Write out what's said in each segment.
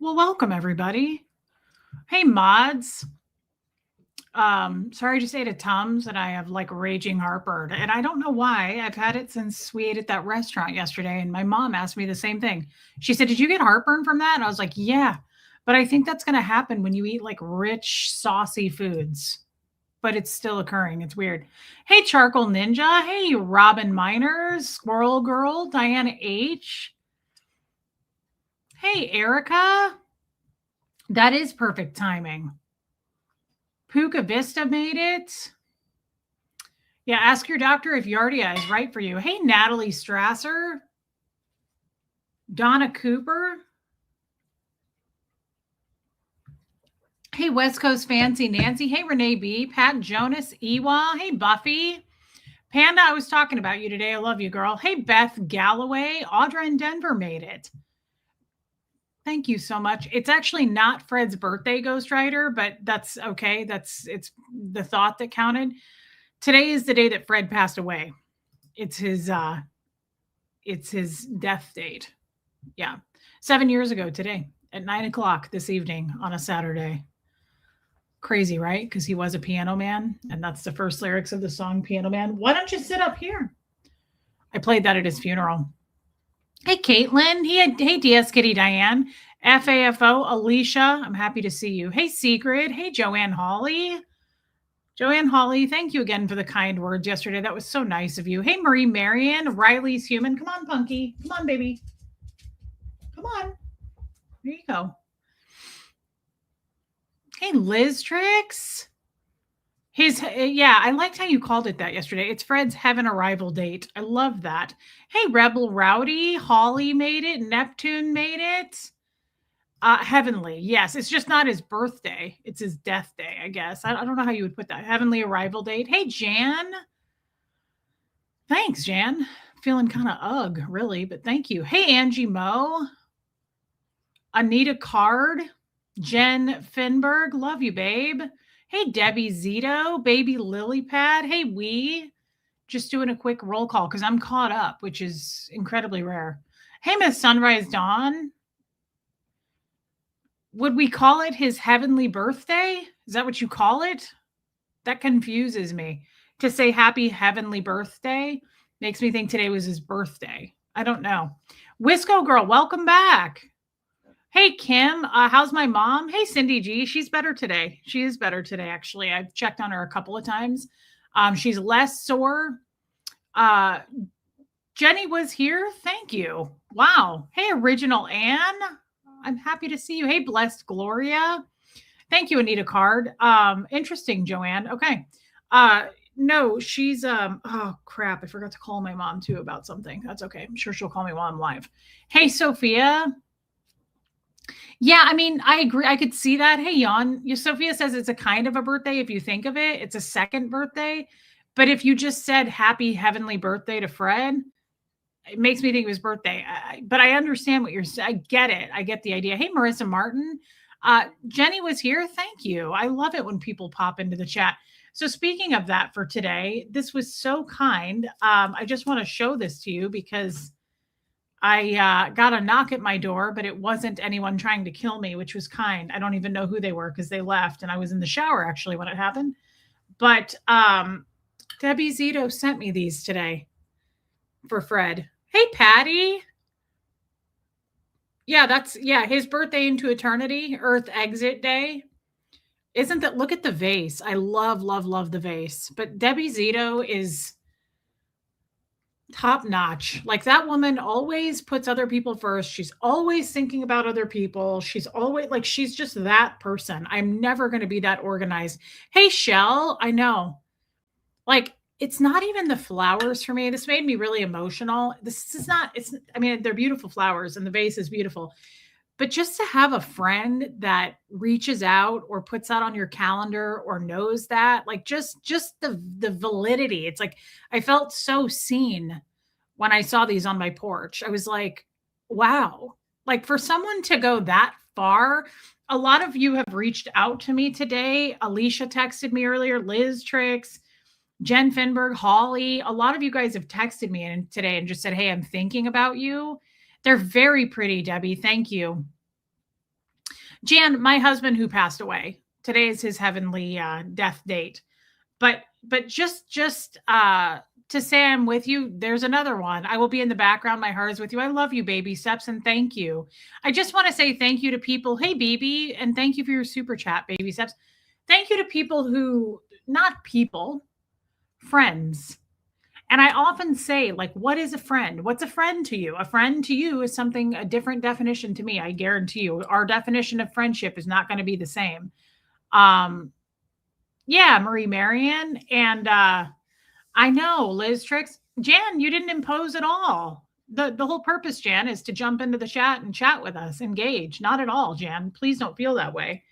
Well, welcome everybody. Hey mods. Sorry I just ate a Tums and I have like raging heartburn. And I don't know why. I've had it since we ate at that restaurant yesterday. And my mom asked me the same thing. She said, "Did you get heartburn from that?" And I was like, "Yeah." But I think that's gonna happen when you eat like rich, saucy foods. But it's still occurring. It's weird. Hey, Charcoal Ninja. Hey, Robin Miners, Squirrel Girl, Diana H. Hey, Erica. That is perfect timing. Puka Vista made it. Yeah, ask your doctor if Yardia is right for you. Hey, Natalie Strasser. Donna Cooper. Hey, West Coast Fancy Nancy. Hey, Renee B. Pat Jonas. Ewa. Hey, Buffy. Panda, I was talking about you today. I love you, girl. Hey, Beth Galloway. Audra in Denver made it. Thank you so much. It's actually not Fred's birthday, Ghostwriter, but that's okay. It's the thought that counted. Today is the day that Fred passed away. It's his death date. Yeah. 7 years ago today at 9:00 this evening on a Saturday. Crazy, right? Because he was a piano man, and that's the first lyrics of the song Piano Man. Why don't you sit up here? I played that at his funeral. Hey, Caitlin. Hey, DS Kitty Diane. FAFO, Alicia. I'm happy to see you. Hey, Secret. Hey, Joanne Hawley. Joanne Hawley, thank you again for the kind words yesterday. That was so nice of you. Hey, Marie Marion. Riley's human. Come on, Punky. Come on, baby. Come on. There you go. Hey, Liz Tricks. I liked how you called it that yesterday. It's Fred's heaven arrival date. I love that. Hey, Rebel Rowdy, Holly made it. Neptune made it. Heavenly, yes. It's just not his birthday. It's his death day, I guess. I don't know how you would put that. Heavenly arrival date. Hey, Jan. Thanks, Jan. Feeling kind of ugh, really, but thank you. Hey, Angie Moe. Anita Card. Jen Finberg. Love you, babe. Hey, Debbie Zito, baby lily pad. Hey, just doing a quick roll call because I'm caught up, which is incredibly rare. Hey, Miss Sunrise Dawn. Would we call it his heavenly birthday? Is that what you call it? That confuses me. To say happy heavenly birthday makes me think today was his birthday. I don't know. Wisco girl, welcome back. Hey, Kim, how's my mom? Hey, Cindy G, she's better today. She is better today, actually. I've checked on her a couple of times. She's less sore. Jenny was here. Thank you. Wow. Hey, Original Anne. I'm happy to see you. Hey, Blessed Gloria. Thank you, Anita Card. Interesting, Joanne. Okay. No, she's oh crap. I forgot to call my mom too about something. That's okay. I'm sure she'll call me while I'm live. Hey, Sophia. Yeah, I mean, I agree. I could see that. Hey, Jan, Sophia says it's a kind of a birthday. If you think of it, it's a second birthday. But if you just said happy heavenly birthday to Fred, it makes me think of his birthday. But I understand what you're saying. I get it. I get the idea. Hey, Marissa Martin. Jenny was here. Thank you. I love it when people pop into the chat. So speaking of that for today, this was so kind. I just want to show this to you because I got a knock at my door, but it wasn't anyone trying to kill me, which was kind. I don't even know who they were because they left and I was in the shower actually when it happened. But Debbie Zito sent me these today for Fred. Hey, Patty. Yeah, his birthday into eternity, Earth exit day. Isn't that, look at the vase. I love, love, love the vase. But Debbie Zito is top notch. Like that woman always puts other people first. She's always thinking about other people. She's always like, she's just that person. I'm never going to be that organized. Hey, Shell, I know. Like, it's not even the flowers for me. This made me really emotional. This is not, I mean, they're beautiful flowers and the vase is beautiful. But just to have a friend that reaches out or puts that on your calendar or knows that, like just the validity. It's like, I felt so seen when I saw these on my porch. I was like, wow, like for someone to go that far. A lot of you have reached out to me today. Alicia texted me earlier, Liz Tricks, Jen Finberg, Holly. A lot of you guys have texted me today and just said, hey, I'm thinking about you. They're very pretty, Debbie. Thank you. Jan, my husband who passed away. Today is his heavenly death date. But just to say I'm with you, there's another one. I will be in the background. My heart is with you. I love you, baby steps, and thank you. I just want to say thank you to people. Hey, baby, and thank you for your super chat, baby steps. Thank you to people who, not people, friends. And I often say, like, what is a friend? What's a friend to you? A friend to you is something, a different definition to me. I guarantee you, our definition of friendship is not going to be the same. Um, yeah, Marie Marian. And I know, Liz Tricks. Jan, you didn't impose at all. The whole purpose, Jan, is to jump into the chat and chat with us, engage. Not at all, Jan. Please don't feel that way.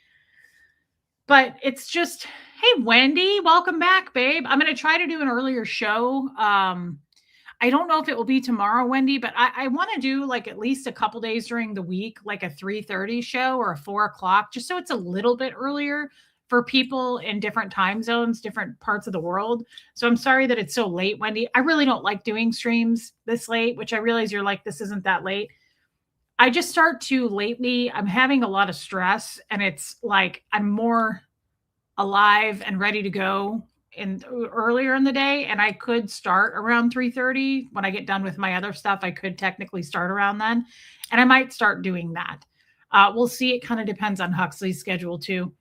But it's just, hey, Wendy, welcome back, babe. I'm going to try to do an earlier show. I don't know if it will be tomorrow, Wendy, but I want to do like at least a couple days during the week, like a 3:30 show or a 4 o'clock, just so it's a little bit earlier for people in different time zones, different parts of the world. So I'm sorry that it's so late, Wendy. I really don't like doing streams this late, which I realize you're like, this isn't that late. I just start to lately, I'm having a lot of stress and it's like I'm more alive and ready to go in earlier in the day, and I could start around 3:30 when I get done with my other stuff. I could technically start around then, and I might start doing that. We'll see. It kind of depends on Huxley's schedule too.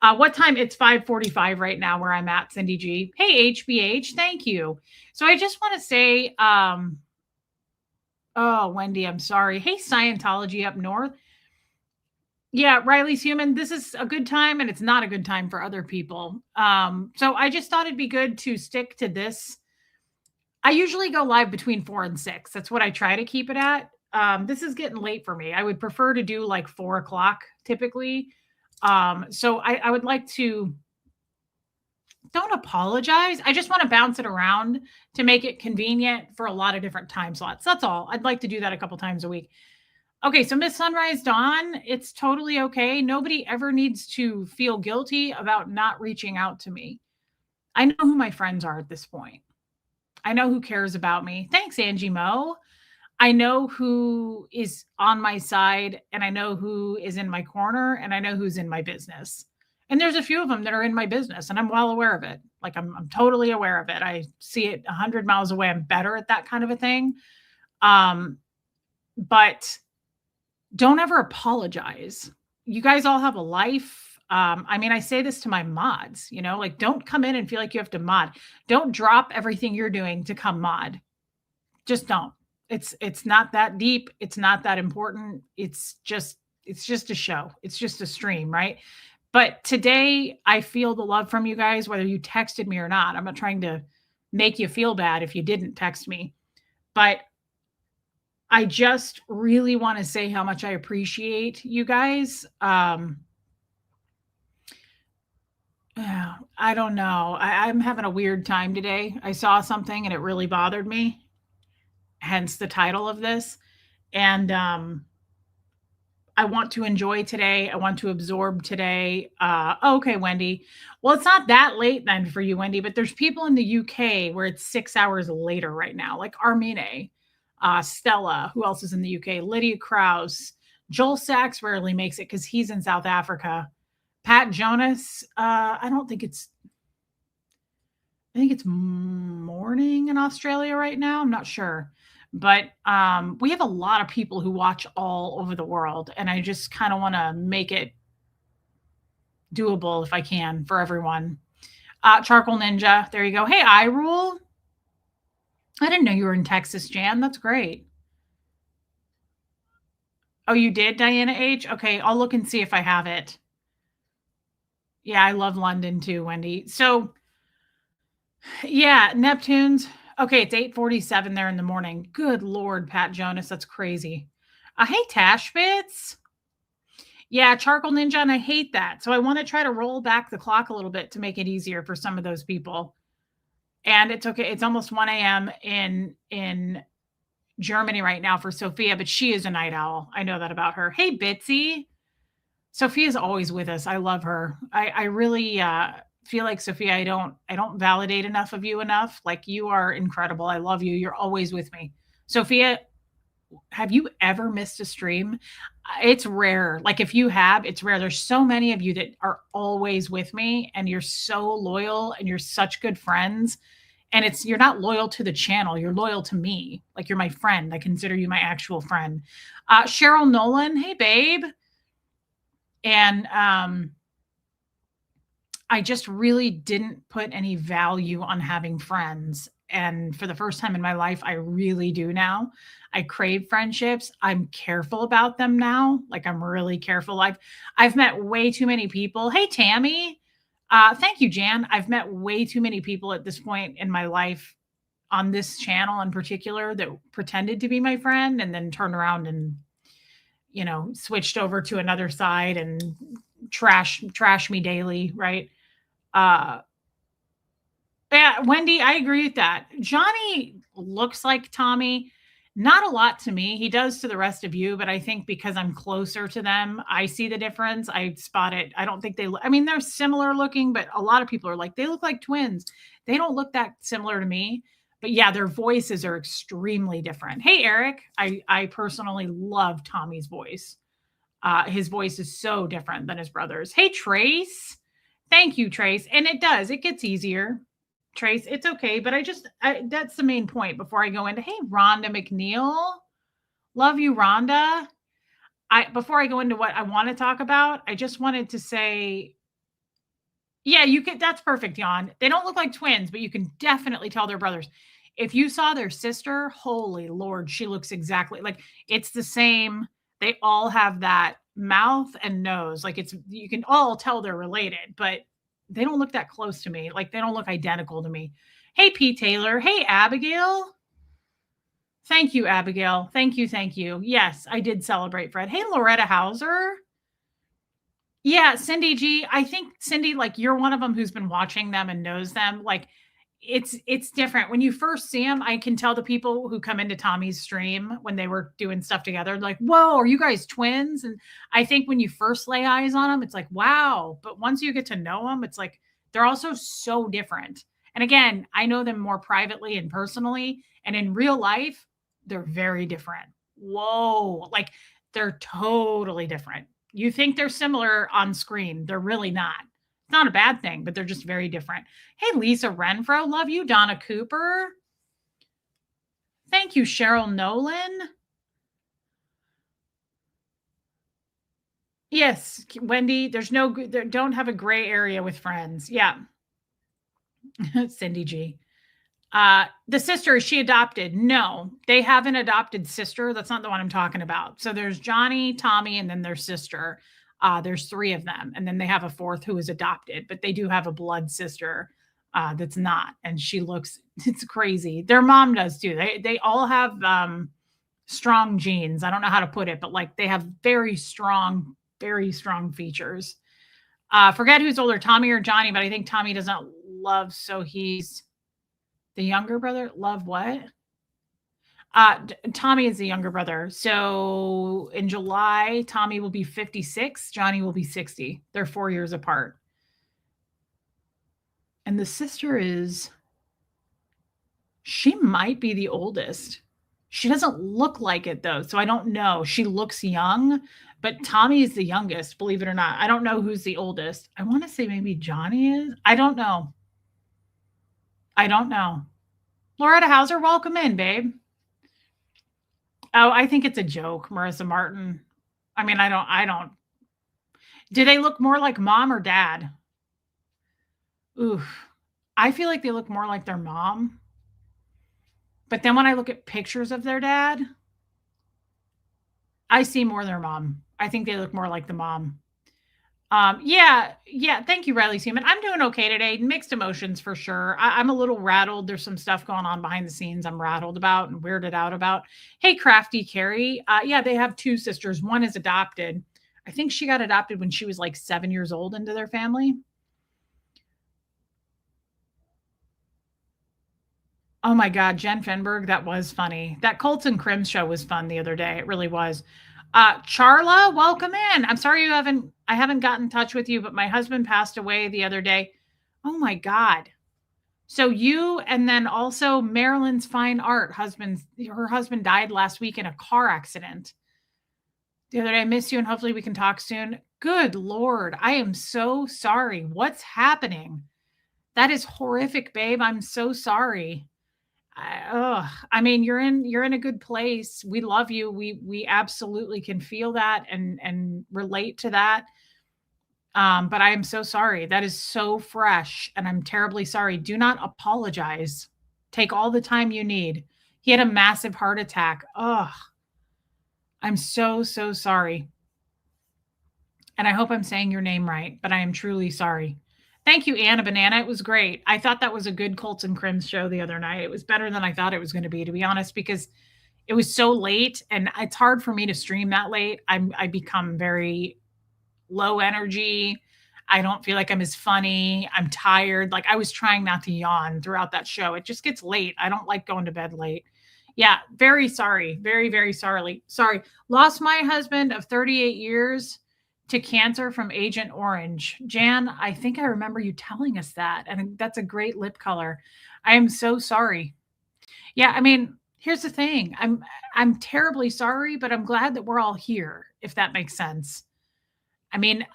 What time? It's 5:45 right now where I'm at, Cindy G. Hey, HBH, thank you. So I just want to say, oh, Wendy, I'm sorry. Hey, Scientology up north. Yeah, Riley's human. This is a good time and it's not a good time for other people. So I just thought it'd be good to stick to this. I usually go live between 4 and 6. That's what I try to keep it at. This is getting late for me. I would prefer to do like 4 o'clock typically. So I would like to, don't apologize. I just want to bounce it around to make it convenient for a lot of different time slots. That's all. I'd like to do that a couple times a week. Okay, so Miss Sunrise Dawn, it's totally okay. Nobody ever needs to feel guilty about not reaching out to me. I know who my friends are at this point. I know who cares about me. Thanks, Angie Mo. I know who is on my side, and I know who is in my corner, and I know who's in my business. And there's a few of them that are in my business, and I'm well aware of it. Like I'm totally aware of it. I see it 100 miles away. I'm better at that kind of a thing. But don't ever apologize. You guys all have a life. I mean, I say this to my mods, like don't come in and feel like you have to mod. Don't drop everything you're doing to come mod. Just don't. It's not that deep. It's not that important. It's just a show. It's just a stream, right? But today I feel the love from you guys, whether you texted me or not. I'm not trying to make you feel bad if you didn't text me, but I just really want to say how much I appreciate you guys. Yeah, I don't know. I'm having a weird time today. I saw something and it really bothered me, hence the title of this. And I want to enjoy today. I want to absorb today. Okay, Wendy. Well, it's not that late then for you, Wendy, but there's people in the UK where it's 6 hours later right now, like Armine. Stella, who else is in the UK? Lydia Krause. Joel Sachs rarely makes it because he's in South Africa. Pat Jonas, I think it's morning in Australia right now. I'm not sure. But we have a lot of people who watch all over the world, and I just kind of want to make it doable if I can for everyone. Charcoal Ninja, there you go. Hey, I Rule. I didn't know you were in Texas, Jan. That's great. Oh, you did, Diana H? Okay, I'll look and see if I have it. Yeah, I love London too, Wendy. So, yeah, Neptune's. Okay, it's 8:47 there in the morning. Good Lord, Pat Jonas, that's crazy. Hey, Tashbits. Yeah, Charcoal Ninja, and I hate that. So I want to try to roll back the clock a little bit to make it easier for some of those people. And it's okay. It's almost 1 a.m. in Germany right now for Sophia, but she is a night owl. I know that about her. Hey, Bitsy. Sophia's always with us. I love her. I really feel like, Sophia, I don't validate enough of you enough. Like, you are incredible. I love you. You're always with me. Sophia, have you ever missed a stream? It's rare. Like if you have, it's rare. There's so many of you that are always with me and you're so loyal and you're such good friends. And it's you're not loyal to the channel, you're loyal to me. Like you're my friend. I consider you my actual friend. Cheryl Nolan, hey babe. And I just really didn't put any value on having friends. And for the first time in my life, I really do now. I crave friendships. I'm careful about them now. Like I'm really careful. I've met way too many people. Hey Tammy. Thank you, Jan. I've met way too many people at this point in my life on this channel in particular that pretended to be my friend and then turned around and, switched over to another side and trash me daily, right? Uh, yeah, Wendy, I agree with that. Johnny looks like Tommy. Not a lot to me. He does to the rest of you, but I think because I'm closer to them, I see the difference. I spot it. I don't think I mean, they're similar looking, but a lot of people are like, they look like twins. They don't look that similar to me. But yeah, their voices are extremely different. Hey, Eric, I personally love Tommy's voice. His voice is so different than his brother's. Hey, Trace. Thank you, Trace. And it gets easier. Trace, it's okay, but that's the main point before I go into, hey, Rhonda McNeil. Love you, Rhonda. Before I go into what I want to talk about, I just wanted to say, yeah, that's perfect, Jan. They don't look like twins, but you can definitely tell they're brothers. If you saw their sister, holy Lord, she looks exactly like it's the same. They all have that mouth and nose. Like you can all tell they're related, but they don't look that close to me. Like they don't look identical to me. Hey, P. Taylor. Hey, Abigail. Thank you, Abigail. Thank you. Thank you. Yes, I did celebrate Fred. Hey, Loretta Hauser. Yeah, Cindy G. I think Cindy, like you're one of them who's been watching them and knows them. Like it's different when you first see them. I can tell the people who come into Tommy's stream when they were doing stuff together, like, whoa, are you guys twins? And I think when you first lay eyes on them, it's like, wow. But once you get to know them, it's like they're also so different. And again, I know them more privately and personally, and in real life, they're very different. Whoa, like they're totally different. You think they're similar on screen. They're really not. It's not a bad thing, but they're just very different. Hey, Lisa Renfro. Love you. Donna Cooper. Thank you, Cheryl Nolan. Yes, Wendy, don't have a gray area with friends. Yeah. Cindy G. The sister, is she adopted? No, they have an adopted sister. That's not the one I'm talking about. So there's Johnny, Tommy, and then their sister. There's three of them. And then they have a fourth who is adopted, but they do have a blood sister that's not. And she looks, it's crazy. Their mom does too. They all have strong genes. I don't know how to put it, but like they have very strong features. Forget who's older, Tommy or Johnny, but I think Tommy doesn't love, so he's the younger brother. Love what? Tommy is the younger brother. So in July, Tommy will be 56. Johnny will be 60. They're 4 years apart. And the sister she might be the oldest. She doesn't look like it though. So I don't know. She looks young, but Tommy is the youngest, believe it or not. I don't know who's the oldest. I want to say maybe Johnny is. I don't know. Loretta Hauser, welcome in, babe. Oh, I think it's a joke, Marissa Martin. I mean, I don't. Do they look more like mom or dad? Oof. I feel like they look more like their mom. But then when I look at pictures of their dad, I see more their mom. I think they look more like the mom. Yeah. Thank you, Riley Seaman. I'm doing okay today. Mixed emotions for sure. I'm a little rattled. There's some stuff going on behind the scenes I'm rattled about and weirded out about. Hey, Crafty Carrie. Yeah, they have two sisters. One is adopted. I think she got adopted when she was like 7 years old into their family. Oh my God, Jen Fenberg, that was funny. That Colts and Crims show was fun the other day. It really was. Charla, welcome in. I'm sorry I haven't gotten in touch with you, but my husband passed away the other day. Oh my God. So you, and then also Marilyn's fine art husband, her husband died last week in a car accident. The other day, I miss you and hopefully we can talk soon. Good Lord. I am so sorry. What's happening? That is horrific, babe. I'm so sorry. I mean, you're in a good place. We love you. We absolutely can feel that and relate to that. But I am so sorry. That is so fresh, and I'm terribly sorry. Do not apologize. Take all the time you need. He had a massive heart attack. Ugh. I'm so, so sorry. And I hope I'm saying your name right, but I am truly sorry. Thank you, Anna Banana. It was great. I thought that was a good Colts and Crims show the other night. It was better than I thought it was going to be honest, because it was so late and it's hard for me to stream that late. I become very low energy. I don't feel like I'm as funny. I'm tired. Like I was trying not to yawn throughout that show. It just gets late. I don't like going to bed late. Yeah, very sorry. Very, very sorry. Sorry. Lost my husband of 38 years to cancer from Agent Orange. Jan, I think I remember you telling us that. And that's a great lip color. I am so sorry. Yeah, I mean, here's the thing. I'm terribly sorry, but I'm glad that we're all here, if that makes sense. I mean,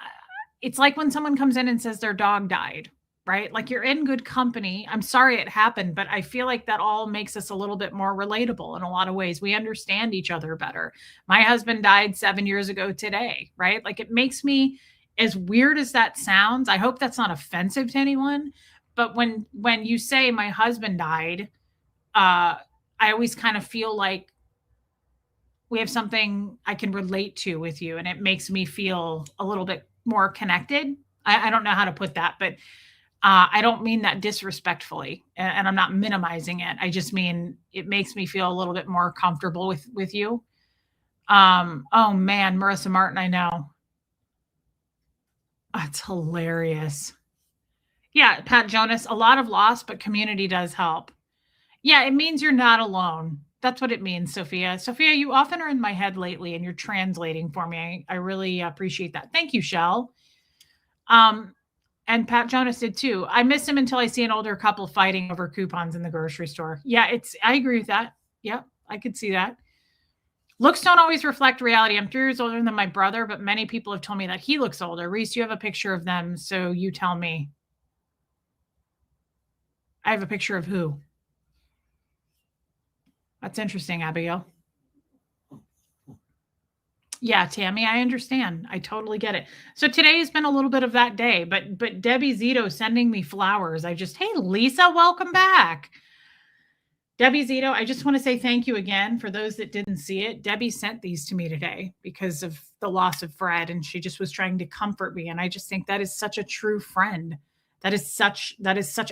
it's like when someone comes in and says their dog died, right? Like you're in good company. I'm sorry it happened, but I feel like that all makes us a little bit more relatable in a lot of ways. We understand each other better. My husband died 7 years ago today, right? Like it makes me, as weird as that sounds, I hope that's not offensive to anyone, but when you say my husband died, I always kind of feel like we have something I can relate to with you, and it makes me feel a little bit more connected. I don't know how to put that, but I don't mean that disrespectfully, and I'm not minimizing it. I just mean it makes me feel a little bit more comfortable with you. Oh man, Marissa Martin, I know. That's hilarious. Yeah, Pat Jonas, a lot of loss, but community does help. Yeah, it means you're not alone. That's what it means, Sophia. Sophia, you often are in my head lately and you're translating for me. I really appreciate that. Thank you, Shell. Um, and Pat Jonas did too. I miss him until I see an older couple fighting over coupons in the grocery store. Yeah, I agree with that. Yep, I could see that. Looks don't always reflect reality. I'm 3 years older than my brother, but many people have told me that he looks older. Reese, you have a picture of them, so you tell me. I have a picture of who? That's interesting, Abigail. Yeah, Tammy, I understand. I totally get it. So today has been a little bit of that day, but Debbie Zito sending me flowers. Hey Lisa, welcome back. Debbie Zito, I just want to say thank you again for those that didn't see it. Debbie sent these to me today because of the loss of Fred, and she just was trying to comfort me. And I just think that is such a true friend. That is such,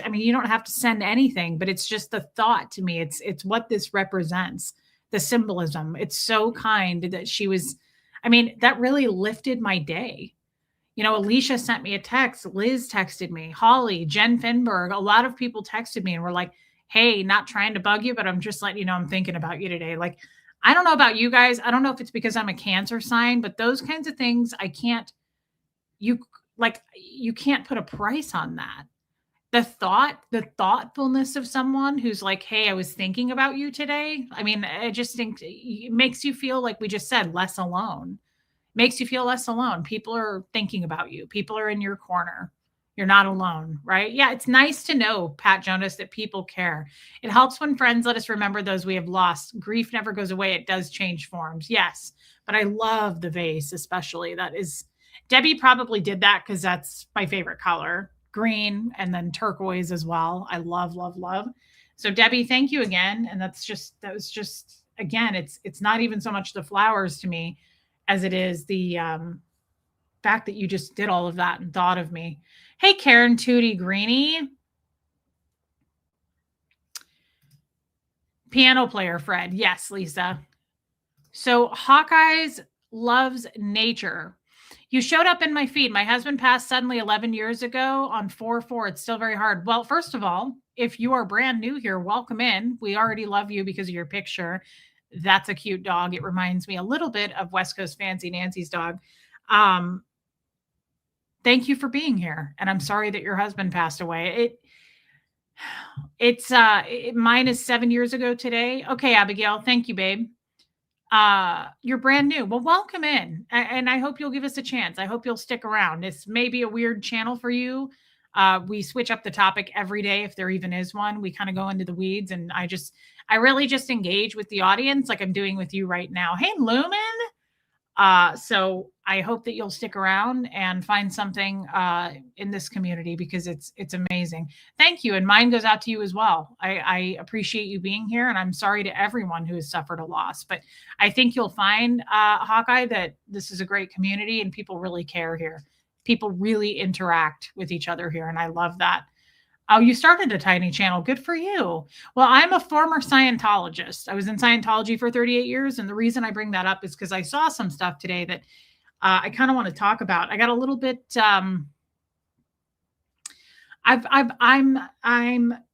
I mean, you don't have to send anything, but it's just the thought to me. It's what this represents, the symbolism. It's so kind that she was, I mean, that really lifted my day. Alicia sent me a text. Liz texted me. Holly, Jen Finberg, a lot of people texted me and were like, hey, not trying to bug you, but I'm just letting you know I'm thinking about you today. Like, I don't know about you guys. I don't know if it's because I'm a Cancer sign, but those kinds of things, you you can't put a price on that. The thoughtfulness of someone who's like, hey, I was thinking about you today. I mean, I just think it makes you feel like we just said less alone. Makes you feel less alone. People are thinking about you. People are in your corner. You're not alone, right? Yeah, it's nice to know, Pat Jonas, that people care. It helps when friends let us remember those we have lost. Grief never goes away. It does change forms. Yes, but I love the vase, especially. That is, Debbie probably did that because that's my favorite color, green, and then turquoise as well. I love, love, love. So Debbie, thank you again. And that was just again, it's not even so much the flowers to me as it is the fact that you just did all of that and thought of me. Hey, Karen Tootie Greenie. Piano player, Fred. Yes, Lisa. So Hawkeyes loves nature. You showed up in my feed. My husband passed suddenly 11 years ago on 4/4. It's still very hard. Well, first of all, if you are brand new here, welcome in. We already love you because of your picture. That's a cute dog. It reminds me a little bit of West Coast Fancy Nancy's dog. Thank you for being here. And I'm sorry that your husband passed away. It's mine is 7 years ago today. Okay, Abigail, thank you, babe. You're brand new. Well, welcome in. And I hope you'll give us a chance. I hope you'll stick around. This may be a weird channel for you. We switch up the topic every day if there even is one. We kind of go into the weeds, and I really just engage with the audience like I'm doing with you right now. Hey, Lumen. So I hope that you'll stick around and find something in this community, because it's amazing. Thank you, and mine goes out to you as well. I appreciate you being here, and I'm sorry to everyone who has suffered a loss. But I think you'll find, Hawkeye, that this is a great community and people really care here. People really interact with each other here, and I love that. Oh, you started a tiny channel. Good for you. Well, I'm a former Scientologist. I was in Scientology for 38 years. And the reason I bring that up is because I saw some stuff today that I kind of want to talk about. I got a little bit, I'm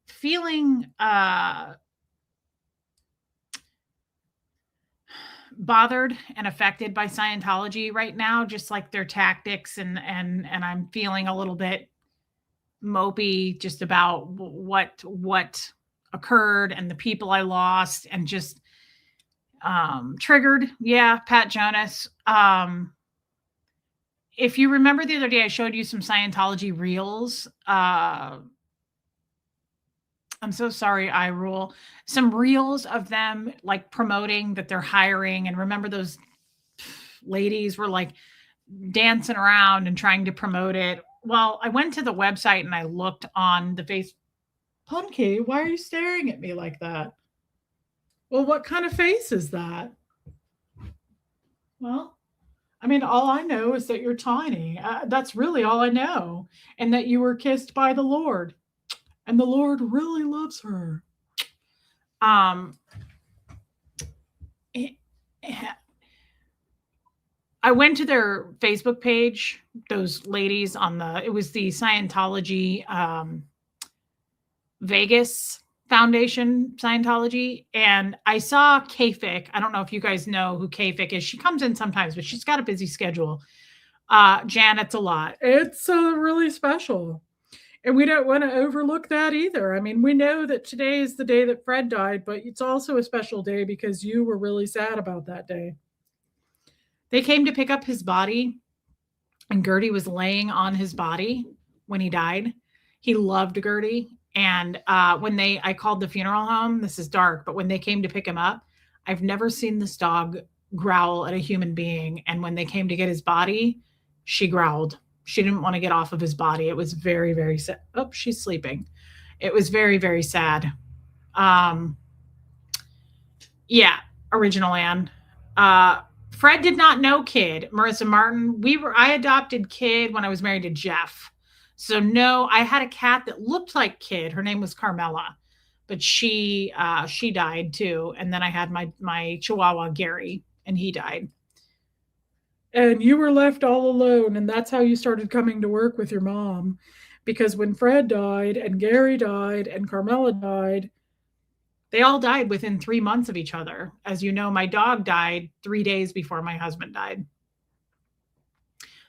feeling bothered and affected by Scientology right now, just like their tactics. And I'm feeling a little bit mopey just about what occurred and the people I lost, and just triggered. Yeah, Pat Jonas. If you remember the other day, I showed you some Scientology reels. I'm so sorry, I rule. Some reels of them like promoting that they're hiring. And remember, those ladies were like dancing around and trying to promote it. Well, I went to the website and I looked on the face. Punky, why are you staring at me like that? Well, what kind of face is that? Well, I mean, all I know is that you're tiny. That's really all I know. And that you were kissed by the Lord. And the Lord really loves her. I went to their Facebook page, those ladies it was the Scientology Vegas Foundation Scientology, and I saw Kafik. I don't know if you guys know who Kafik is. She comes in sometimes, but she's got a busy schedule. Janet's a lot. It's really special. And we don't want to overlook that either. I mean, we know that today is the day that Fred died, but it's also a special day because you were really sad about that day. They came to pick up his body, and Gertie was laying on his body when he died. He loved Gertie. And I called the funeral home, this is dark, but when they came to pick him up, I've never seen this dog growl at a human being. And when they came to get his body, she growled. She didn't want to get off of his body. It was very, very sad. Oh, she's sleeping. It was very, very sad. Yeah, original Anne. Fred did not know Kid. Marissa Martin. I adopted Kid when I was married to Jeff. So no, I had a cat that looked like Kid. Her name was Carmela, but she died too. And then I had my Chihuahua Gary, and he died. And you were left all alone, and that's how you started coming to work with your mom. Because when Fred died, and Gary died, and Carmela died, they all died within 3 months of each other. As you know, my dog died 3 days before my husband died.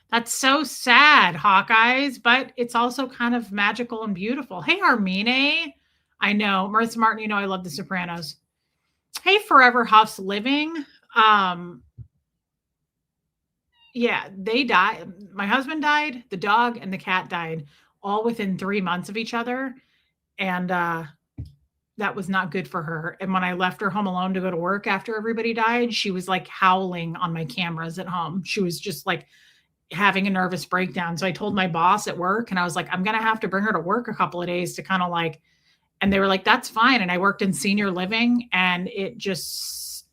That's so sad, Hawkeyes, but it's also kind of magical and beautiful. Hey, Armine. I know. Marissa Martin, you know I love The Sopranos. Hey, Forever Huff's Living. Yeah, they died. My husband died, the dog and the cat died, all within 3 months of each other. And that was not good for her. And when I left her home alone to go to work after everybody died, she was like howling on my cameras at home. She was just like having a nervous breakdown. So I told my boss at work, and I was like, I'm going to have to bring her to work a couple of days to kind of like, and they were like, that's fine. And I worked in senior living, and it just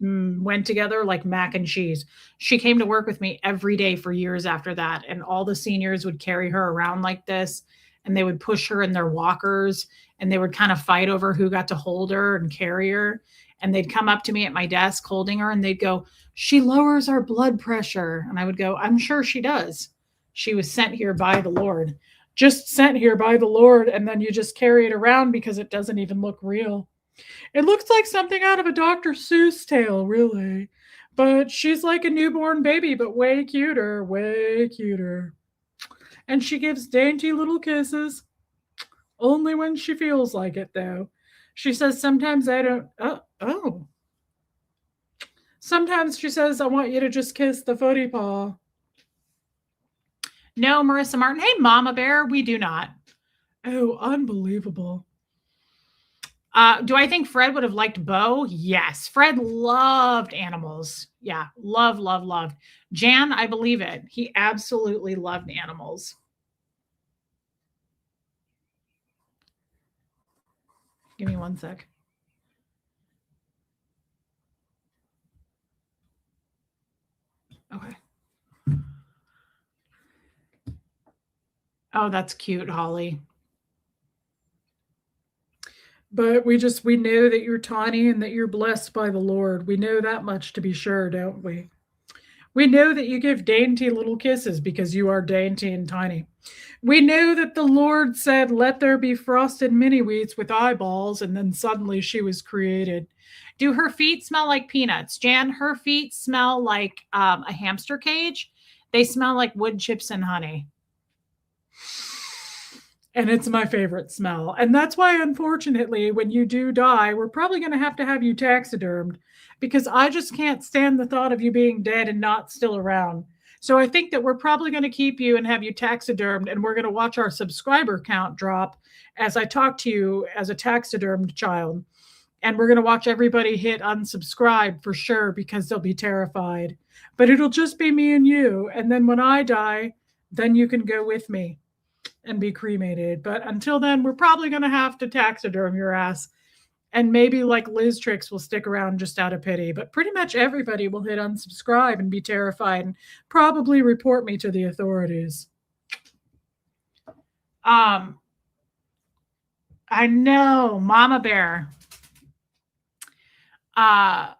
went together like mac and cheese. She came to work with me every day for years after that. And all the seniors would carry her around like this, and they would push her in their walkers, and they would kind of fight over who got to hold her and carry her. And they'd come up to me at my desk holding her, and they'd go, she lowers our blood pressure. And I would go, I'm sure she does. She was sent here by the Lord, just sent here by the Lord. And then you just carry it around because it doesn't even look real. It looks like something out of a Dr. Seuss tale, really. But she's like a newborn baby, but way cuter, way cuter. And she gives dainty little kisses. Only when she feels like it, though. She says, sometimes I don't. Oh. Sometimes she says, I want you to just kiss the footy paw. No, Marissa Martin. Hey, Mama Bear, we do not. Oh, unbelievable. Do I think Fred would have liked Bo? Yes. Fred loved animals. Yeah, love. Jan, I believe it. He absolutely loved animals. Give me one sec. Okay. Oh, that's cute, Holly. But we know that you're tiny and that you're blessed by the Lord. We know that much to be sure, don't we? We know that you give dainty little kisses because you are dainty and tiny. We know that the Lord said, let there be frosted mini wheats with eyeballs, and then suddenly she was created. Do her feet smell like peanuts? Jan, her feet smell like a hamster cage. They smell like wood chips and honey. And it's my favorite smell. And that's why, unfortunately, when you do die, we're probably going to have you taxidermed because I just can't stand the thought of you being dead and not still around. So I think that we're probably going to keep you and have you taxidermed, and we're going to watch our subscriber count drop as I talk to you as a taxidermed child. And we're going to watch everybody hit unsubscribe for sure because they'll be terrified. But it'll just be me and you. And then when I die, then you can go with me and be cremated. But until then, we're probably going to have to taxiderm your ass. And maybe like Liz Tricks will stick around just out of pity. But pretty much everybody will hit unsubscribe and be terrified and probably report me to the authorities. I know, Mama Bear. I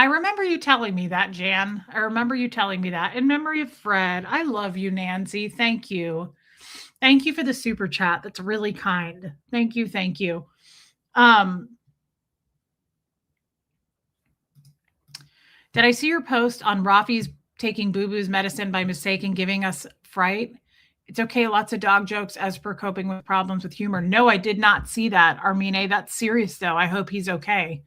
remember you telling me that, Jan. I remember you telling me that in memory of Fred. I love you, Nancy. Thank you. Thank you for the super chat. That's really kind. Thank you. Thank you. Did I see your post on Rafi's taking Boo Boo's medicine by mistake and giving us fright? It's okay. Lots of dog jokes as per coping with problems with humor. No, I did not see that, Armine. That's serious, though. I hope he's okay.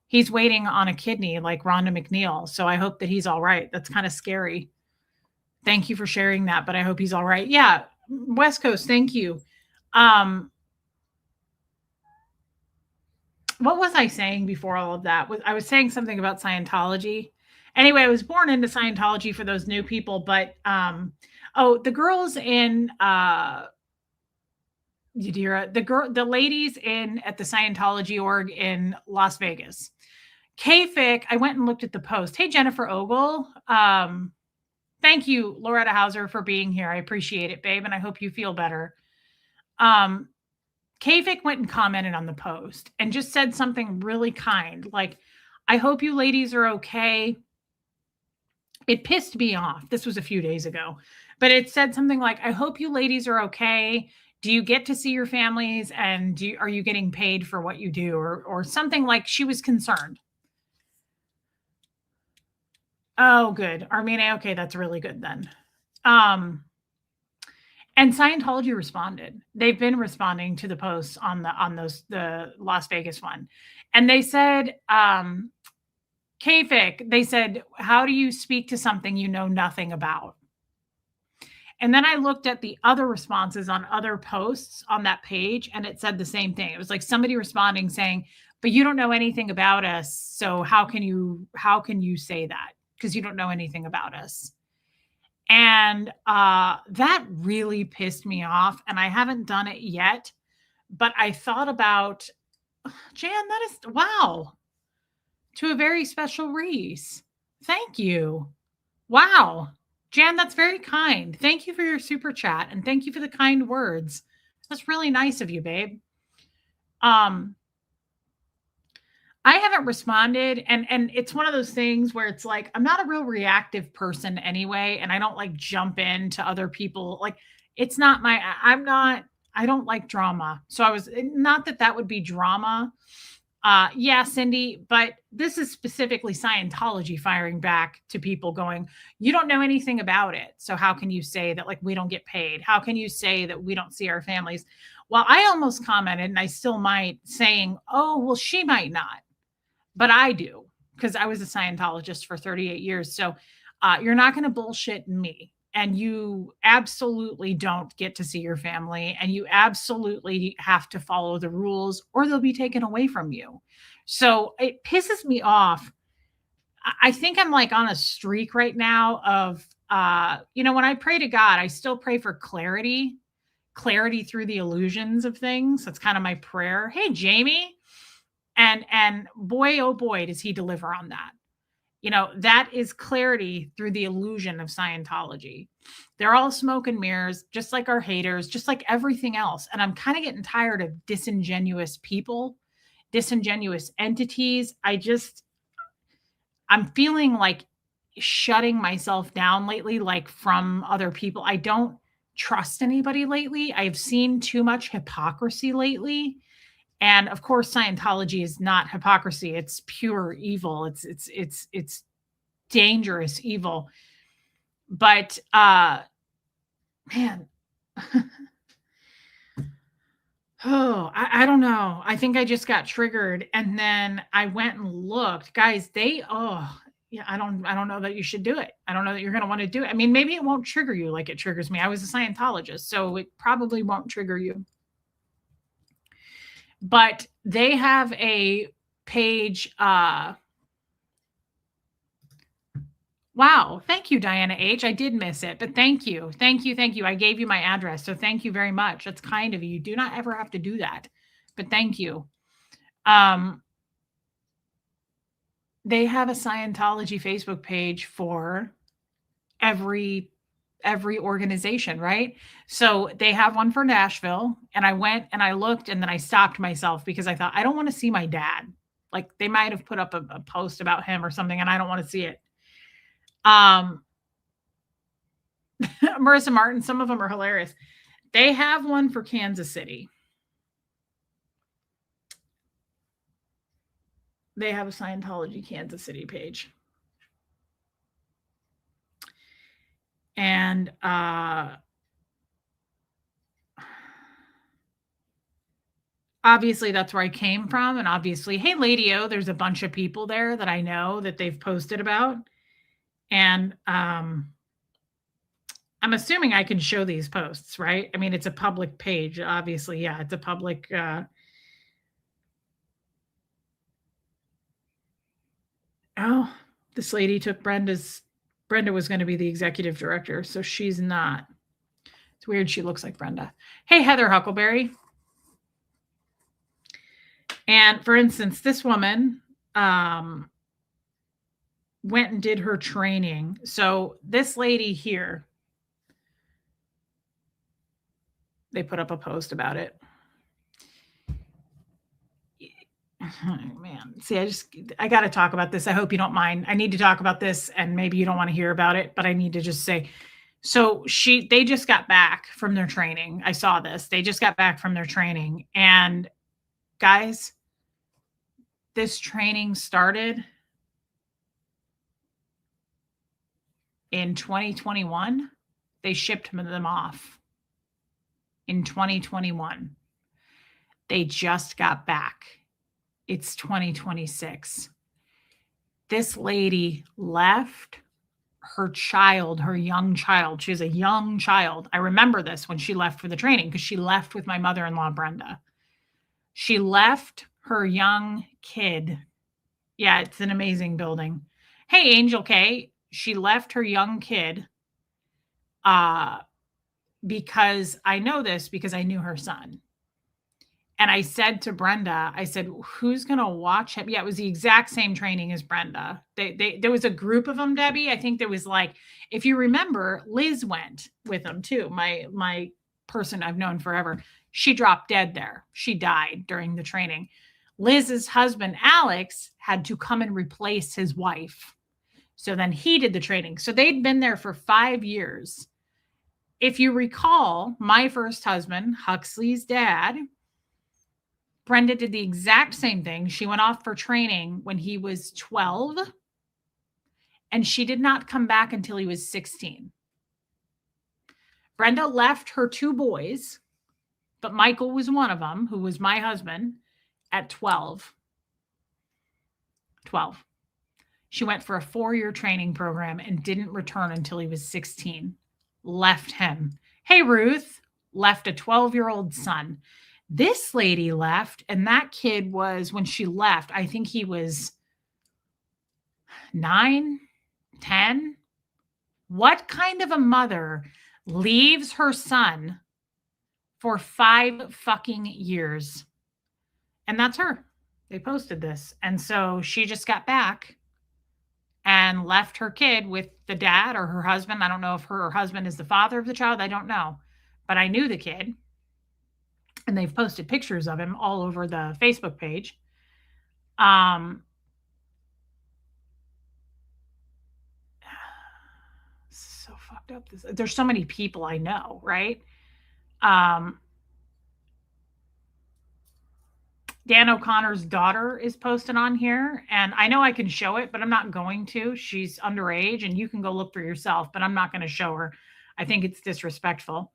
He's waiting on a kidney like Rhonda McNeil. So I hope that he's all right. That's kind of scary. Thank you for sharing that, but I hope he's all right. Yeah, West Coast, thank you. What was I saying before all of that? I was saying something about Scientology. Anyway, I was born into Scientology for those new people, but the girls in Yadira, the ladies in at the Scientology org in Las Vegas. KFIC, I went and looked at the post. Hey, Jennifer Ogle. Thank you, Loretta Hauser, for being here. I appreciate it, babe, and I hope you feel better. KFIC went and commented on the post and just said something really kind, like, I hope you ladies are okay. It pissed me off. This was a few days ago, but it said something like, I hope you ladies are okay. Do you get to see your families, and are you getting paid for what you do, or something, like she was concerned. Oh, good. Armenia. Okay, that's really good then. And Scientology responded. They've been responding to the posts on the Las Vegas one. And they said, KFIC, they said, how do you speak to something you know nothing about? And then I looked at the other responses on other posts on that page, and it said the same thing. It was like somebody responding saying, but you don't know anything about us. So how can you say that? Because you don't know anything about us. And that really pissed me off. And I haven't done it yet, but I thought about, Jan, that is, wow, to a very special Reese. Thank you. Wow. Jan, that's very kind. Thank you for your super chat, and thank you for the kind words. That's really nice of you, babe. I haven't responded, and it's one of those things where it's like, I'm not a real reactive person anyway, and I don't like jump into other people. Like, it's not I don't like drama. So I was, not that would be drama. Yeah, Cindy, but this is specifically Scientology firing back to people going, you don't know anything about it. So how can you say that like we don't get paid? How can you say that we don't see our families? Well, I almost commented and I still might saying, oh, well, she might not, but I do because I was a Scientologist for 38 years. So you're not going to bullshit me. And you absolutely don't get to see your family. And you absolutely have to follow the rules or they'll be taken away from you. So it pisses me off. I think I'm like on a streak right now of, when I pray to God, I still pray for clarity through the illusions of things. That's kind of my prayer. Hey, Jamie. And boy, oh boy, does he deliver on that. That is clarity through the illusion of Scientology. They're all smoke and mirrors, just like our haters, just like everything else. And I'm kind of getting tired of disingenuous people, disingenuous entities. I'm feeling like shutting myself down lately, like from other people. I don't trust anybody lately. I've seen too much hypocrisy lately. And of course, Scientology is not hypocrisy. It's pure evil. It's dangerous evil. But man, oh, I don't know. I think I just got triggered. And then I went and looked. Guys, yeah, I don't know that you should do it. I don't know that you're gonna want to do it. I mean, maybe it won't trigger you like it triggers me. I was a Scientologist, so it probably won't trigger you. But they have a page. Wow. Thank you, Diana H. I did miss it, but thank you. Thank you. Thank you. I gave you my address. So thank you very much. That's kind of you. You do not ever have to do that, but thank you. They have a Scientology Facebook page for every organization, right? So they have one for Nashville, and I went and I looked and then I stopped myself because I thought I don't want to see my dad. Like they might have put up a post about him or something and I don't want to see it. Marissa Martin, some of them are hilarious. They have one for Kansas City. They have a Scientology Kansas City page. And obviously that's where I came from. And obviously, hey, Lady O, there's a bunch of people there that I know that they've posted about. And I'm assuming I can show these posts, right? I mean, it's a public page, obviously. Yeah, it's a public. Oh, this lady took Brenda was going to be the executive director, so she's not. It's weird. She looks like Brenda. Hey, Heather Huckleberry. And for instance, this woman went and did her training. So this lady here, they put up a post about it. Oh, man. See, I got to talk about this. I hope you don't mind. I need to talk about this and maybe you don't want to hear about it, but I need to just say, so they just got back from their training. I saw this. They just got back from their training. And guys, this training started in 2021. They shipped them off in 2021. They just got back. It's 2026. This lady left her young child. She was a young child. I remember this when she left for the training because she left with my mother-in-law, Brenda. She left her young kid. Yeah, it's an amazing building. Hey, Angel K. She left her young kid because I know this because I knew her son. And I said to Brenda, I said, who's going to watch him? Yeah, it was the exact same training as Brenda. There was a group of them, Debbie. I think there was like, if you remember, Liz went with them too. My person I've known forever. She dropped dead there. She died during the training. Liz's husband, Alex, had to come and replace his wife. So then he did the training. So they'd been there for 5 years. If you recall, my first husband, Huxley's dad, Brenda did the exact same thing. She went off for training when he was 12, and she did not come back until he was 16. Brenda left her 2 boys, but Michael was one of them, who was my husband, at 12. 12. She went for a 4-year training program and didn't return until he was 16. Left him. Hey, Ruth, left a 12-year-old son. This lady left, and that kid was, when she left, I think he was 9, 10. What kind of a mother leaves her son for 5 fucking years? And that's her. They posted this. And so she just got back and left her kid with the dad or her husband. I don't know if her husband is the father of the child. I don't know. But I knew the kid. And they've posted pictures of him all over the Facebook page. So fucked up. There's so many people I know, right? Dan O'Connor's daughter is posted on here, and I know I can show it, but I'm not going to. She's underage, and you can go look for yourself, but I'm not going to show her. I think it's disrespectful.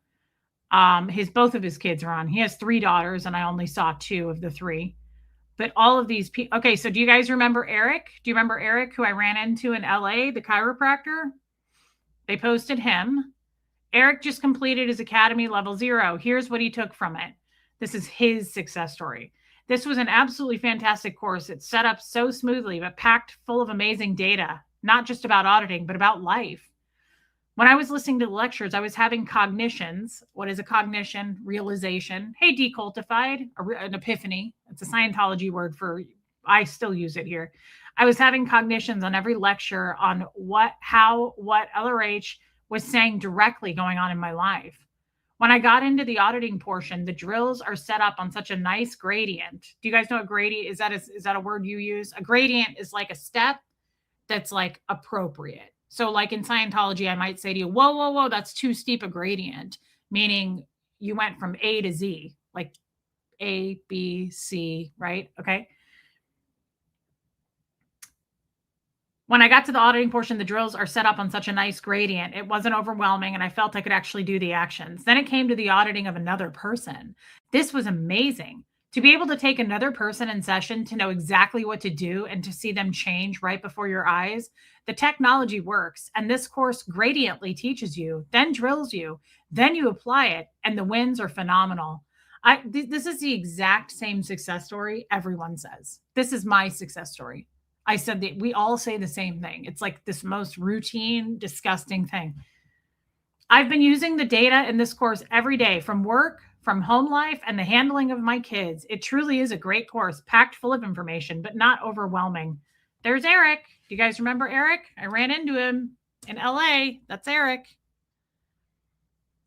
Both of his kids are on. He has 3 daughters, and I only saw 2 of the 3. But all of these people. Okay, so do you guys remember Eric? Do you remember Eric, who I ran into in LA, the chiropractor? They posted him. Eric just completed his Academy Level 0. Here's what he took from it. This is his success story. This was an absolutely fantastic course. It's set up so smoothly, but packed full of amazing data, not just about auditing, but about life. When I was listening to the lectures, I was having cognitions. What is a cognition? Realization. Hey, decultified, an epiphany. It's a Scientology word for, I still use it here. I was having cognitions on every lecture on what LRH was saying directly going on in my life. When I got into the auditing portion, the drills are set up on such a nice gradient. Do you guys know what gradient is? Is that a word you use? A gradient is like a step that's like appropriate. So like in Scientology, I might say to you, whoa, whoa, whoa, that's too steep a gradient, meaning you went from A to Z, like A, B, C, right? Okay. When I got to the auditing portion, the drills are set up on such a nice gradient. It wasn't overwhelming, and I felt I could actually do the actions. Then it came to the auditing of another person. This was amazing. To be able to take another person in session, to know exactly what to do and to see them change right before your eyes, the technology works. And this course gradiently teaches you, then drills you, then you apply it, and the wins are phenomenal. This is the exact same success story everyone says. This is my success story. I said that we all say the same thing. It's like this most routine, disgusting thing. I've been using the data in this course every day, from work, from home life, and the handling of my kids. It truly is a great course, packed full of information, but not overwhelming. There's Eric. Do you guys remember Eric? I ran into him in LA. That's Eric.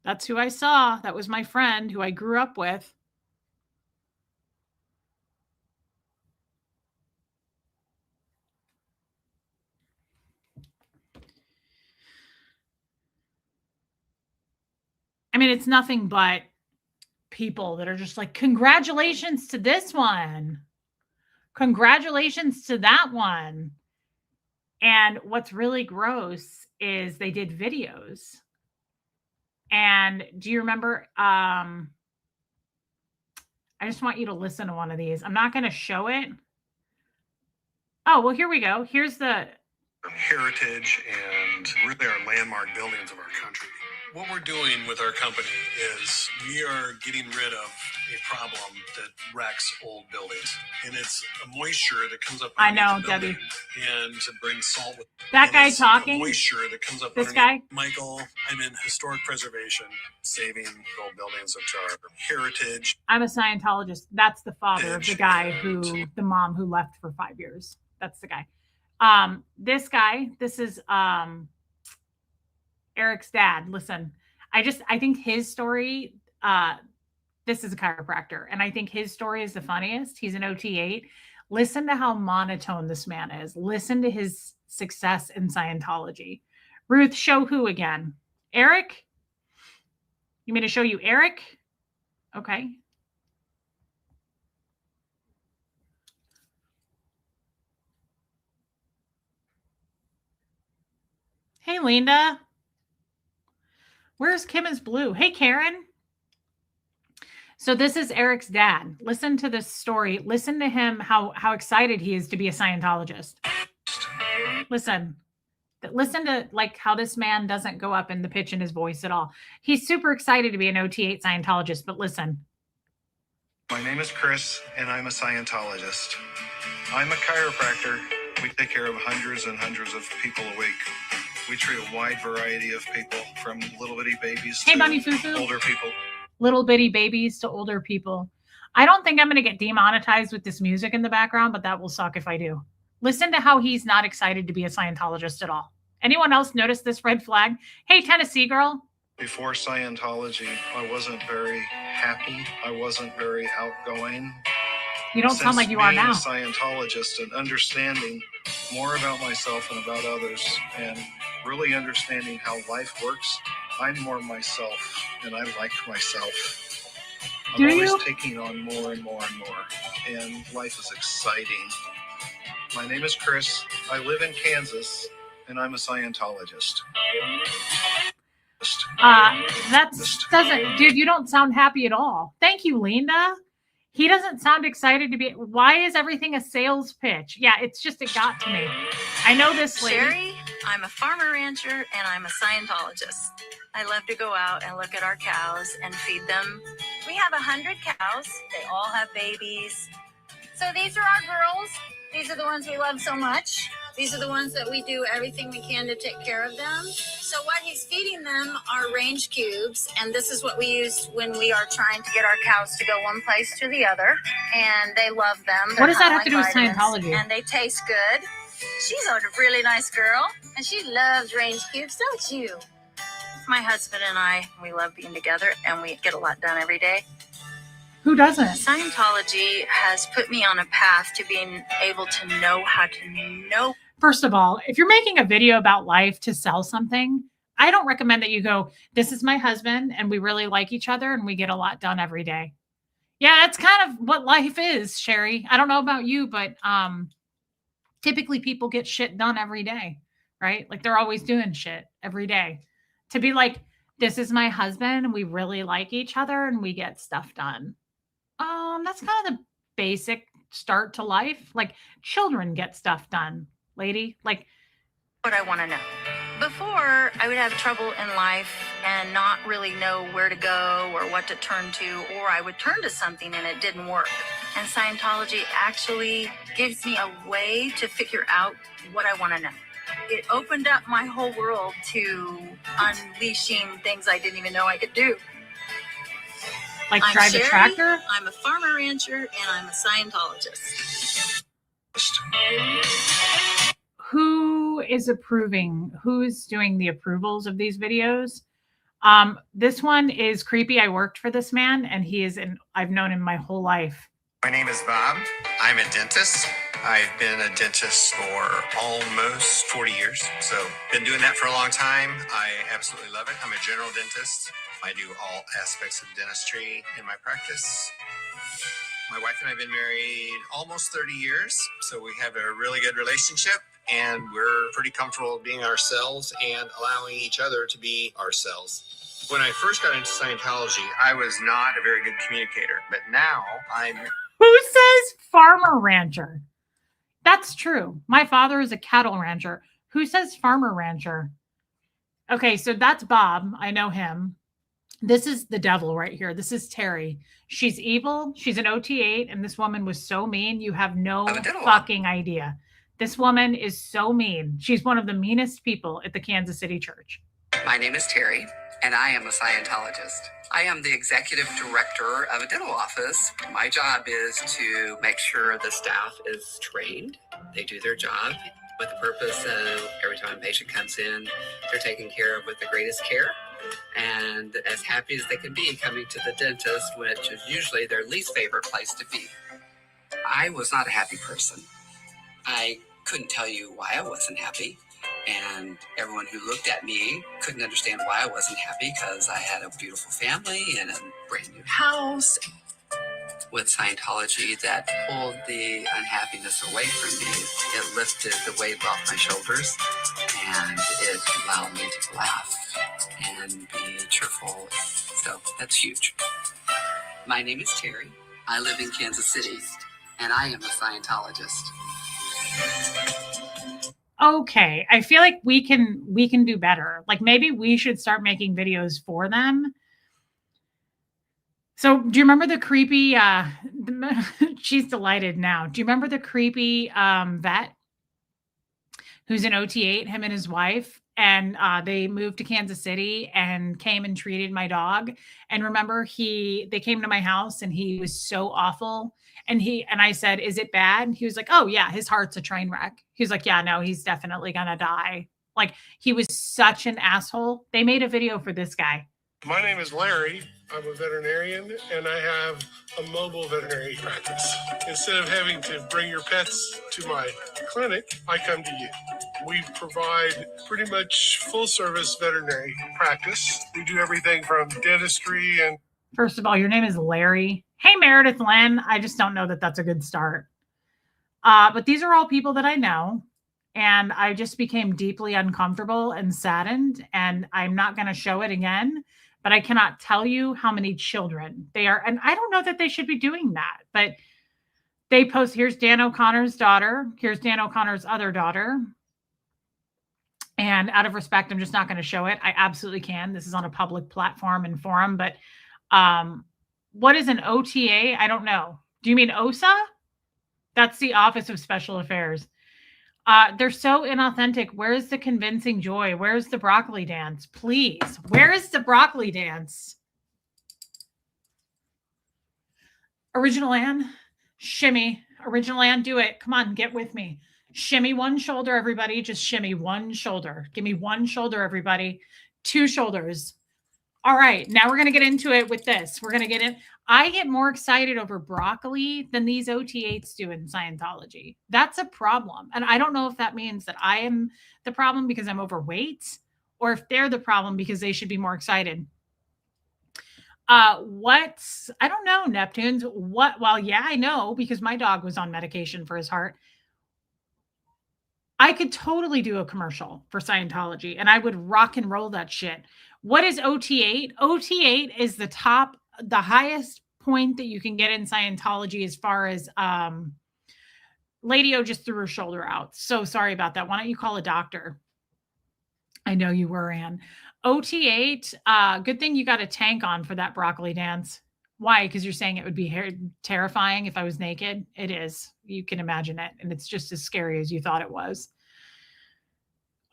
That's who I saw. That was my friend who I grew up with. I mean, it's nothing but people that are just like, congratulations to this one. Congratulations to that one. And what's really gross is they did videos. And do you remember? I just want you to listen to one of these. I'm not going to show it. Oh, well, here we go. Here's the heritage and really our landmark buildings of our country. What we're doing with our company is we are getting rid of a problem that wrecks old buildings, and it's a moisture that comes up. I know, Debbie. And to bring salt with that guy talking. Moisture that comes up. This guy, Michael. I'm in historic preservation, saving old buildings, which are heritage. I'm a Scientologist. That's the father of the guy the mom who left for 5 years. That's the guy. This guy, this is Eric's dad. Listen, I think his story, this is a chiropractor, and I think his story is the funniest. He's an OT8. Listen to how monotone this man is. Listen to his success in Scientology. Ruth, show who again? Eric? You mean to show you Eric? Okay. Hey, Linda. Where's Kim is Blue? Hey, Karen. So this is Eric's dad. Listen to this story. Listen to him, how excited he is to be a Scientologist. Listen. Listen to like how this man doesn't go up in the pitch in his voice at all. He's super excited to be an OT8 Scientologist, but listen. My name is Chris, and I'm a Scientologist. I'm a chiropractor. We take care of hundreds and hundreds of people a week. We treat a wide variety of people, from little bitty babies Hey, to Bunny Foo-Foo. older people. Little bitty babies to older people. I don't think I'm going to get demonetized with this music in the background, but that will suck if I do. Listen to how he's not excited to be a Scientologist at all. Anyone else notice this red flag? Hey, Tennessee girl. Before Scientology, I wasn't very happy. I wasn't very outgoing. You don't sound like you are now. Since being a Scientologist and understanding more about myself and about others, and really understanding how life works, I'm more myself, and I like myself. I'm always taking on more and more and more, and life is exciting. My name is Chris. I live in Kansas, and I'm a Scientologist. Dude, you don't sound happy at all. Thank you, Linda. He doesn't sound excited to be. Why is everything a sales pitch? Yeah, it's just, it got to me. I know this lady. Sherry, I'm a farmer rancher and I'm a Scientologist. I love to go out and look at our cows and feed them. We have 100 cows. They all have babies. So these are our girls. These are the ones we love so much. These are the ones that we do everything we can to take care of them. So what he's feeding them are range cubes, and this is what we use when we are trying to get our cows to go one place to the other, and they love them. What does that have to do with Scientology? And they taste good. She's a really nice girl, and she loves range cubes, don't you? My husband and I, we love being together, and we get a lot done every day. Who doesn't? Scientology has put me on a path to being able to know how to know. First of all, if you're making a video about life to sell something, I don't recommend that you go, this is my husband and we really like each other and we get a lot done every day. Yeah, that's kind of what life is, Sherry. I don't know about you, but typically people get shit done every day, right? Like they're always doing shit every day. To be like, this is my husband and we really like each other and we get stuff done. That's kind of the basic start to life. Like children get stuff done, lady. Like what I want to know. Before, I would have trouble in life and not really know where to go or what to turn to, or I would turn to something and it didn't work. And Scientology actually gives me a way to figure out what I want to know. It opened up my whole world to unleashing things I didn't even know I could do. Like drive a tractor? I'm a farmer rancher and I'm a Scientologist. Who is approving? Who's doing the approvals of these videos? This one is creepy. I worked for this man and I've known him my whole life. My name is Bob. I'm a dentist. I've been a dentist for almost 40 years. So been doing that for a long time. I absolutely love it. I'm a general dentist. I do all aspects of dentistry in my practice. My wife and I have been married almost 30 years. So we have a really good relationship and we're pretty comfortable being ourselves and allowing each other to be ourselves. When I first got into Scientology, I was not a very good communicator, but now I'm... Who says farmer rancher? That's true. My father is a cattle rancher. Who says farmer rancher? Okay, so that's Bob. I know him. This is the devil right here. This is Terry. She's evil. She's an OT8, and this woman was so mean. You have no fucking idea. This woman is so mean. She's one of the meanest people at the Kansas City church. My name is Terry, and I am a Scientologist. I am the executive director of a dental office. My job is to make sure the staff is trained. They do their job with the purpose of every time a patient comes in, they're taken care of with the greatest care and as happy as they can be coming to the dentist, which is usually their least favorite place to be. I was not a happy person. I couldn't tell you why I wasn't happy. And everyone who looked at me couldn't understand why I wasn't happy because I had a beautiful family and a brand new house. with Scientology that pulled the unhappiness away from me. It lifted the weight off my shoulders, and it allowed me to laugh and be cheerful. So that's huge. My name is Terry. I live in Kansas City, and I am a Scientologist. Okay, I feel like we can do better. Like maybe we should start making videos for them. So do you remember the creepy she's delighted now. Do you remember the creepy vet who's an OT8, him and his wife, and they moved to Kansas City and came and treated my dog. And remember, they came to my house and he was so awful. And I said, "Is it bad?" He was like, "Oh yeah, his heart's a train wreck." He was like, "Yeah, no, he's definitely gonna die." Like he was such an asshole. They made a video for this guy. My name is Larry. I'm a veterinarian, and I have a mobile veterinary practice. Instead of having to bring your pets to my clinic, I come to you. We provide pretty much full service veterinary practice. We do everything from dentistry and... First of all, your name is Larry. Hey, Meredith Lynn. I just don't know that that's a good start. But these are all people that I know. And I just became deeply uncomfortable and saddened. And I'm not going to show it again. But I cannot tell you how many children they are. And I don't know that they should be doing that. But they post, here's Dan O'Connor's daughter. Here's Dan O'Connor's other daughter. And out of respect, I'm just not going to show it. I absolutely can. This is on a public platform and forum. But what is an OTA? I don't know. Do you mean OSA? That's the Office of Special Affairs. They're so inauthentic. Where's the convincing joy? Where's the broccoli dance? Please. Where is the broccoli dance? Original Ann, shimmy. Original Ann, do it. Come on, get with me. Shimmy one shoulder, everybody. Just shimmy one shoulder. Give me one shoulder, everybody. Two shoulders. All right, now we're going to get into it with this. We're going to get in. I get more excited over broccoli than these OT8s do in Scientology. That's a problem. And I don't know if that means that I am the problem because I'm overweight or if they're the problem because they should be more excited. I don't know, Neptunes. Well, yeah, I know because my dog was on medication for his heart. I could totally do a commercial for Scientology and I would rock and roll that shit. What is OT8? OT8 is the highest point that you can get in Scientology as far as Lady O just threw her shoulder out. So sorry about that. Why don't you call a doctor? I know you were, Ann. OT8, good thing you got a tank on for that broccoli dance. Why? Because you're saying it would be terrifying if I was naked? It is. You can imagine it. And it's just as scary as you thought it was.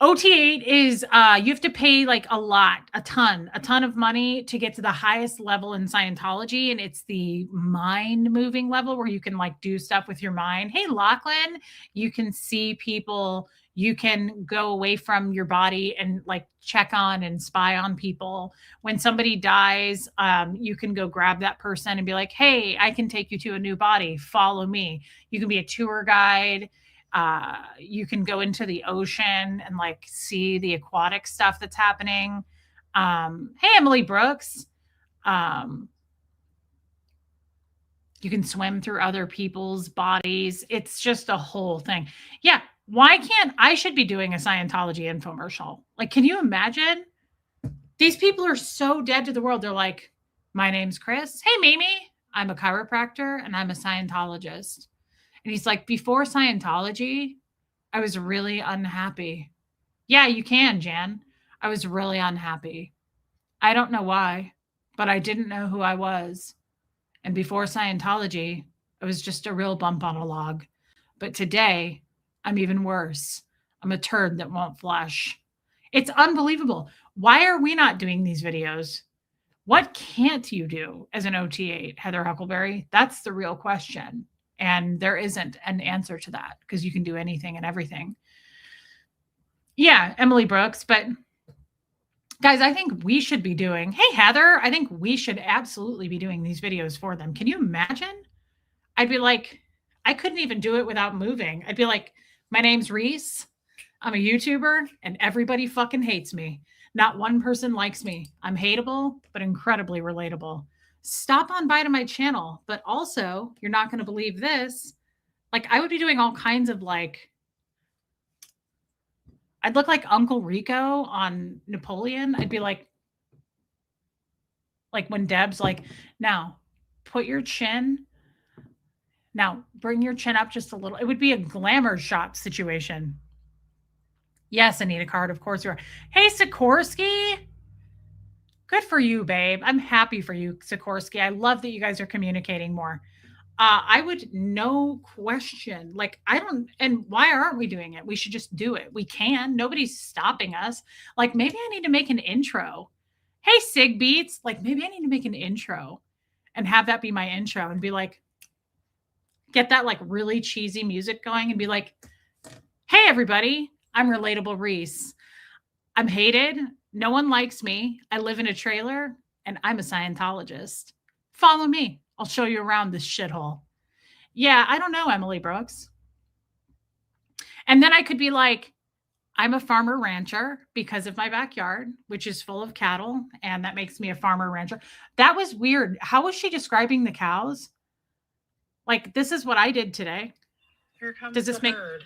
OT8 is you have to pay like a ton of money to get to the highest level in Scientology. And it's the mind moving level where you can like do stuff with your mind. Hey, Lachlan, you can see people. You can go away from your body and like check on and spy on people. When somebody dies, you can go grab that person and be like, hey, I can take you to a new body. Follow me. You can be a tour guide. You can go into the ocean and like see the aquatic stuff that's happening. Hey, Emily Brooks. You can swim through other people's bodies. It's just a whole thing. Yeah. Why can't I should be doing a Scientology infomercial? Like, can you imagine? These people are so dead to the world. They're like, my name's Chris. Hey, Mimi. I'm a chiropractor and I'm a Scientologist. And he's like, before Scientology, I was really unhappy. Yeah, you can, Jan. I was really unhappy. I don't know why, but I didn't know who I was. And before Scientology, I was just a real bump on a log. But today, I'm even worse. I'm a turd that won't flush. It's unbelievable. Why are we not doing these videos? What can't you do as an OT8, Heather Huckleberry? That's the real question. And there isn't an answer to that because you can do anything and everything. Yeah, Emily Brooks. But guys, I think we should be doing, hey, Heather, I think we should absolutely be doing these videos for them. Can you imagine? I'd be like, I couldn't even do it without moving. I'd be like, my name's Reese. I'm a YouTuber and everybody fucking hates me. Not one person likes me. I'm hateable, but incredibly relatable. stop on by to my channel. But also, you're not going to believe this. Like, I would be doing all kinds of like, I'd look like Uncle Rico on Napoleon. I'd be like when Deb's like, now put your chin, now bring your chin up just a little. It would be a glamour shot situation. Yes, Anita Card, of course you are. Hey, Sikorsky. Good for you, babe. I'm happy for you, Sikorsky. I love that you guys are communicating more. I would, no question. Like, I don't, and why aren't we doing it? We should just do it. We can. Nobody's stopping us. Like, maybe I need to make an intro. Hey, Sig Beats. Like, maybe I need to make an intro and have that be my intro and be like, get that like really cheesy music going and be like, hey, everybody, I'm Relatable Reese. I'm hated. No one likes me. I live in a trailer and I'm a Scientologist. Follow me. I'll show you around this shithole. Yeah, I don't know, Emily Brooks. And then I could be like, I'm a farmer rancher because of my backyard, which is full of cattle. And that makes me a farmer rancher. That was weird. How was she describing the cows? Like, this is what I did today. Here comes Does this the make herd.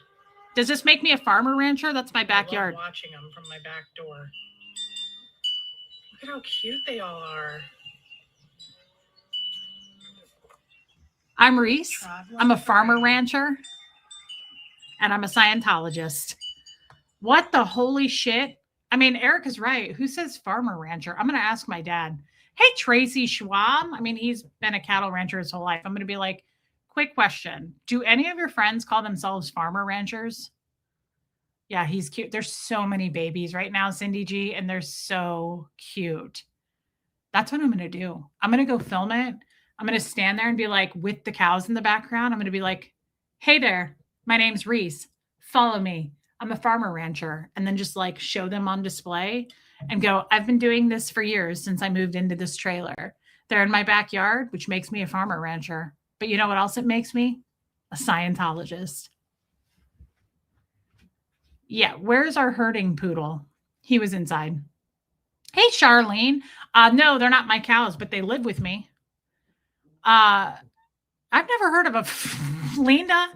Does this make me a farmer rancher? That's my backyard. I love watching them from my back door. Look at how cute they all are. I'm Reese. I'm a farmer rancher. And I'm a Scientologist. What the holy shit? I mean, Erica's right. Who says farmer rancher? I'm going to ask my dad. Hey, Tracy Schwab. I mean, he's been a cattle rancher his whole life. I'm going to be like, quick question. Do any of your friends call themselves farmer ranchers? Yeah, he's cute. There's so many babies right now, Cindy G, and they're so cute. That's what I'm going to do. I'm going to go film it. I'm going to stand there and be like, with the cows in the background, I'm going to be like, hey there, my name's Reese. Follow me. I'm a farmer rancher. And then just like show them on display and go, I've been doing this for years since I moved into this trailer. They're in my backyard, which makes me a farmer rancher. But you know what else it makes me? A Scientologist. Yeah, where's our herding poodle? He was inside. Hey, Charlene. No, they're not my cows, but they live with me. I've never heard of a Linda.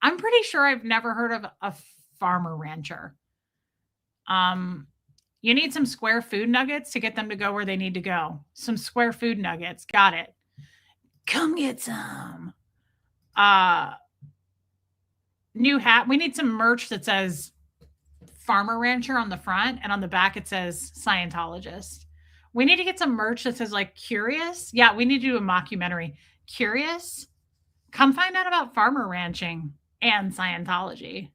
I'm pretty sure I've never heard of a farmer rancher. You need some square food nuggets to get them to go where they need to go. Some square food nuggets. Got it. Come get some. New hat. We need some merch that says farmer rancher on the front, and on the back it says Scientologist. We need to get some merch that says like curious. Yeah, we need to do a mockumentary. Curious? Come find out about farmer ranching and Scientology.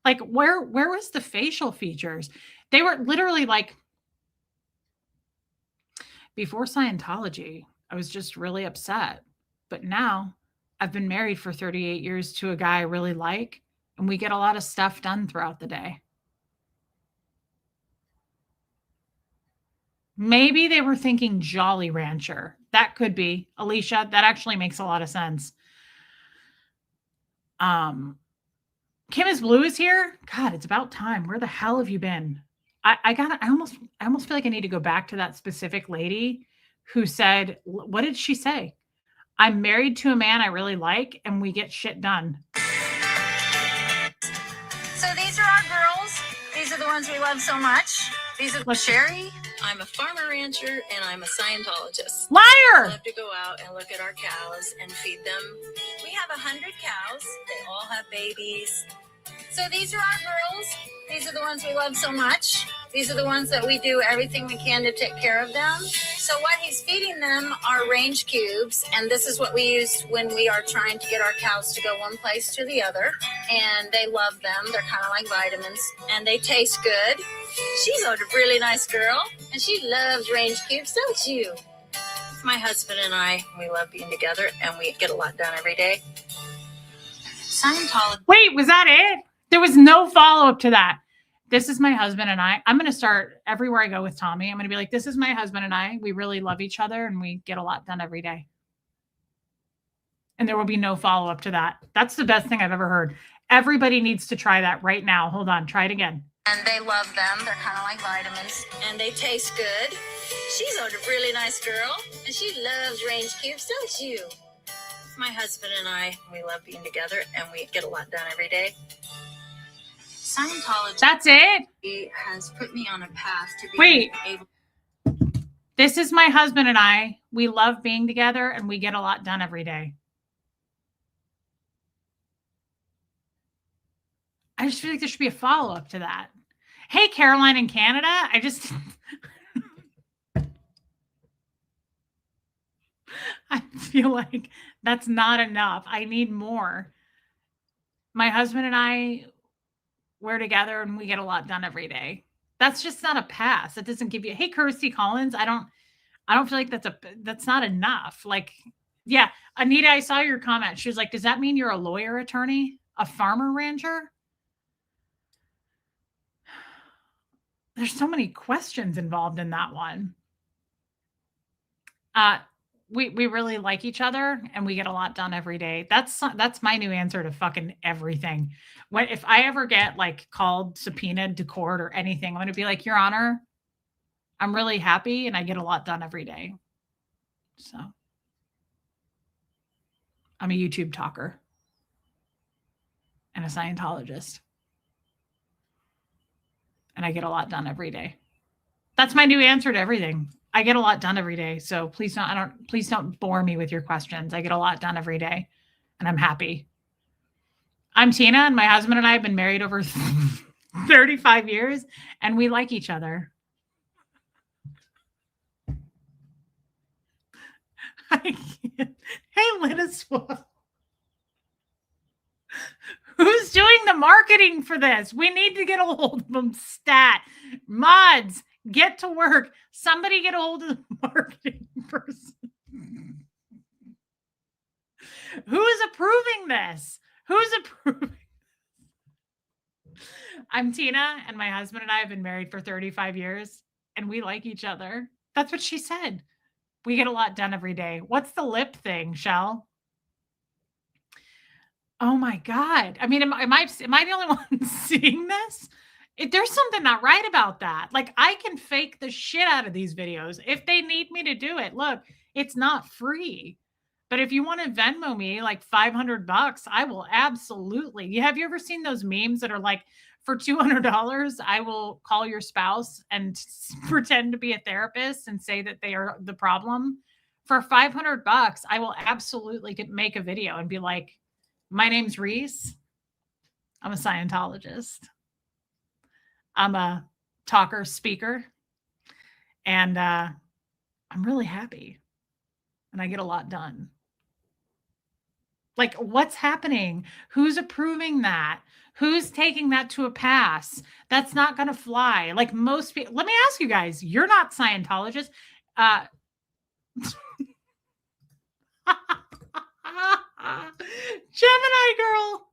Like, where was the facial features? They were literally like, before Scientology, I was just really upset. But now I've been married for 38 years to a guy I really like, and we get a lot of stuff done throughout the day. Maybe they were thinking Jolly Rancher. That could be. Alicia, that actually makes a lot of sense. Kim is Blue is here. God, it's about time. Where the hell have you been? I almost feel like I need to go back to that specific lady who said, what did she say? I'm married to a man I really like, and we get shit done. So these are our girls. These are the ones we love so much. These are Sherry. I'm a farmer rancher, and I'm a Scientologist. Liar! I love to go out and look at our cows and feed them. We have 100 cows. They all have babies. So these are our girls. These are the ones we love so much. These are the ones that we do everything we can to take care of them. So what he's feeding them are range cubes, and this is what we use when we are trying to get our cows to go one place to the other. And they love them. They're kind of like vitamins, and they taste good. She's a really nice girl, and she loves range cubes, don't you? My husband and I, we love being together, and we get a lot done every day. Scientology. Wait, was that it? There was no follow-up to that. This is my husband and I. I'm going to start everywhere I go with Tommy. I'm going to be like, this is my husband and I. We really love each other, and we get a lot done every day. And there will be no follow-up to that. That's the best thing I've ever heard. Everybody needs to try that right now. Hold on. Try it again. And they love them. They're kind of like vitamins. And they taste good. She's a really nice girl. And she loves range cubes, don't you? My husband and I, we love being together and we get a lot done every day. Scientology That's it? has put me on a path to be Wait. able. This is my husband and I. We love being together and we get a lot done every day. I just feel like there should be a follow-up to that. Hey, Caroline in Canada. I just... I feel like that's not enough. I need more. My husband and I, we're together and we get a lot done every day. That's just not a pass. It doesn't give you, hey, Kirsty Collins, I don't feel like that's not enough. Like, yeah, Anita, I saw your comment. She was like, does that mean you're a lawyer attorney? A farmer rancher? There's so many questions involved in that one. We really like each other and we get a lot done every day. That's my new answer to fucking everything. If I ever get like called, subpoenaed to court or anything, I'm going to be like, Your Honor, I'm really happy and I get a lot done every day. So I'm a YouTube talker and a Scientologist. And I get a lot done every day. That's my new answer to everything. I get a lot done every day. So please don't bore me with your questions. I get a lot done every day and I'm happy. I'm Tina and my husband and I have been married over 35 years and we like each other. Hey, Linus. Who's doing the marketing for this? We need to get a hold of them. Stat. Mods, get to work. Somebody get a hold of the marketing person. Who's approving this? Who's approving? I'm Tina, and my husband and I have been married for 35 years, and we like each other. That's what she said. We get a lot done every day. What's the lip thing, Shell? Oh my God. I mean, am I the only one seeing this? There's something not right about that. Like, I can fake the shit out of these videos if they need me to do it. Look, it's not free. But if you want to Venmo me like $500, I will absolutely. Have you ever seen those memes that are like, for $200, I will call your spouse and pretend to be a therapist and say that they are the problem? For $500, I will absolutely make a video and be like, my name's Reese. I'm a Scientologist. I'm a talker, speaker, and I'm really happy. And I get a lot done. Like, what's happening? Who's approving that? Who's taking that to a pass? That's not going to fly. Like most people. Let me ask you guys, you're not Scientologists. Gemini girl.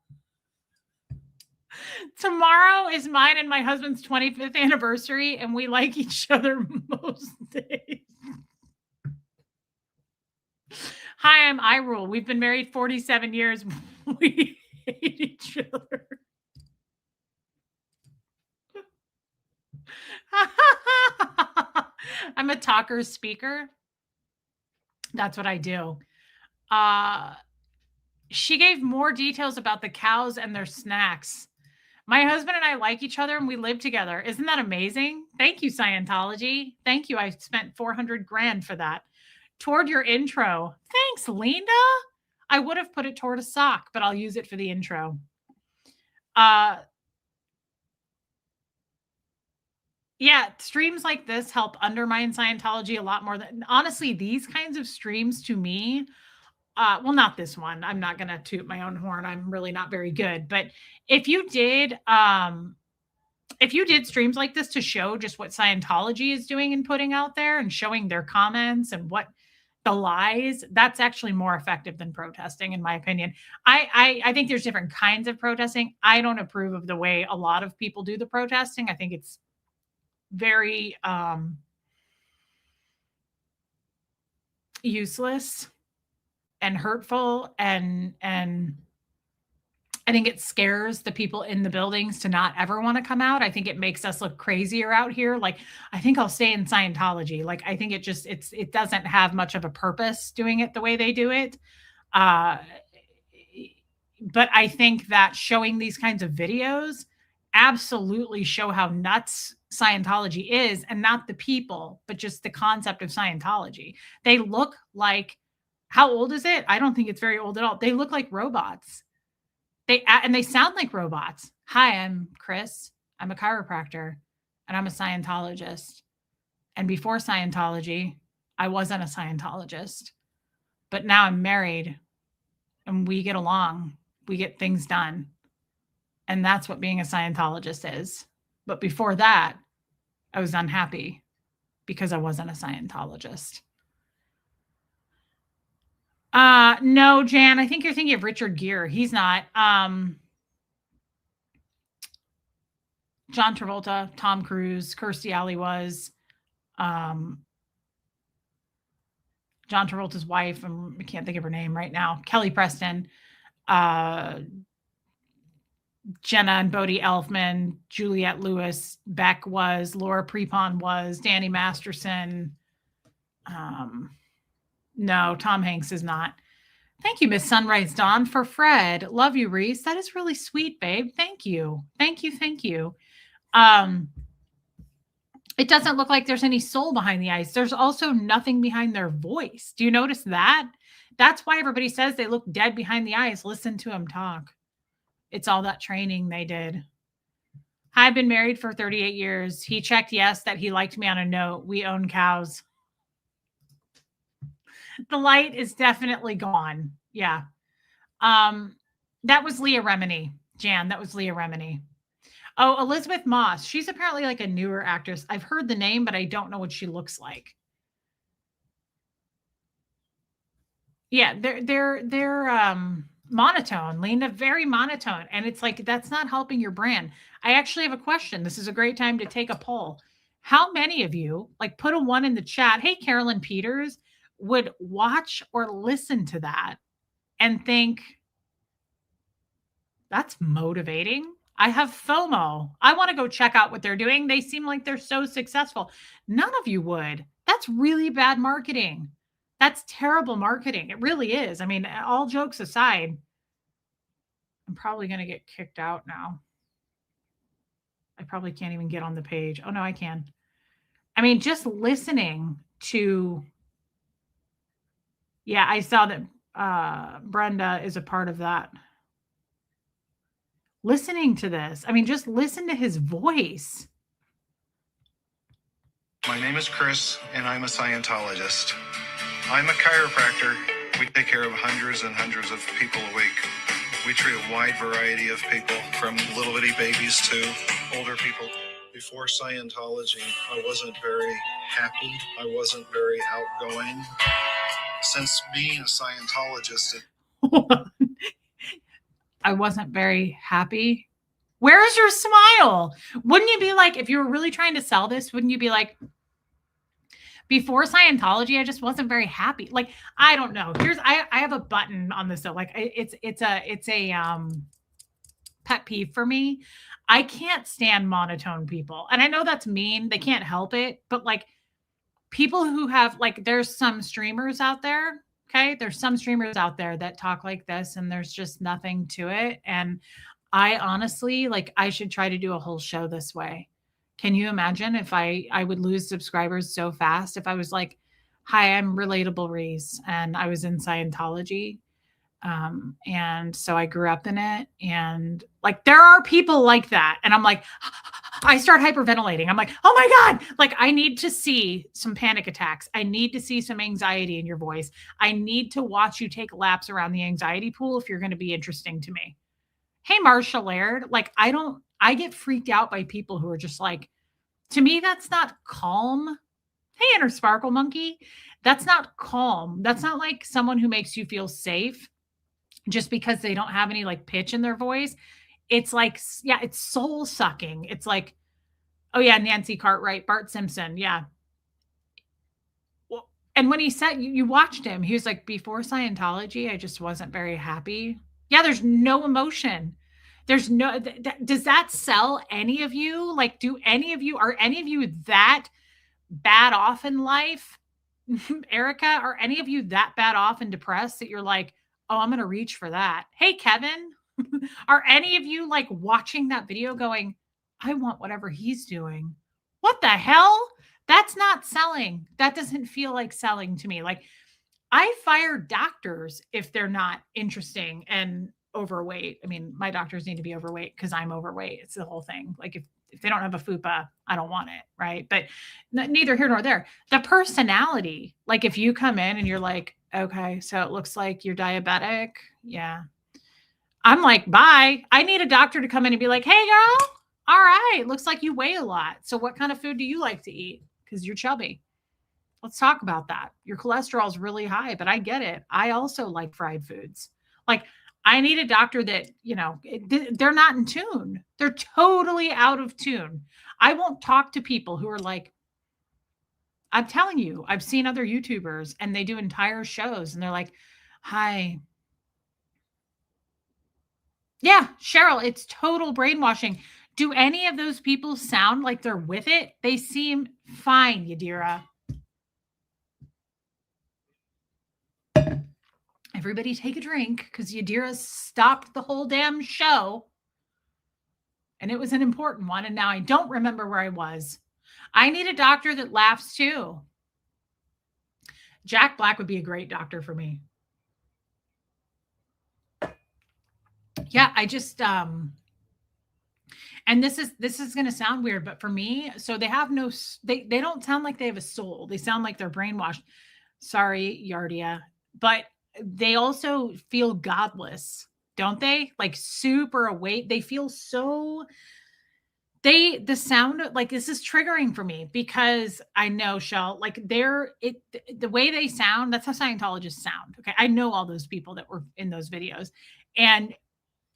Tomorrow is mine and my husband's 25th anniversary, and we like each other most days. Hi, I'm Irule. We've been married 47 years. We hate each other. I'm a talker speaker. That's what I do. She gave more details about the cows and their snacks. My husband and I like each other and we live together. Isn't that amazing? Thank you, Scientology. Thank you. I spent $400,000 for that. Toward your intro. Thanks, Linda. I would have put it toward a sock, but I'll use it for the intro. Yeah, streams like this help undermine Scientology a lot more than, honestly, these kinds of streams to me, well, not this one. I'm not going to toot my own horn. I'm really not very good. But if you did streams like this to show just what Scientology is doing and putting out there and showing their comments and what the lies, that's actually more effective than protesting, in my opinion. I think there's different kinds of protesting. I don't approve of the way a lot of people do the protesting. I think it's very useless and hurtful and I think it scares the people in the buildings to not ever want to come out. I think it makes us look crazier out here. Like, I think I'll stay in Scientology. Like, I think it doesn't have much of a purpose doing it the way they do it. Uh, but I think that showing these kinds of videos absolutely show how nuts Scientology is, and not the people, but just the concept of Scientology. They look like, how old is it? I don't think it's very old at all. They look like robots. And they sound like robots. Hi, I'm Chris. I'm a chiropractor and I'm a Scientologist. And before Scientology, I wasn't a Scientologist. But now I'm married and we get along. We get things done. And that's what being a Scientologist is. But before that, I was unhappy because I wasn't a Scientologist. No, Jan, I think you're thinking of Richard Gere. He's not. John Travolta, Tom Cruise, Kirstie Alley was. John Travolta's wife, I can't think of her name right now. Kelly Preston, Jenna and Bodie Elfman, Juliette Lewis, Beck was, Laura Prepon was, Danny Masterson. No, Tom Hanks is not. Thank you, Miss Sunrise Dawn, for Fred. Love you, Reese. That is really sweet, babe. Thank you. Thank you. Thank you. It doesn't look like there's any soul behind the eyes. There's also nothing behind their voice. Do you notice that? That's why everybody says they look dead behind the eyes. Listen to them talk. It's all that training they did. I've been married for 38 years. He checked yes that he liked me on a note. We own cows. The light is definitely gone. Yeah. That was Leah Remini. Jan, that was Leah Remini. Oh, Elizabeth Moss. She's apparently like a newer actress. I've heard the name, but I don't know what she looks like. Yeah, they're monotone, Lena, very monotone. And it's like, that's not helping your brand. I actually have a question. This is a great time to take a poll. How many of you, like, put a 1 in the chat? Hey, Carolyn Peters, would watch or listen to that and think, that's motivating. I have FOMO. I want to go check out what they're doing. They seem like they're so successful. None of you would. That's really bad marketing. That's terrible marketing. It really is. I mean, all jokes aside, I'm probably going to get kicked out now. I probably can't even get on the page. Oh, no, I can. I mean, just listening to, yeah, I saw that Brenda is a part of that. Listening to this, I mean, just listen to his voice. My name is Chris, and I'm a Scientologist. I'm a chiropractor. We take care of hundreds and hundreds of people a week. We treat a wide variety of people, from little bitty babies to older people. Before Scientology, I wasn't very happy. I wasn't very outgoing. Since being a Scientologist, I wasn't very happy. Where's your smile? Wouldn't you be like, if you were really trying to sell this, wouldn't you be like, before Scientology, I just wasn't very happy. Like, I don't know. I have a button on this though. Like, it's a pet peeve for me. I can't stand monotone people. And I know that's mean. They can't help it. But like, people who have, like, there's some streamers out there. Okay. There's some streamers out there that talk like this and there's just nothing to it. And I honestly, like, I should try to do a whole show this way. Can you imagine if I would lose subscribers so fast if I was like, hi, I'm Relatable Reese and I was in Scientology. And so I grew up in it. And like, there are people like that. And I'm like, I start hyperventilating. I'm like, oh my God, like, I need to see some panic attacks. I need to see some anxiety in your voice. I need to watch you take laps around the anxiety pool if you're going to be interesting to me. Hey, Marsha Laird, like, I get freaked out by people who are just like, to me, that's not calm. Hey, Inner Sparkle Monkey, that's not calm. That's not like someone who makes you feel safe just because they don't have any like pitch in their voice. It's like, yeah, it's soul sucking. It's like, oh yeah, Nancy Cartwright, Bart Simpson. Yeah. Well, and when he said, you watched him, he was like, before Scientology, I just wasn't very happy. Yeah, there's no emotion. There's no, does that sell any of you? Like, are any of you that bad off in life? Erica, are any of you that bad off and depressed that you're like, oh, I'm going to reach for that? Hey, Kevin, are any of you like watching that video going, I want whatever he's doing? What the hell? That's not selling. That doesn't feel like selling to me. Like, I fire doctors if they're not interesting and overweight. I mean, my doctors need to be overweight because I'm overweight. It's the whole thing. Like, if they don't have a fupa, I don't want it. Right. But neither here nor there. The personality, like if you come in and you're like, okay, so it looks like you're diabetic. Yeah. I'm like, bye. I need a doctor to come in and be like, hey, girl. All right. Looks like you weigh a lot. So what kind of food do you like to eat? Because you're chubby. Let's talk about that. Your cholesterol is really high, but I get it. I also like fried foods. Like, I need a doctor that, they're not in tune. They're totally out of tune. I won't talk to people who are like, I'm telling you, I've seen other YouTubers and they do entire shows and they're like, hi. Yeah, Cheryl, it's total brainwashing. Do any of those people sound like they're with it? They seem fine, Yadira. Everybody take a drink because Yadira stopped the whole damn show. And it was an important one. And now I don't remember where I was. I need a doctor that laughs too. Jack Black would be a great doctor for me. Yeah, I just and this is going to sound weird, but for me, so they have no, they don't sound like they have a soul. They sound like they're brainwashed. Sorry, Yardia, but they also feel godless, don't they? Like super awake. They feel so, the sound, like this is triggering for me because I know, Shell, like the way they sound, that's how Scientologists sound. Okay. I know all those people that were in those videos, and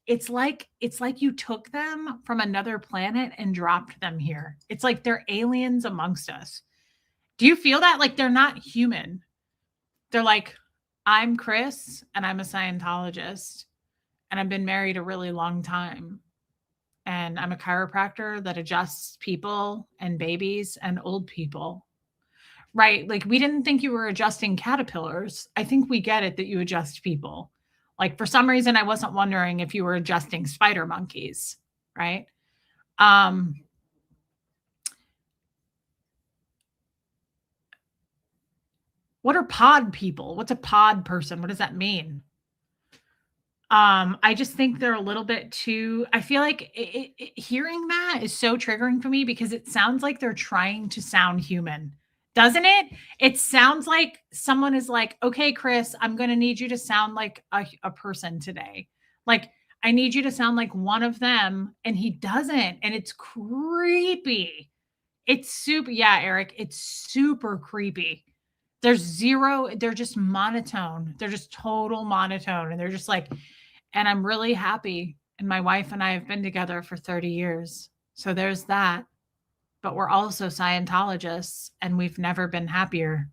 it's like you took them from another planet and dropped them here. It's like they're aliens amongst us. Do you feel that? Like they're not human. They're like, I'm Chris and I'm a Scientologist and I've been married a really long time. And I'm a chiropractor that adjusts people and babies and old people. Right? Like we didn't think you were adjusting caterpillars. I think we get it that you adjust people. Like for some reason, I wasn't wondering if you were adjusting spider monkeys, right? What are pod people? What's a pod person? What does that mean? I just think they're a little bit too, I feel like hearing that is so triggering for me because it sounds like they're trying to sound human. Doesn't it? It sounds like someone is like, okay, Chris, I'm going to need you to sound like a person today. Like, I need you to sound like one of them. And he doesn't. And it's creepy. It's super. Yeah, Eric, it's super creepy. They're just monotone. They're just total monotone. And they're just like, and I'm really happy. And my wife and I have been together for 30 years. So there's that. But we're also Scientologists and we've never been happier.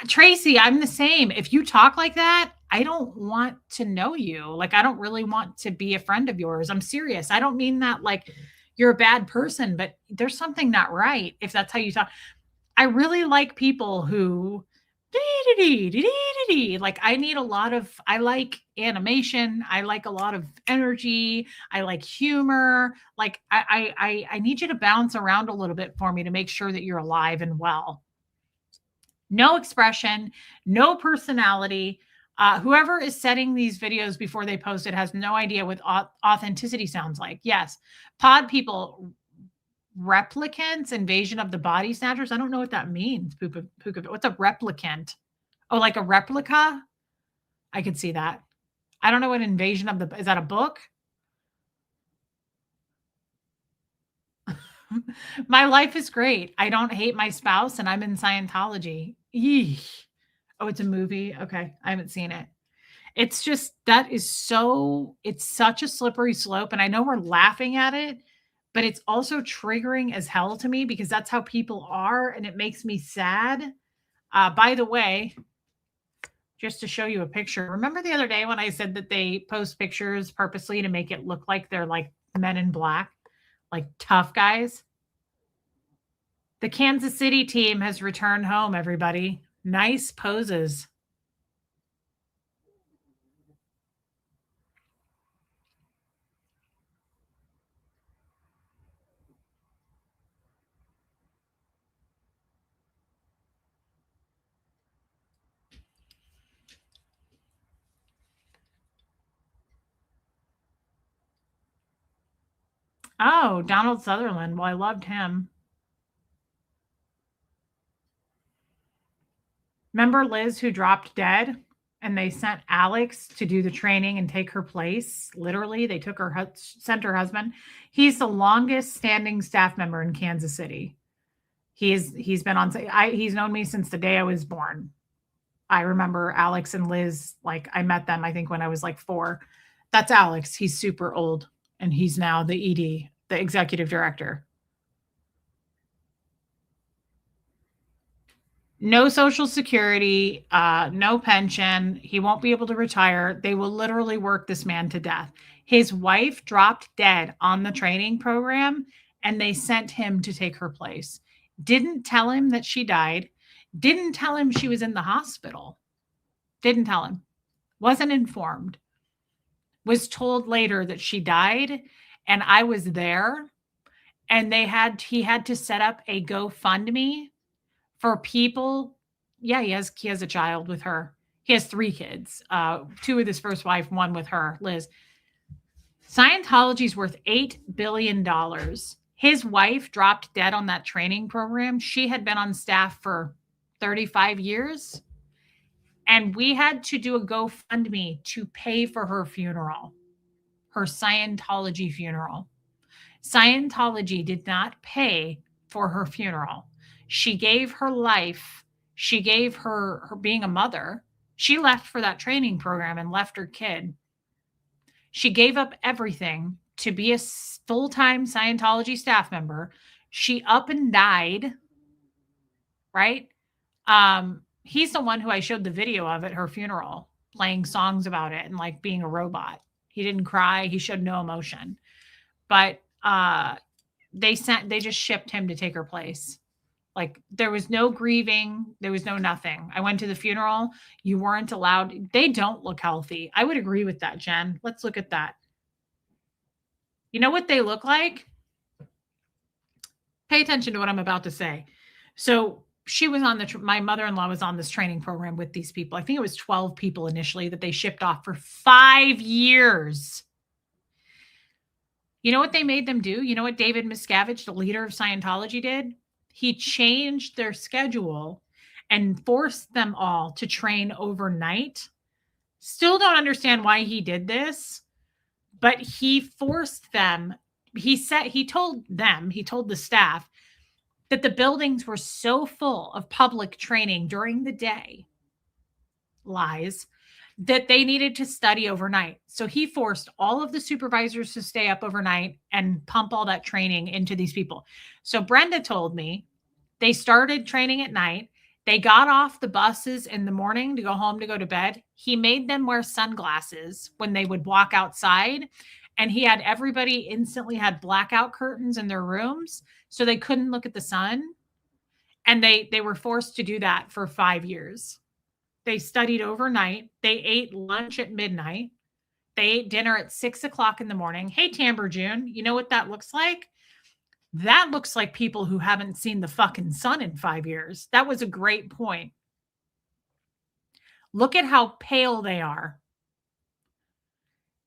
Tracy, I'm the same. If you talk like that, I don't want to know you. Like, I don't really want to be a friend of yours. I'm serious. I don't mean that like you're a bad person, but there's something not right if that's how you talk. I really like people who like I like animation. I like a lot of energy. I like humor. Like I need you to bounce around a little bit for me to make sure that you're alive and well. No expression, no personality. Whoever is setting these videos before they post it has no idea what authenticity sounds like. Yes. Pod people, replicants, invasion of the body snatchers. I don't know what that means. What's a replicant? Oh, like a replica? I could see that. I don't know what invasion of the, is that a book? My life is great. I don't hate my spouse and I'm in Scientology. Eesh. Oh, it's a movie. Okay. I haven't seen it. It's just, it's such a slippery slope. And I know we're laughing at it, but it's also triggering as hell to me because that's how people are. And it makes me sad. By the way, just to show you a picture. Remember the other day when I said that they post pictures purposely to make it look like they're like men in black, like tough guys? The Kansas City team has returned home, everybody. Nice poses. Oh, Donald Sutherland. Well, I loved him. Remember Liz who dropped dead and they sent Alex to do the training and take her place? Literally, they took her sent her husband. He's the longest standing staff member in Kansas City. He's been on he's known me since the day I was born. I remember Alex and Liz, like I met them I think when I was like 4. That's Alex. He's super old and he's now the ED, the executive director. No Social Security, no pension. He won't be able to retire. They will literally work this man to death. His wife dropped dead on the training program, and they sent him to take her place. Didn't tell him that she died. Didn't tell him she was in the hospital. Didn't tell him. Wasn't informed. Was told later that she died, and I was there, and he had to set up a GoFundMe for people. Yeah, he has a child with her. He has 3 kids, 2 with his first wife, 1 with her, Liz. Scientology's worth $8 billion. His wife dropped dead on that training program. She had been on staff for 35 years. And we had to do a GoFundMe to pay for her funeral, her Scientology funeral. Scientology did not pay for her funeral. She gave her life. She gave her being a mother. She left for that training program and left her kid. She gave up everything to be a full-time Scientology staff member. She up and died, right? He's the one who I showed the video of at her funeral, playing songs about it and like being a robot. He didn't cry. He showed no emotion. But they just shipped him to take her place. Like there was no grieving. There was no nothing. I went to the funeral. You weren't allowed. They don't look healthy. I would agree with that, Jen. Let's look at that. You know what they look like? Pay attention to what I'm about to say. So she was on my mother-in-law was on this training program with these people. I think it was 12 people initially that they shipped off for 5 years. You know what they made them do? You know what David Miscavige, the leader of Scientology, did? He changed their schedule and forced them all to train overnight. Still don't understand why he did this, but he forced them. He told the staff that the buildings were so full of public training during the day, lies, that they needed to study overnight. So he forced all of the supervisors to stay up overnight and pump all that training into these people. So Brenda told me they started training at night. They got off the buses in the morning to go home to go to bed. He made them wear sunglasses when they would walk outside. And he had everybody instantly had blackout curtains in their rooms so they couldn't look at the sun. And they were forced to do that for 5 years. They studied overnight. They ate lunch at midnight. They ate dinner at 6 o'clock in the morning. Hey, Tamber June, you know what that looks like? That looks like people who haven't seen the fucking sun in 5 years. That was a great point. Look at how pale they are.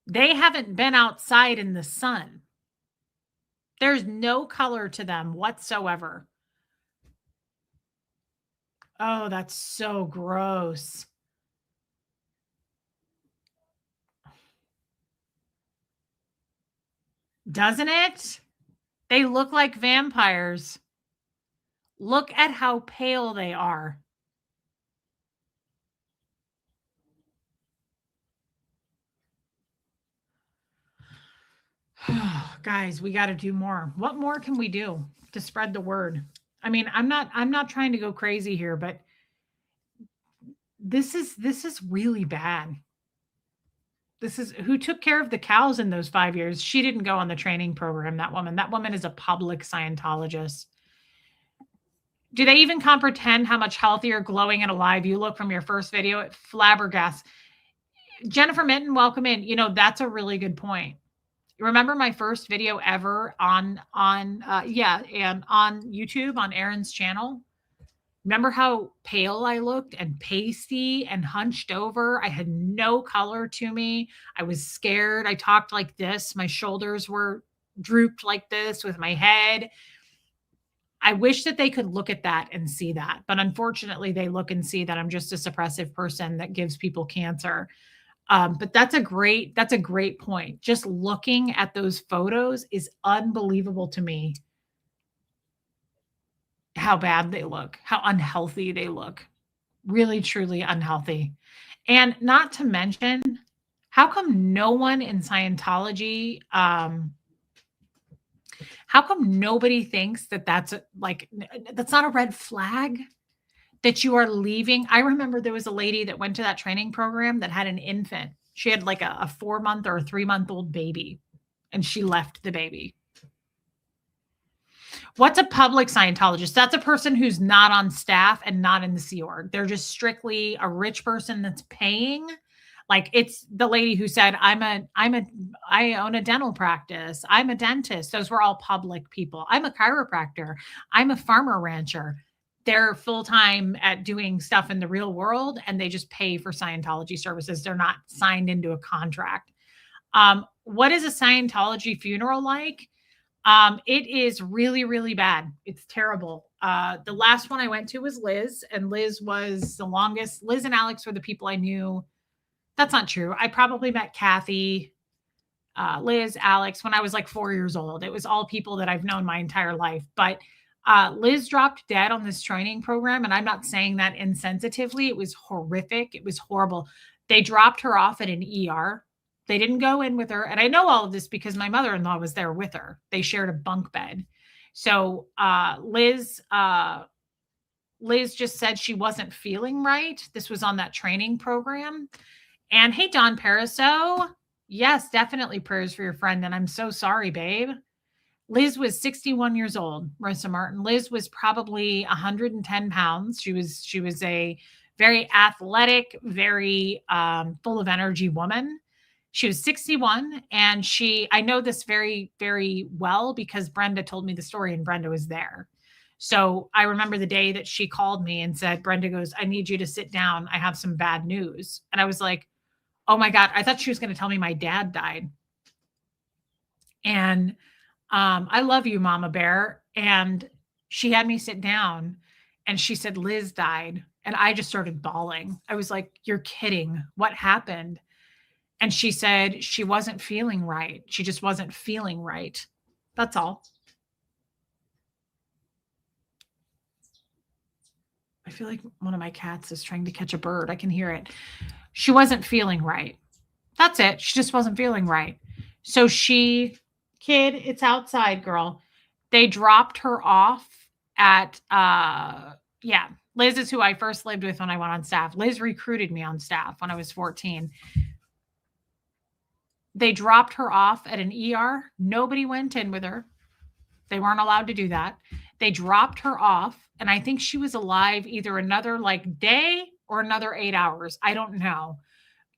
They haven't been outside in the sun. There's no color to them whatsoever. Oh, that's so gross. Doesn't it? They look like vampires. Look at how pale they are. Guys, we got to do more. What more can we do to spread the word? I mean, I'm not trying to go crazy here, but This is really bad. This is who took care of the cows in those 5 years. She didn't go on the training program, that woman. That woman is a public Scientologist. Do they even comprehend how much healthier, glowing, and alive you look from your first video? It flabbergasts. Jennifer Minton, welcome in. You know, that's a really good point. Remember my first video ever on and on YouTube on Erin's channel? Remember how pale I looked and pasty and hunched over? I had no color to me. I was scared. I talked like this. My shoulders were drooped like this with my head. I wish that they could look at that and see that. But unfortunately, they look and see that I'm just a suppressive person that gives people cancer. But that's a great point. Just looking at those photos is unbelievable to me. How bad they look, how unhealthy they look. Really, truly unhealthy. And not to mention, how come no one in Scientology, how come nobody thinks that that's that's not a red flag that you are leaving? I remember there was a lady that went to that training program that had an infant. She had like a 4-month or a 3-month-old baby, and she left the baby. What's a public Scientologist? That's a person who's not on staff and not in the Sea Org. They're just strictly a rich person that's paying. Like it's the lady who said, I own a dental practice. I'm a dentist. Those were all public people. I'm a chiropractor. I'm a farmer rancher. They're full-time at doing stuff in the real world, and they just pay for Scientology services. They're not signed into a contract. What is a Scientology funeral like? It is really, really bad. It's terrible. The last one I went to was Liz, and Liz was the longest. Liz and Alex were the people I knew. That's not true. I probably met Kathy, Liz, Alex when I was like 4 years old. It was all people that I've known my entire life. But Liz dropped dead on this training program, and I'm not saying that insensitively. It was horrific. It was horrible. They dropped her off at an ER. They didn't go in with her. And I know all of this because my mother-in-law was there with her. They shared a bunk bed. So Liz just said she wasn't feeling right. This was on that training program. And hey, Don Pariseau. Yes, definitely prayers for your friend. And I'm so sorry, babe. Liz was 61 years old, Marissa Martin. Liz was probably 110 pounds. She was a very athletic, very full of energy woman. She was 61, and I know this very, very well because Brenda told me the story and Brenda was there. So I remember the day that she called me and said, Brenda goes, I need you to sit down. I have some bad news. And I was like, oh my God, I thought she was going to tell me my dad died. And I love you, Mama Bear. And she had me sit down and she said, Liz died. And I just started bawling. I was like, you're kidding. What happened? And she said she wasn't feeling right. She just wasn't feeling right. That's all. I feel like one of my cats is trying to catch a bird. I can hear it. She wasn't feeling right. That's it. She just wasn't feeling right. So kid, it's outside, girl. They dropped her off at, Liz is who I first lived with when I went on staff. Liz recruited me on staff when I was 14. They dropped her off at an ER. Nobody went in with her. They weren't allowed to do that. They dropped her off, and I think she was alive either another day or another 8 hours. I don't know.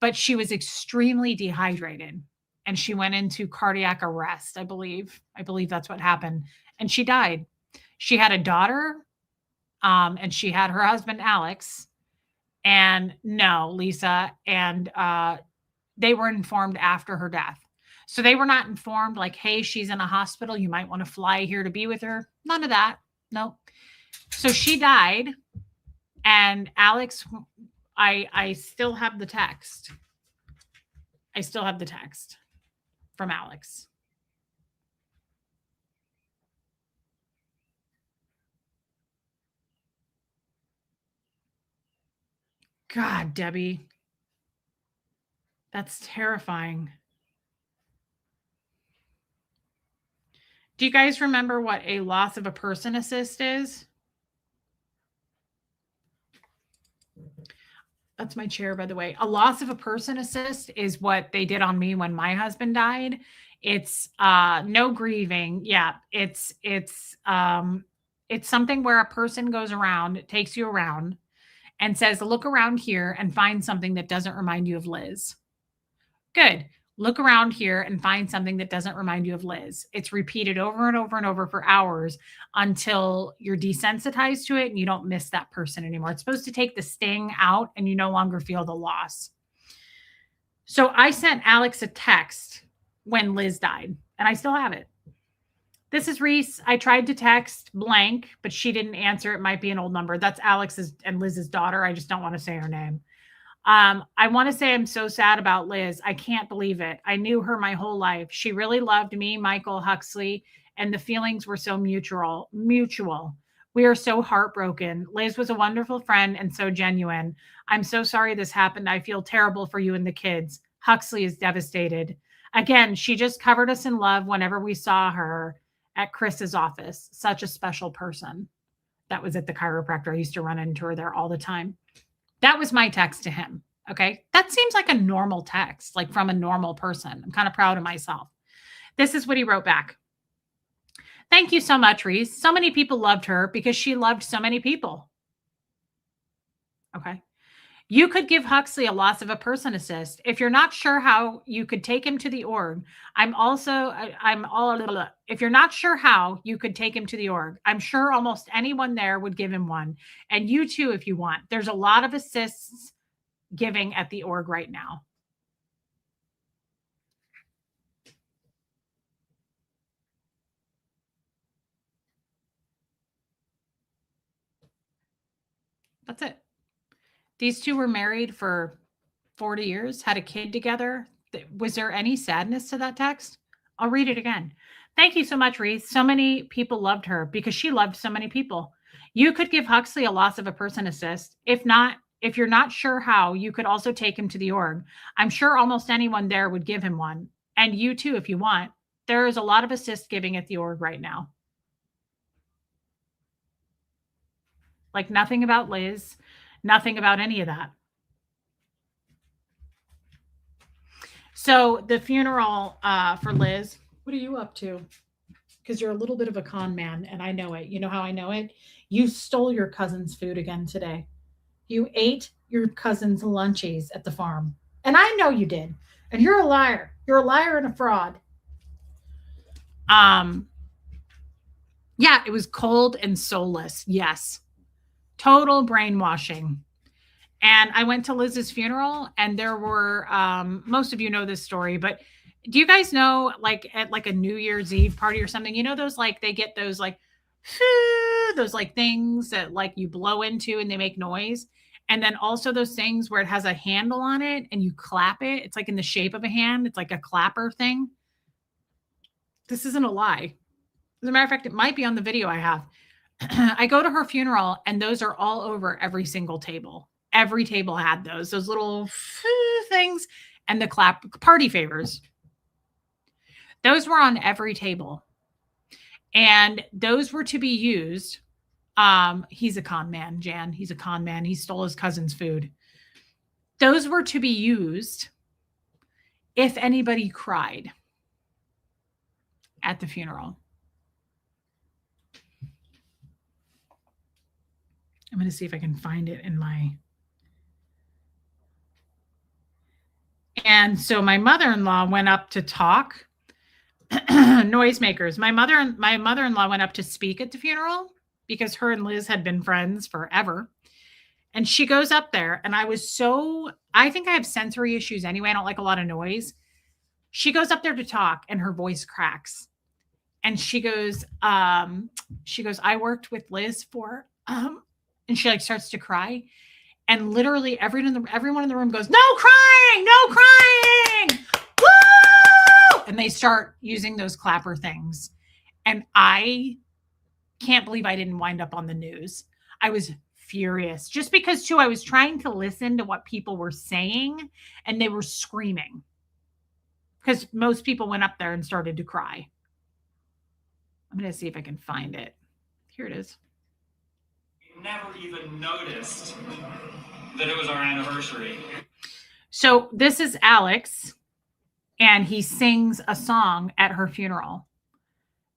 But she was extremely dehydrated, and she went into cardiac arrest, I believe. I believe that's what happened. And she died. She had a daughter, and she had her husband, Alex. And no, Lisa. And they were informed after her death. So they were not informed like, hey, she's in a hospital. You might want to fly here to be with her. None of that. No. So she died. And Alex, I still have the text. I still have the text from Alex. God, Debbie. That's terrifying. Do you guys remember what a loss of a person assist is? That's my chair, by the way. A loss of a person assist is what they did on me when my husband died. It's no grieving. Yeah, it's something where a person goes around, takes you around, and says, "Look around here and find something that doesn't remind you of Liz." Good. Look around here and find something that doesn't remind you of Liz. It's repeated over and over and over for hours until you're desensitized to it and you don't miss that person anymore. It's supposed to take the sting out and you no longer feel the loss. So I sent Alex a text when Liz died, and I still have it. This is Reese. I tried to text blank, but she didn't answer. It might be an old number. That's Alex's and Liz's daughter. I just don't want to say her name. I want to say I'm so sad about Liz. I can't believe it. I knew her my whole life. She really loved me, Michael Huxley, and the feelings were so mutual. We are so heartbroken. Liz was a wonderful friend and so genuine. I'm so sorry this happened. I feel terrible for you and the kids. Huxley is devastated. Again, she just covered us in love whenever we saw her at Chris's office. Such a special person. That was at the chiropractor. I used to run into her there all the time. That was my text to him. Okay. That seems like a normal text, like from a normal person. I'm kind of proud of myself. This is what he wrote back. Thank you so much, Reese. So many people loved her because she loved so many people. Okay. You could give Huxley a loss of a person assist. If you're not sure how, you could take him to the org. If you're not sure how, you could take him to the org. I'm sure almost anyone there would give him one. And you too, if you want. There's a lot of assists giving at the org right now. That's it. These two were married for 40 years, had a kid together. Was there any sadness to that text? I'll read it again. Thank you so much, Reese. So many people loved her because she loved so many people. You could give Huxley a loss of a person assist. If you're not sure how, you could also take him to the org. I'm sure almost anyone there would give him one. And you too, if you want. There is a lot of assist giving at the org right now. Like nothing about Liz, nothing about any of that. So the funeral for Liz, what are you up to? Because you're a little bit of a con man, and I know it. You know how I know it? You stole your cousin's food again today. You ate your cousin's lunchies at the farm. And I know you did. And you're a liar. You're a liar and a fraud. Yeah, it was cold and soulless. Yes. Total brainwashing. And I went to Liz's funeral, and there were, most of you know this story, but do you guys know, like at like a New Year's Eve party or something, you know, those like, they get those like, those like things that like you blow into and they make noise. And then also those things where it has a handle on it and you clap it. It's like in the shape of a hand. It's like a clapper thing. This isn't a lie. As a matter of fact, it might be on the video I have. I go to her funeral and those are all over every single table. Every table had those little things and the clap party favors. Those were on every table. And those were to be used. He's a con man, Jan. He's a con man. He stole his cousin's food. Those were to be used if anybody cried at the funeral. I'm going to see if I can find it in my... And so my mother-in-law went up to talk. Noisemakers. My mother-in-law went up to speak at the funeral because her and Liz had been friends forever. And she goes up there, and I think I have sensory issues anyway. I don't like a lot of noise. She goes up there to talk, and her voice cracks. And she goes, I worked with Liz for, and she like starts to cry. And literally everyone in the room goes, no crying, no crying. Woo! And they start using those clapper things. And I can't believe I didn't wind up on the news. I was furious just because too, I was trying to listen to what people were saying and they were screaming because most people went up there and started to cry. I'm going to see if I can find it. Here it is. Never even noticed that it was our anniversary. So this is Alex, and he sings a song at her funeral.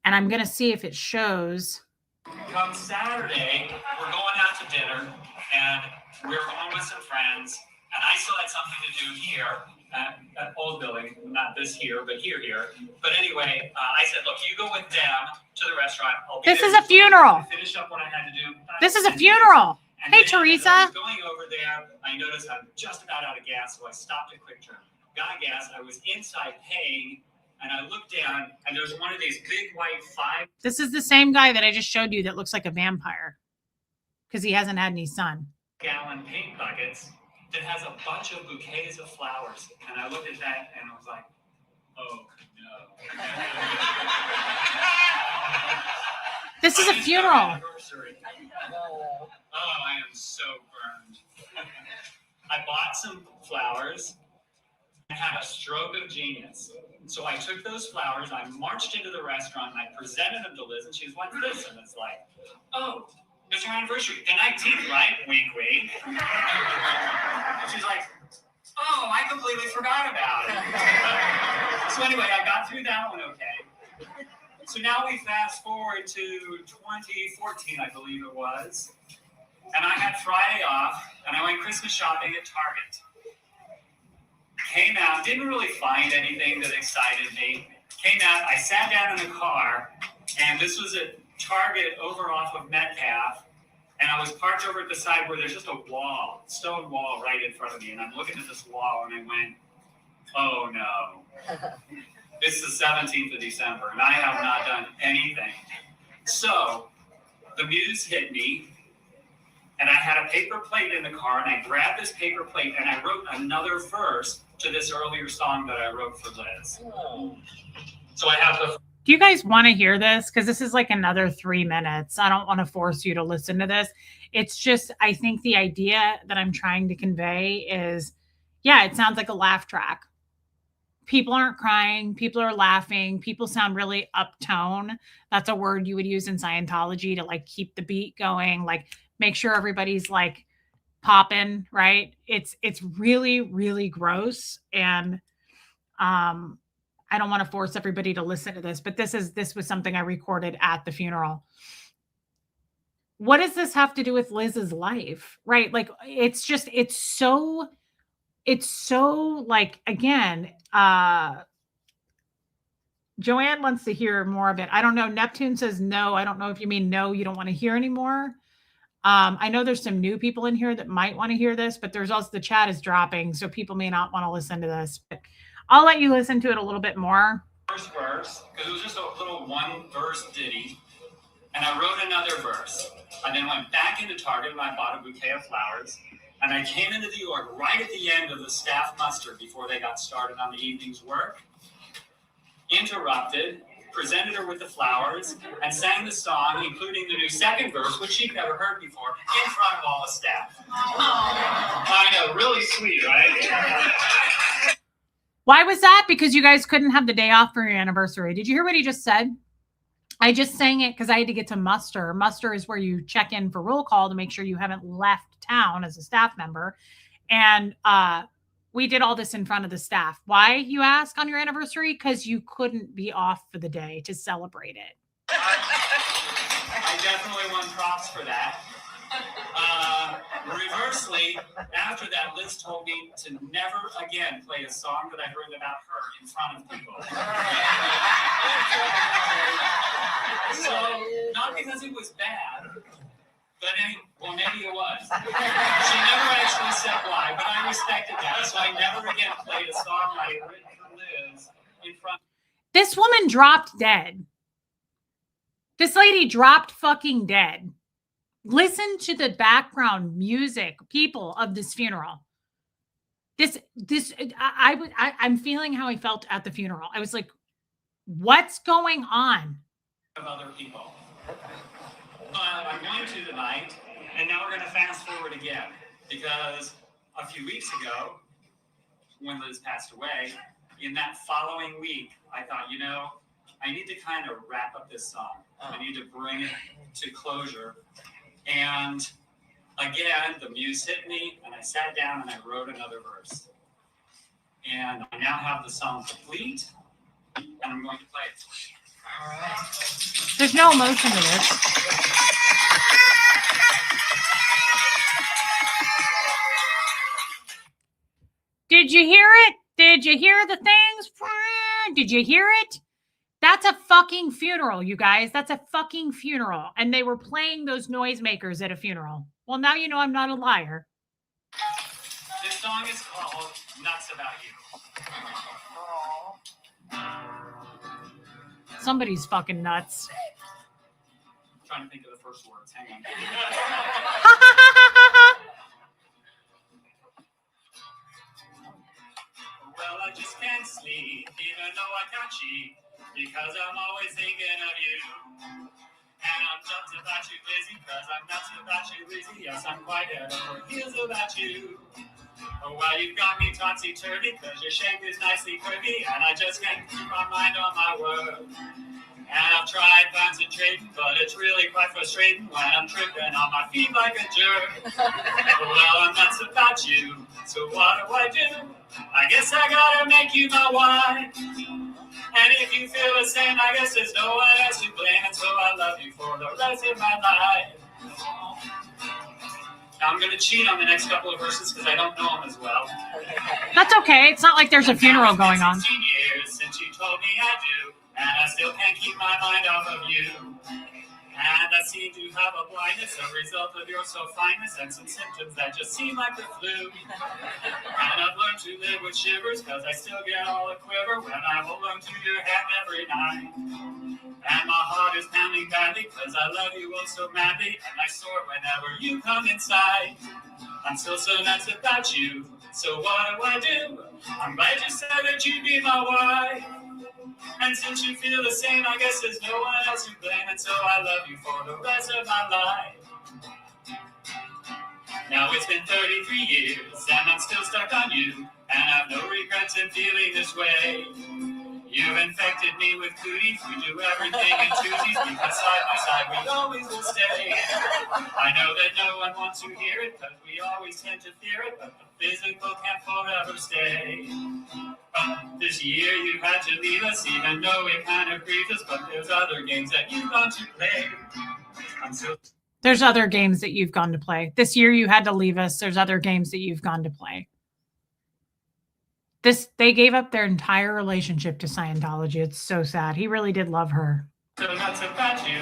And I'm going to see if it shows. Come Saturday, we're going out to dinner, and we're going with some friends, and I still had something to do here at Old Building, not this here, but here. But anyway, I said, look, you go with them to the restaurant. This is a funeral. Finish up what I had to do. This is a funeral. And Hey, then, Teresa. as I was going over there, I noticed I'm just about out of gas, so I stopped at Quick Turn. Got gas. I was inside paying, and I looked down, and there was one of these big white 5. This is the same guy that I just showed you that looks like a vampire because he hasn't had any sun. Gallon paint buckets that has a bunch of bouquets of flowers. And I looked at that and I was like, oh no. This is a funeral. Oh, I am so burned. I bought some flowers and had a stroke of genius. So I took those flowers, I marched into the restaurant, and I presented them to Liz, and she's, what's this? And it's like, oh, it's your anniversary. The 19th, right? Wink, wink. And she's like, oh, I completely forgot about it. So anyway, I got through that one okay. So now we fast forward to 2014, I believe it was. And I had Friday off, and I went Christmas shopping at Target. Came out, didn't really find anything that excited me. Came out, I sat down in the car, and this was at Target over off of Metcalf, and I was parked over at the side where there's just a wall, stone wall right in front of me, and I'm looking at this wall, and I went, oh no. It's the 17th of December, and I have not done anything. So, the muse hit me, and I had a paper plate in the car, and I grabbed this paper plate, and I wrote another verse to this earlier song that I wrote for Liz. Oh. So I have the... Do you guys want to hear this? Because this is like another 3 minutes. I don't want to force you to listen to this. It's just, I think the idea that I'm trying to convey is, yeah, it sounds like a laugh track. People aren't crying. People are laughing. People sound really uptone. That's a word you would use in Scientology to like keep the beat going, like make sure everybody's like popping, right? It's really, really gross. And I don't want to force everybody to listen to this, but this was something I recorded at the funeral. What does this have to do with Liz's life? Right? Like it's so like, again, Joanne wants to hear more of it. I don't know. Neptune says no. I don't know if you mean no, you don't want to hear anymore. I know there's some new people in here that might want to hear this, but there's also the chat is dropping, so people may not want to listen to this. But I'll let you listen to it a little bit more. First verse, because it was just a little one verse ditty, and I wrote another verse. I then went back into Target and I bought a bouquet of flowers, and I came into the org right at the end of the staff muster before they got started on the evening's work, interrupted, presented her with the flowers, and sang the song, including the new second verse, which she'd never heard before, in front of all the staff. I know, really sweet, right? Why was that? Because you guys couldn't have the day off for your anniversary. Did you hear what he just said? I just sang it because I had to get to muster. Muster is where you check in for roll call to make sure you haven't left town as a staff member. And we did all this in front of the staff. Why, you ask, on your anniversary? Because you couldn't be off for the day to celebrate it. I definitely want props for that. Reversely, after that, Liz told me to never again play a song that I'd written about her in front of people. So, not because it was bad, but well, maybe it was. She never actually said why, but I respected that. So I never again played a song I had written for Liz in front. This woman dropped dead. This lady dropped fucking dead. Listen to the background music, people, of this funeral. I'm feeling how I felt at the funeral. I was like, what's going on? Of other people. I'm going to tonight, and now we're going to fast forward again, because a few weeks ago, when Liz passed away, in that following week, I thought, I need to kind of wrap up this song. I need to bring it to closure. And Again, the muse hit me, and I sat down and I wrote another verse. And I now have the song complete, and I'm going to play it. All right. There's no emotion to this. Did you hear it? Did you hear the things? Did you hear it? That's a fucking funeral, you guys. That's a fucking funeral. And they were playing those noisemakers at a funeral. Well, now you know I'm not a liar. This song is called Nuts About You. Somebody's fucking nuts. I'm trying to think of the first words. Hang on. Well, I just can't sleep, even though I can't cheat, because I'm always thinking of you. And I'm nuts about you, Lizzie, because I'm nuts about you, Lizzie. Yes, I'm quite head over heels about you. Oh, well, you've got me topsy-turvy, because your shape is nicely curvy, and I just can't keep my mind on my world. And I've tried concentrating, but it's really quite frustrating when I'm tripping on my feet like a jerk. Well, I'm nuts about you, so what do? I guess I gotta make you my wife. And if you feel the same, I guess there's no one else to blame, and so I love you for the rest of my life. Now I'm gonna cheat on the next couple of verses because I don't know them as well. That's okay. It's not like there's a funeral going on. 16 years since you told me I do, and I still can't keep my mind off of you. And I seem to have a blindness, a result of your so-fineness, and some symptoms that just seem like the flu. And I've learned to live with shivers, because I still get all a quiver when I hold on to your hand every night. And my heart is pounding badly, because I love you oh so madly, and I soar whenever you come inside. I'm still so nuts about you, so what do? I'm glad you said that you'd be my wife. And since you feel the same, I guess there's no one else to blame, and so I love you for the rest of my life. Now it's been 33 years, and I'm still stuck on you, and I've no regrets in feeling this way. You've infected me with cooties, we do everything in twosies, because side by side we always will stay. I know that no one wants to hear it, because we always tend to fear it, but the physical can't forever stay. This year you had to leave us, even though it kind of grieves us, but there's other games that you've gone to play. There's other games that you've gone to play. This year you had to leave us. There's other games that you've gone to play. They gave up their entire relationship to Scientology. It's so sad. He really did love her. So that's about you.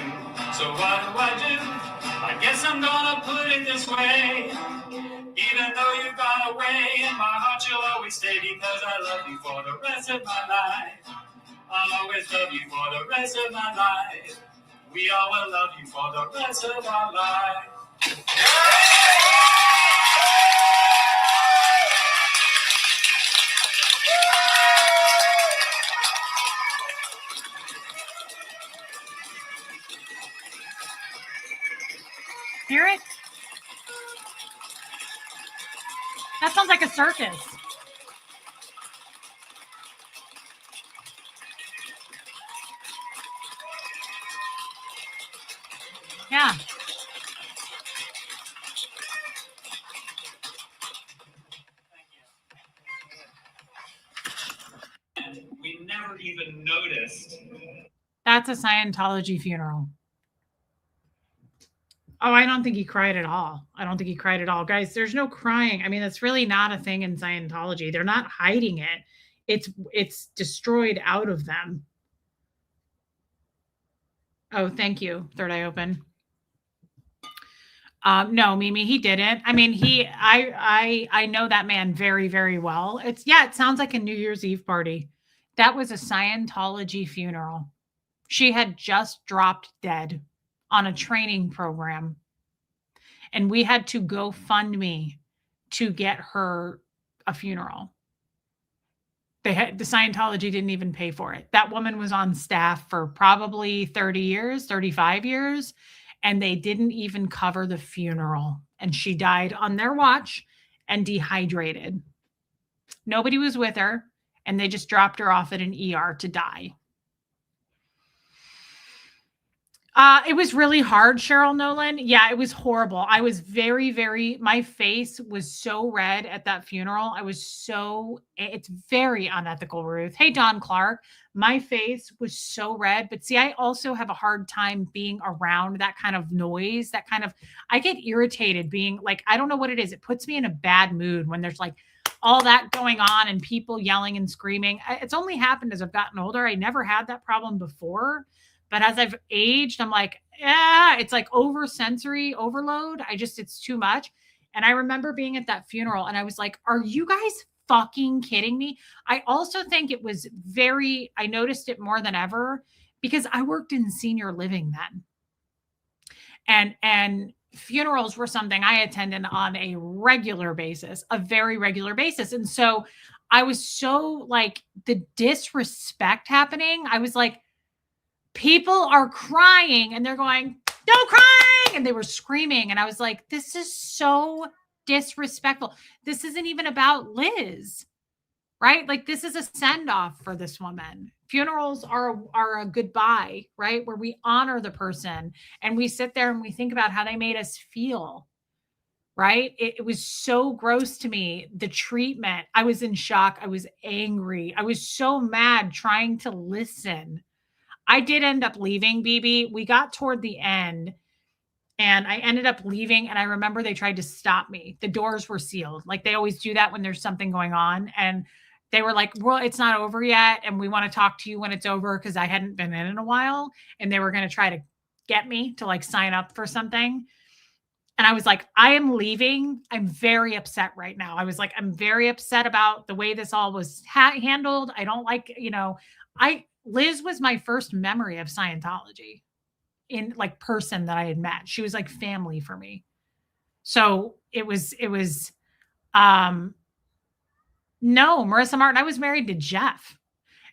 So what do? I guess I'm gonna put it this way. Even though you've gone away, in my heart you'll always stay, because I love you for the rest of my life. I'll always love you for the rest of my life. We all will love you for the rest of our life. Hear it? That sounds like a circus. Yeah. We never even noticed. That's a Scientology funeral. Oh, I don't think he cried at all. I don't think he cried at all. Guys, there's no crying. I mean, that's really not a thing in Scientology. They're not hiding it. It's destroyed out of them. Oh, thank you. Third eye open. No, Mimi, he didn't. I mean, I know that man very, very well. It sounds like a New Year's Eve party. That was a Scientology funeral. She had just dropped dead on a training program, and we had to go fund me to get her a funeral. The Scientology didn't even pay for it. That woman was on staff for probably 30 years, 35 years, and they didn't even cover the funeral. And she died on their watch and dehydrated. Nobody was with her, and they just dropped her off at an ER to die. It was really hard, Cheryl Nolan. Yeah, it was horrible. I was very, my face was so red at that funeral. It's very unethical, Ruth. Hey, Don Clark. My face was so red. But see, I also have a hard time being around that kind of noise, I get irritated being like, I don't know what it is. It puts me in a bad mood when there's like all that going on and people yelling and screaming. It's only happened as I've gotten older. I never had that problem before. But as I've aged, I'm like, yeah, it's like sensory overload. It's too much. And I remember being at that funeral and I was like, are you guys fucking kidding me? I also think I noticed it more than ever because I worked in senior living then. And funerals were something I attended on a regular basis, a very regular basis. And so I was so like the disrespect happening. I was like, people are crying and they're going, don't cry. And they were screaming. And I was like, this is so disrespectful. This isn't even about Liz, right? Like this is a send off for this woman. Funerals are a goodbye, right? Where we honor the person and we sit there and we think about how they made us feel. Right. It was so gross to me. The treatment, I was in shock. I was angry. I was so mad trying to listen. I did end up leaving, BB. We got toward the end and I ended up leaving. And I remember they tried to stop me. The doors were sealed. Like they always do that when there's something going on. And they were like, well, it's not over yet. And we want to talk to you when it's over because I hadn't been in a while. And they were going to try to get me to like sign up for something. And I was like, I am leaving. I'm very upset right now. I was like, I'm very upset about the way this all was handled. I don't like, Liz was my first memory of Scientology in like person that I had met. She was like family for me. So it was, no, Marissa Martin, I was married to Jeff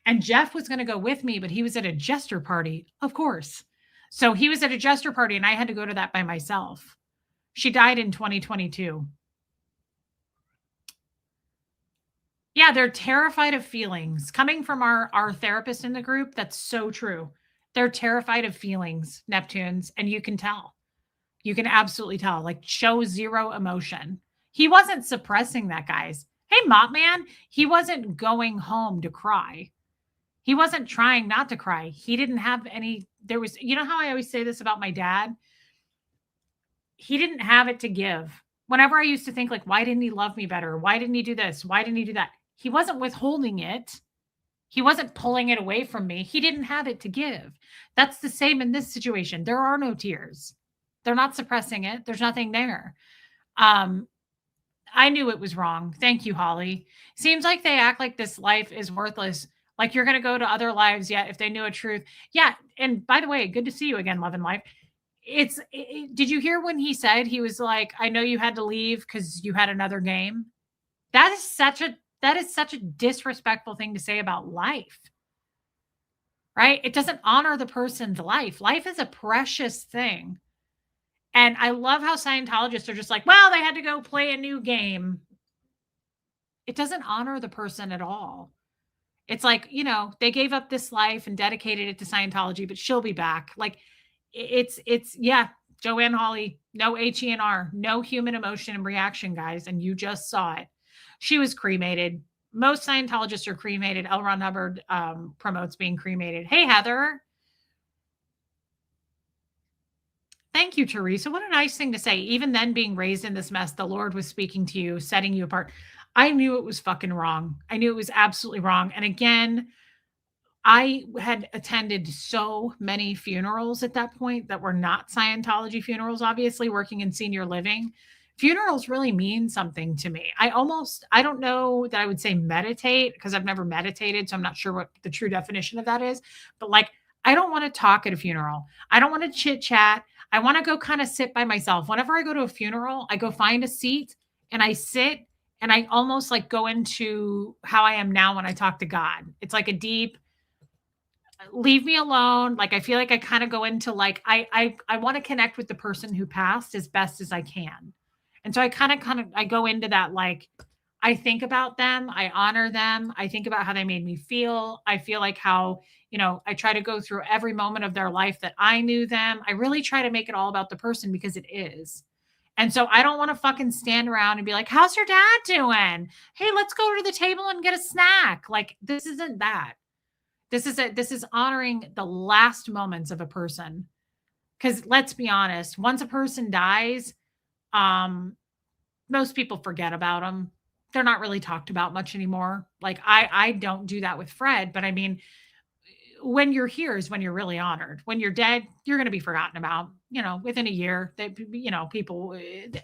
and Jeff was going to go with me, but he was at a jester party, of course. So he was at a jester party and I had to go to that by myself. She died in 2022. Yeah, they're terrified of feelings. Coming from our therapist in the group, that's so true. They're terrified of feelings, Neptunes, and you can tell. You can absolutely tell. Like, show zero emotion. He wasn't suppressing that, guys. Hey, Mop Man, he wasn't going home to cry. He wasn't trying not to cry. He didn't have any, you know how I always say this about my dad? He didn't have it to give. Whenever I used to think like, why didn't he love me better? Why didn't he do this? Why didn't he do that? He wasn't withholding it. He wasn't pulling it away from me. He didn't have it to give. That's the same in this situation. There are no tears. They're not suppressing it. There's nothing there. I knew it was wrong. Thank you, Holly. Seems like they act like this life is worthless. Like you're going to go to other lives yet if they knew a truth. Yeah. And by the way, good to see you again, Love and Life. Did you hear when he said, he was like, I know you had to leave because you had another game. That is such a disrespectful thing to say about life, right? It doesn't honor the person's life. Life is a precious thing. And I love how Scientologists are just like, well, they had to go play a new game. It doesn't honor the person at all. It's like, they gave up this life and dedicated it to Scientology, but she'll be back. Like it's yeah, Joanne Hawley, no HENR, no human emotion and reaction, guys. And you just saw it. She was cremated. Most Scientologists are cremated. L. Ron Hubbard promotes being cremated. Hey, Heather. Thank you, Teresa. What a nice thing to say. Even then, being raised in this mess, the Lord was speaking to you, setting you apart. I knew it was fucking wrong. I knew it was absolutely wrong. And again, I had attended so many funerals at that point that were not Scientology funerals, obviously, working in senior living. Funerals really mean something to me. I don't know that I would say meditate because I've never meditated. So I'm not sure what the true definition of that is. But like, I don't want to talk at a funeral. I don't want to chit chat. I want to go kind of sit by myself. Whenever I go to a funeral, I go find a seat and I sit and I almost like go into how I am now when I talk to God. It's like a deep, leave me alone. Like, I feel like I kind of go into like, I want to connect with the person who passed as best as I can. And so I kind of, I go into that, like, I think about them. I honor them. I think about how they made me feel. I feel like how, I try to go through every moment of their life that I knew them. I really try to make it all about the person because it is. And so I don't want to fucking stand around and be like, how's your dad doing? Hey, let's go to the table and get a snack. Like, this isn't that. This is honoring the last moments of a person. Because let's be honest, once a person dies, most people forget about them. They're not really talked about much anymore. Like I don't do that with Fred, but I mean, when you're here is when you're really honored. When you're dead, you're going to be forgotten about, within a year. That, people,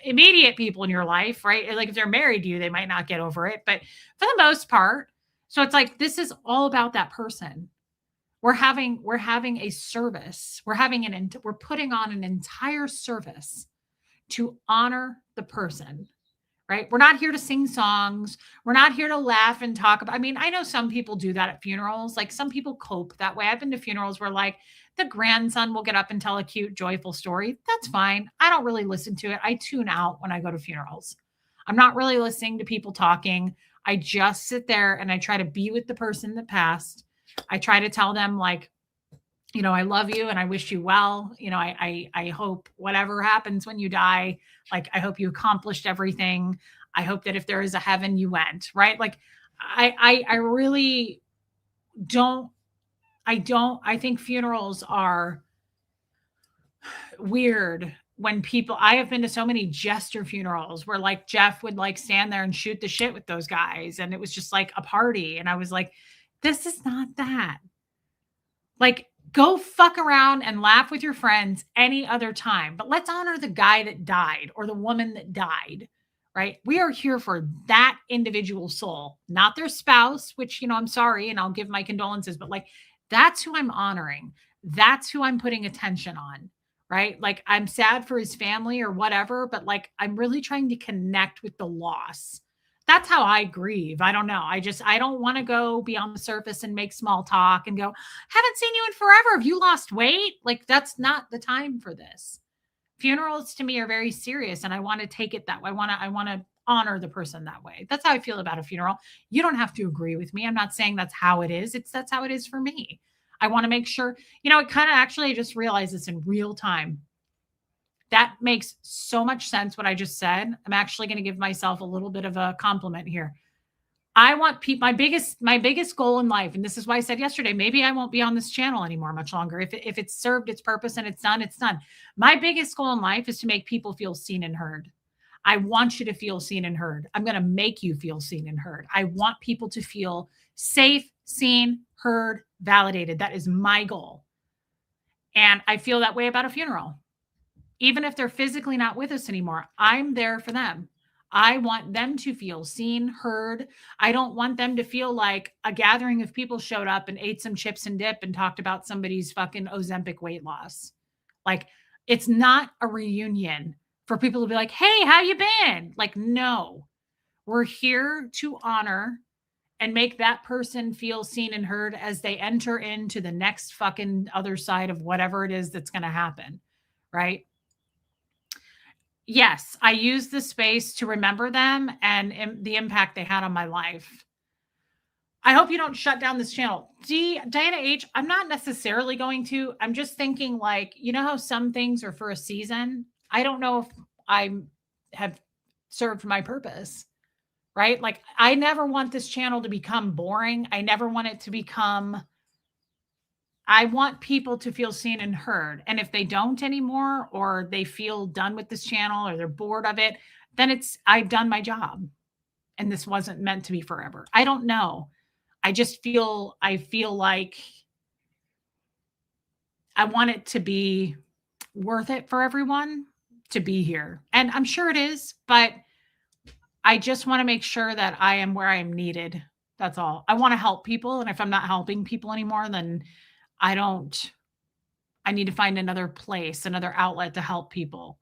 immediate people in your life, right? Like if they're married to you, they might not get over it, but for the most part. So it's like, this is all about that person. We're having a service. We're putting on an entire service to honor the person. Right? We're not here to sing songs. We're not here to laugh and talk about. I mean, I know some people do that at funerals. Like some people cope that way. I've been to funerals where like the grandson will get up and tell a cute, joyful story. That's fine. I don't really listen to it. I tune out when I go to funerals. I'm not really listening to people talking. I just sit there and I try to be with the person that passed. I try to tell them like, I love you and I wish you well. I hope whatever happens when you die, like, I hope you accomplished everything. I hope that if there is a heaven, you went, right? Like, I really don't, I think funerals are weird when people, I have been to so many jester funerals where like Jeff would like stand there and shoot the shit with those guys. And it was just like a party. And I was like, this is not that. Like, go fuck around and laugh with your friends any other time. But let's honor the guy that died or the woman that died, right? We are here for that individual soul, not their spouse, which, I'm sorry and I'll give my condolences, but like, that's who I'm honoring. That's who I'm putting attention on, right? Like, I'm sad for his family or whatever, but like, I'm really trying to connect with the loss. That's how I grieve. I don't know. I don't want to go beyond the surface and make small talk and go, haven't seen you in forever. Have you lost weight? Like, that's not the time for this. Funerals to me are very serious and I want to take it that way. I want to honor the person that way. That's how I feel about a funeral. You don't have to agree with me. I'm not saying that's how it is. That's how it is for me. I want to make sure, it kind of actually, I just realized this in real time. That makes so much sense what I just said. I'm actually going to give myself a little bit of a compliment here. I want people, my biggest goal in life, and this is why I said yesterday, maybe I won't be on this channel anymore much longer. If it's served its purpose and it's done, it's done. My biggest goal in life is to make people feel seen and heard. I want you to feel seen and heard. I'm going to make you feel seen and heard. I want people to feel safe, seen, heard, validated. That is my goal. And I feel that way about a funeral. Even if they're physically not with us anymore, I'm there for them. I want them to feel seen, heard. I don't want them to feel like a gathering of people showed up and ate some chips and dip and talked about somebody's fucking Ozempic weight loss. Like, it's not a reunion for people to be like, hey, how you been? Like, no, we're here to honor and make that person feel seen and heard as they enter into the next fucking other side of whatever it is that's going to happen. Right? Yes, I use the space to remember them and the impact they had on my life. I hope you don't shut down this channel. Diana H, I'm not necessarily going to. I'm just thinking like, how some things are for a season? I don't know if I have served my purpose, right? Like, I never want this channel to become boring. I never want it to become... I want people to feel seen and heard. And if they don't anymore, or they feel done with this channel or they're bored of it, then I've done my job and this wasn't meant to be forever. I don't know. I feel like I want it to be worth it for everyone to be here. And I'm sure it is, but I just want to make sure that I am where I am needed. That's all. I want to help people. And if I'm not helping people anymore, then I need to find another place, another outlet to help people.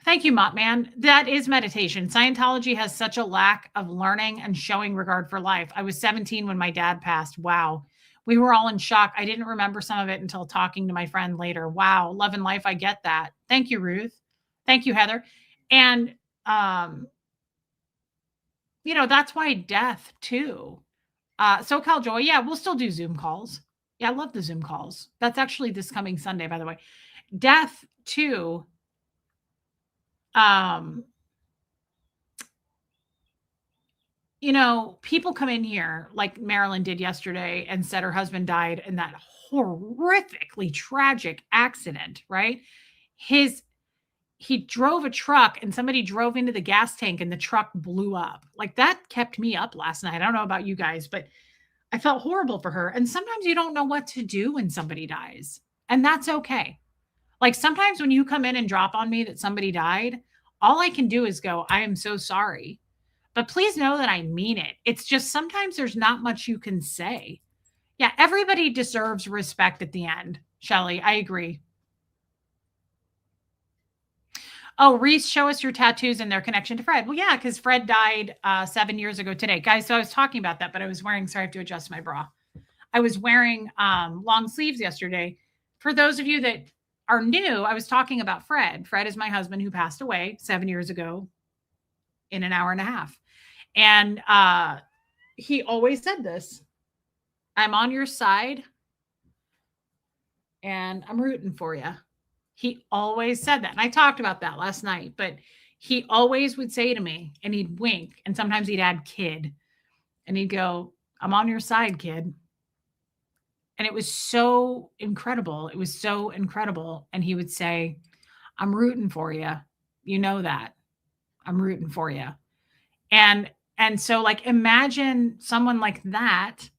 Thank you, Mottman. That is meditation. Scientology has such a lack of learning and showing regard for life. I was 17 when my dad passed. Wow. We were all in shock. I didn't remember some of it until talking to my friend later. Wow. Love and life. I get that. Thank you, Ruth. Thank you, Heather. And that's why death too. SoCal Joy, yeah, we'll still do Zoom calls. Yeah, I love the Zoom calls. That's actually this coming Sunday, by the way. Death too. Um, people come in here like Marilyn did yesterday and said her husband died in that horrifically tragic accident, right? He drove a truck and somebody drove into the gas tank and the truck blew up. Like that kept me up last night. I don't know about you guys, but I felt horrible for her. And sometimes you don't know what to do when somebody dies, and that's okay. Like sometimes when you come in and drop on me that somebody died, all I can do is go, I am so sorry. But please know that I mean it. It's just sometimes there's not much you can say. Yeah, everybody deserves respect at the end. Shelly, I agree. Oh, Reese, show us your tattoos and their connection to Fred. Well, yeah, because Fred died 7 years ago today. Guys, so I was talking about that, but I was wearing, sorry, I have to adjust my bra. I was wearing long sleeves yesterday. For those of you that are new, I was talking about Fred. Fred is my husband who passed away 7 years ago in an hour and a half. And he always said this, I'm on your side and I'm rooting for you. He always said that. And I talked about that last night, but he always would say to me, and he'd wink, and sometimes he'd add kid, and he'd go, I'm on your side, kid. And it was so incredible. It was so incredible. And he would say, I'm rooting for you. You know that. I'm rooting for you. And so like imagine someone like that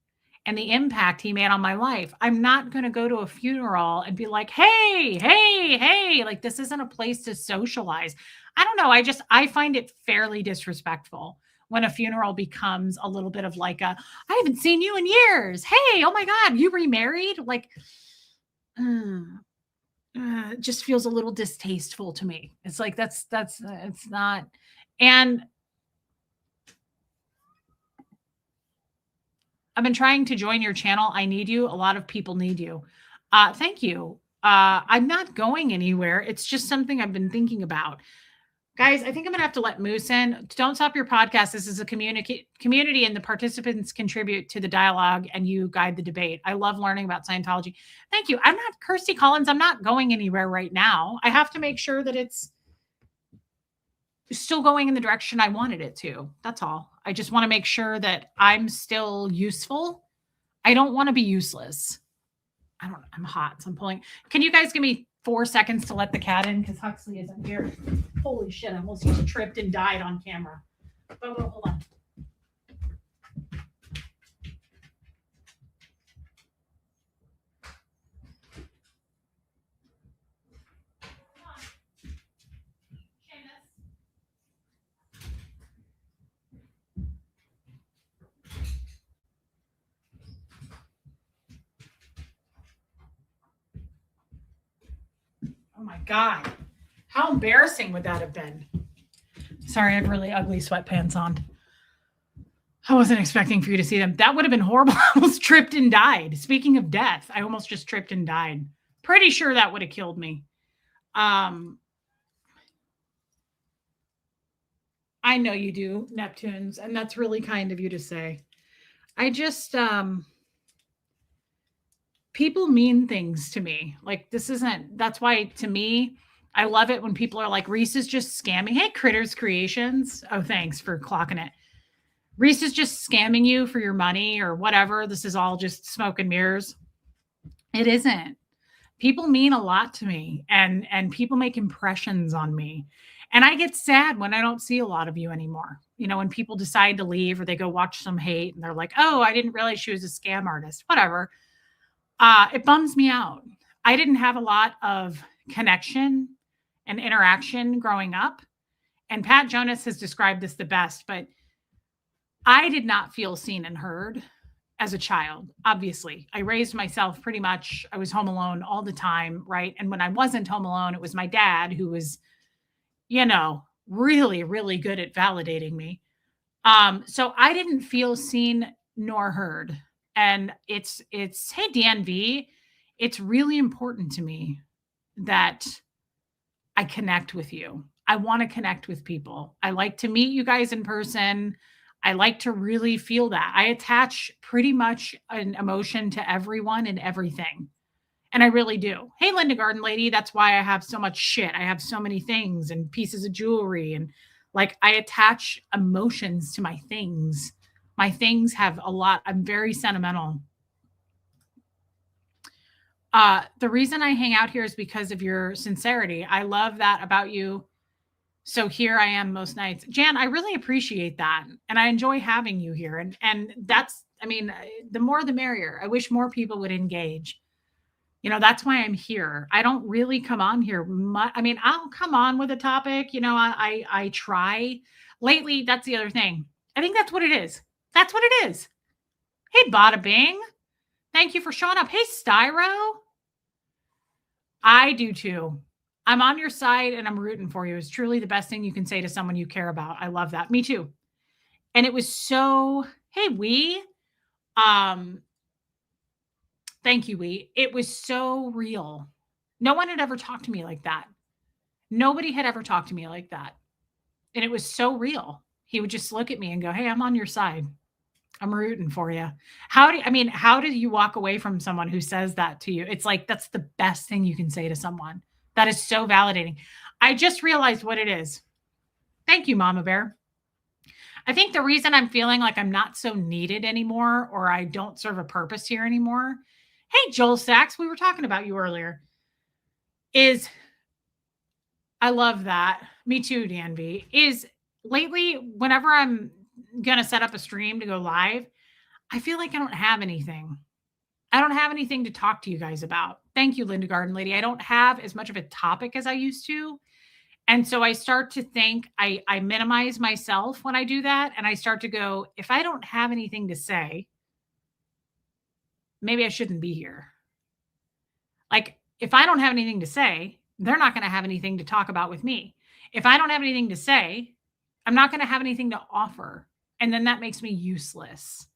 and the impact he made on my life. I'm not going to go to a funeral and be like, hey, like this isn't a place to socialize. I don't know. I find it fairly disrespectful when a funeral becomes a little bit of like I haven't seen you in years. Hey, oh my God, you remarried? Like, it just feels a little distasteful to me. It's like, it's not. And I've been trying to join your channel. I need you. A lot of people need you. Thank you. I'm not going anywhere. It's just something I've been thinking about. Guys, I think I'm going to have to let Moose in. Don't Stop Your Podcast. This is a community and the participants contribute to the dialogue and you guide the debate. I love learning about Scientology. Thank you. I'm not Kirsty Collins. I'm not going anywhere right now. I have to make sure that it's still going in the direction I wanted it to. That's all. I just want to make sure that I'm still useful. I don't want to be useless. I'm hot, so I'm pulling. Can you guys give me 4 seconds to let the cat in? Because Huxley isn't here. Holy shit, I almost tripped and died on camera. Oh, hold on. Oh my God. How embarrassing would that have been? Sorry, I have really ugly sweatpants on. I wasn't expecting for you to see them. That would have been horrible. I almost tripped and died. Speaking of death, I almost just tripped and died. Pretty sure that would have killed me. I know you do, Neptunes, and that's really kind of you to say. I just, people mean things to me. Like that's why to me, I love it when people are like, Reese is just scamming. Hey, Critters Creations. Oh, thanks for clocking it. Reese is just scamming you for your money or whatever. This is all just smoke and mirrors. It isn't. People mean a lot to me and people make impressions on me. And I get sad when I don't see a lot of you anymore. When people decide to leave or they go watch some hate and they're like, oh, I didn't realize she was a scam artist, whatever. It bums me out. I didn't have a lot of connection and interaction growing up. And Pat Jonas has described this the best, but I did not feel seen and heard as a child. Obviously, I raised myself pretty much. I was home alone all the time, right? And when I wasn't home alone, it was my dad who was, really, really good at validating me. So I didn't feel seen nor heard. And it's hey, DNV, it's really important to me that I connect with you. I want to connect with people. I like to meet you guys in person. I like to really feel that. I attach pretty much an emotion to everyone and everything. And I really do. Hey, Linda Garden Lady, that's why I have so much shit. I have so many things and pieces of jewelry. And like I attach emotions to my things. My things have a lot. I'm very sentimental. The reason I hang out here is because of your sincerity. I love that about you. So here I am most nights. Jan, I really appreciate that. And I enjoy having you here. And that's, I mean, the more the merrier. I wish more people would engage. You know, that's why I'm here. I don't really come on here much. I mean, I'll come on with a topic, you know, I try. Lately, that's the other thing. I think that's what it is. That's what it is. Hey, Bada Bing. Thank you for showing up. Hey, Styro. I do too. I'm on your side and I'm rooting for you. It's truly the best thing you can say to someone you care about. I love that. Me too. And it was so, hey, thank you, it was so real. No one had ever talked to me like that. Nobody had ever talked to me like that. And it was so real. He would just look at me and go, hey, I'm on your side. I'm rooting for you. How do you walk away from someone who says that to you? It's like, that's the best thing you can say to someone. That is so validating. I just realized what it is. Thank you, Mama Bear. I think the reason I'm feeling like I'm not so needed anymore, or I don't serve a purpose here anymore. Hey, Joel Sachs, we were talking about you earlier. Is I love that. Me too, DNV. Is lately, whenever I'm going to set up a stream to go live, I feel like I don't have anything. I don't have anything to talk to you guys about. Thank you, Linda Garden Lady. I don't have as much of a topic as I used to. And so I start to think I minimize myself when I do that. And I start to go, if I don't have anything to say, maybe I shouldn't be here. Like, if I don't have anything to say, they're not going to have anything to talk about with me. If I don't have anything to say, I'm not going to have anything to offer. And then that makes me useless.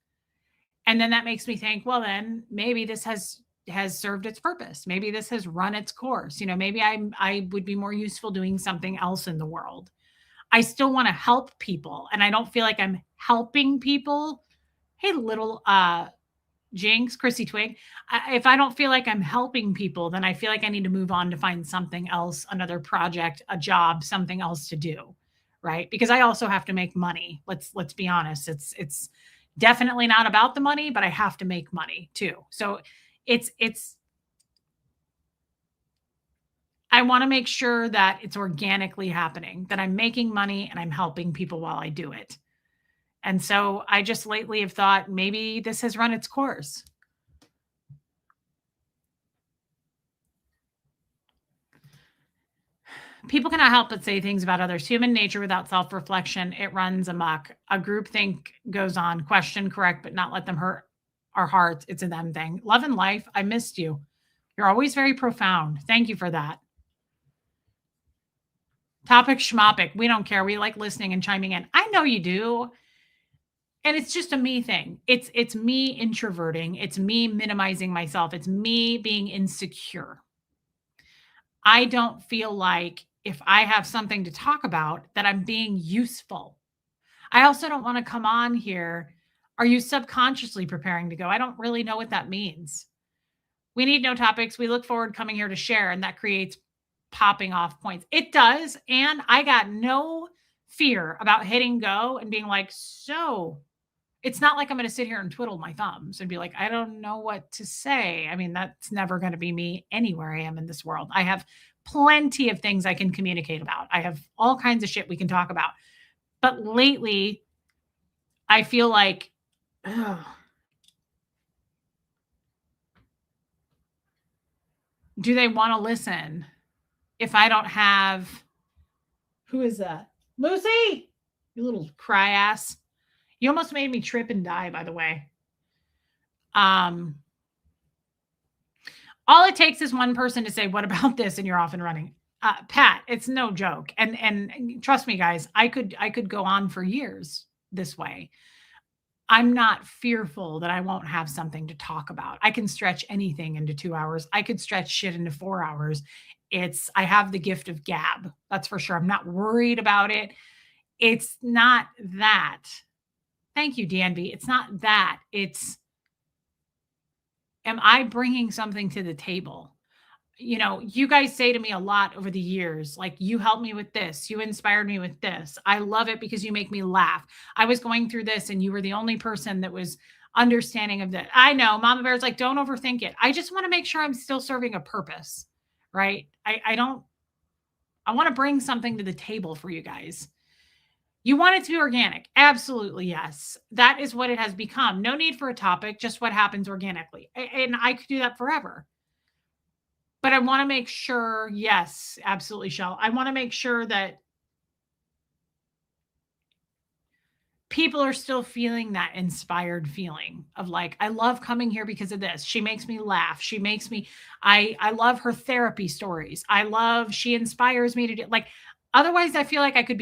And then that makes me think, well, then maybe this has served its purpose. Maybe this has run its course. You know, maybe I would be more useful doing something else in the world. I still want to help people, and I don't feel like I'm helping people. Hey, little Jinx, Chrissy Twig. If I don't feel like I'm helping people, then I feel like I need to move on to find something else, another project, a job, something else to do, right? Because I also have to make money. Let's be honest. It's definitely not about the money, but I have to make money too. So it's I want to make sure that it's organically happening, that I'm making money and I'm helping people while I do it. And so I just lately have thought maybe this has run its course. People cannot help but say things about others. Human nature without self-reflection, it runs amok. A groupthink goes on. Question, correct, but not let them hurt our hearts. It's a them thing. Love and life, I missed you. You're always very profound. Thank you for that. Topic schmopic. We don't care. We like listening and chiming in. I know you do. And it's just a me thing. It's me introverting. It's me minimizing myself. It's me being insecure. I don't feel like if I have something to talk about that I'm being useful. I also don't want to come on here. Are you subconsciously preparing to go? I don't really know what that means. We need no topics. We look forward to coming here to share, and that creates popping off points. It does. And I got no fear about hitting go and being like, so it's not like I'm going to sit here and twiddle my thumbs and be like, I don't know what to say. I mean, that's never going to be me anywhere I am in this world. I have plenty of things I can communicate about. I have all kinds of shit we can talk about. But lately, I feel like, do they want to listen if I don't have, who is that? Lucy, you little cry ass. You almost made me trip and die, by the way. All it takes is one person to say, what about this? And you're off and running. Pat, it's no joke. And trust me, guys, I could go on for years this way. I'm not fearful that I won't have something to talk about. I can stretch anything into 2 hours. I could stretch shit into 4 hours. I have the gift of gab. That's for sure. I'm not worried about it. It's not that. Thank you, DNB. It's not that. It's, am I bringing something to the table? You know, you guys say to me a lot over the years, like, you helped me with this, you inspired me with this. I love it because you make me laugh. I was going through this and you were the only person that was understanding of that. I know Mama Bear's like, don't overthink it. I just want to make sure I'm still serving a purpose, right? I want to bring something to the table for you guys. You want it to be organic. Absolutely, yes. That is what it has become. No need for a topic, just what happens organically. And I could do that forever. But I want to make sure, yes, absolutely, Shell. I want to make sure that people are still feeling that inspired feeling of like, I love coming here because of this. She makes me laugh. She makes me, I love her therapy stories. She inspires me to do, like, otherwise I feel like I could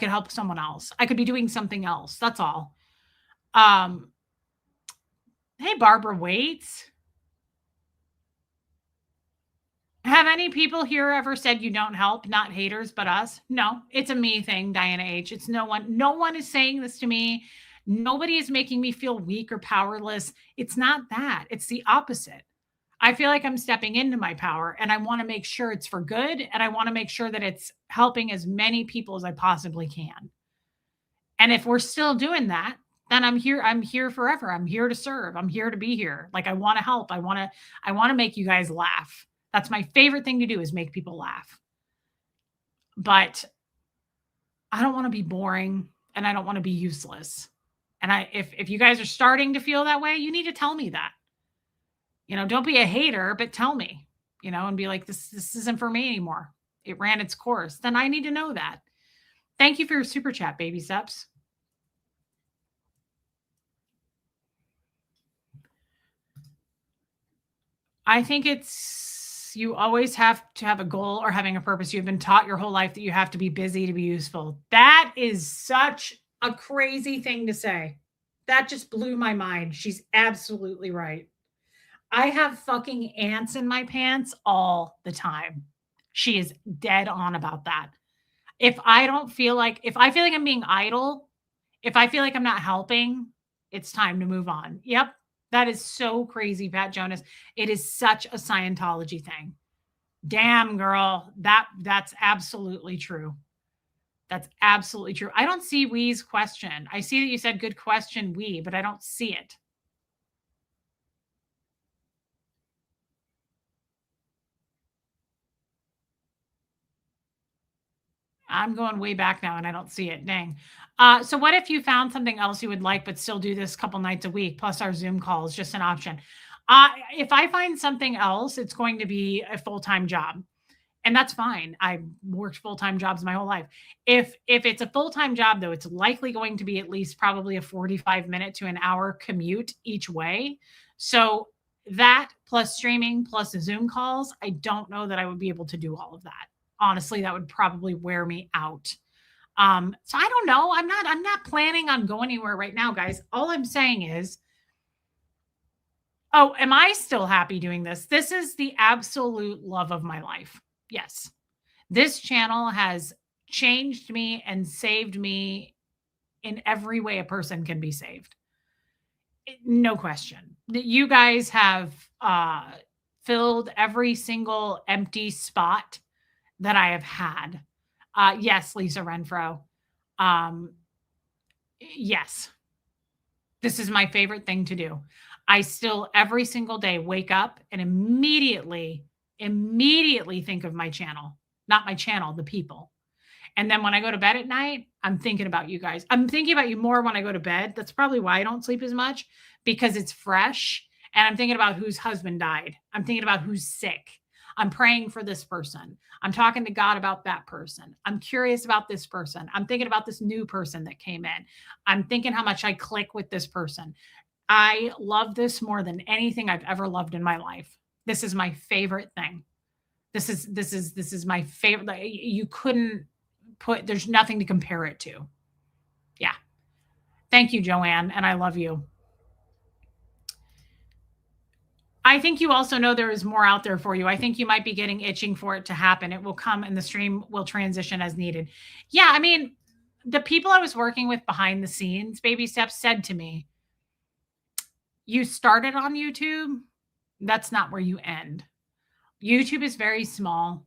help someone else. I could be doing something else. That's all. Hey, Barbara Waits. Have any people here ever said you don't help? Not haters, but us? No, it's a me thing, Diana H. It's no one is saying this to me. Nobody is making me feel weak or powerless. It's not that. It's the opposite. I feel like I'm stepping into my power and I want to make sure it's for good. And I want to make sure that it's helping as many people as I possibly can. And if we're still doing that, then I'm here forever. I'm here to serve. I'm here to be here. Like, I want to help. I want to make you guys laugh. That's my favorite thing to do, is make people laugh. But I don't want to be boring and I don't want to be useless. And if you guys are starting to feel that way, you need to tell me that. You know, don't be a hater, but tell me, you know, and be like, this isn't for me anymore. It ran its course. Then I need to know that. Thank you for your super chat, baby steps. I think you always have to have a goal or having a purpose. You've been taught your whole life that you have to be busy to be useful. That is such a crazy thing to say. That just blew my mind. She's absolutely right. I have fucking ants in my pants all the time. She is dead on about that. If I feel like I'm being idle, if I feel like I'm not helping, it's time to move on. Yep. That is so crazy, Pat Jonas. It is such a Scientology thing. Damn, girl. That's absolutely true. That's absolutely true. I don't see Wee's question. I see that you said good question, Wee, but I don't see it. I'm going way back now and I don't see it. Dang. So what if you found something else you would like, but still do this a couple nights a week, plus our Zoom calls, just an option? If I find something else, it's going to be a full-time job. And that's fine. I've worked full-time jobs my whole life. If it's a full-time job, though, it's likely going to be at least probably a 45-minute to an hour commute each way. So that plus streaming plus the Zoom calls, I don't know that I would be able to do all of that. Honestly, that would probably wear me out. So I don't know. I'm not planning on going anywhere right now, guys. All I'm saying is, oh, am I still happy doing this? This is the absolute love of my life. Yes. This channel has changed me and saved me in every way a person can be saved. No question. You guys have filled every single empty spot that I have had. Yes, Lisa Renfro. Yes. This is my favorite thing to do. I still every single day wake up and immediately think of my channel, not my channel, the people. And then when I go to bed at night, I'm thinking about you guys. I'm thinking about you more when I go to bed. That's probably why I don't sleep as much, because it's fresh. And I'm thinking about whose husband died. I'm thinking about who's sick. I'm praying for this person. I'm talking to God about that person. I'm curious about this person. I'm thinking about this new person that came in. I'm thinking how much I click with this person. I love this more than anything I've ever loved in my life. This is my favorite thing. This is my favorite. You couldn't there's nothing to compare it to. Yeah. Thank you, Joanne. And I love you. I think you also know there is more out there for you. I think you might be getting itching for it to happen. It will come and the stream will transition as needed. Yeah. I mean, the people I was working with behind the scenes, Baby Steps, said to me, you started on YouTube. That's not where you end. YouTube is very small.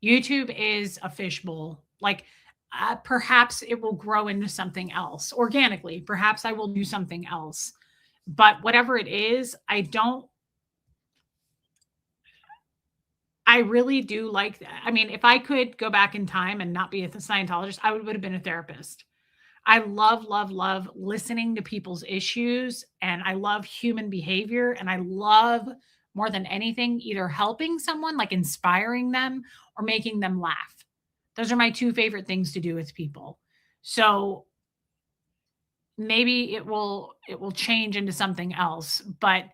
YouTube is a fishbowl. Like, perhaps it will grow into something else organically. Perhaps I will do something else. But whatever it is, I really do like that. I mean, if I could go back in time and not be a Scientologist, I would have been a therapist. I love, love, love listening to people's issues, and I love human behavior, and I love more than anything either helping someone, like inspiring them, or making them laugh. Those are my two favorite things to do with people. So maybe it will change into something else, but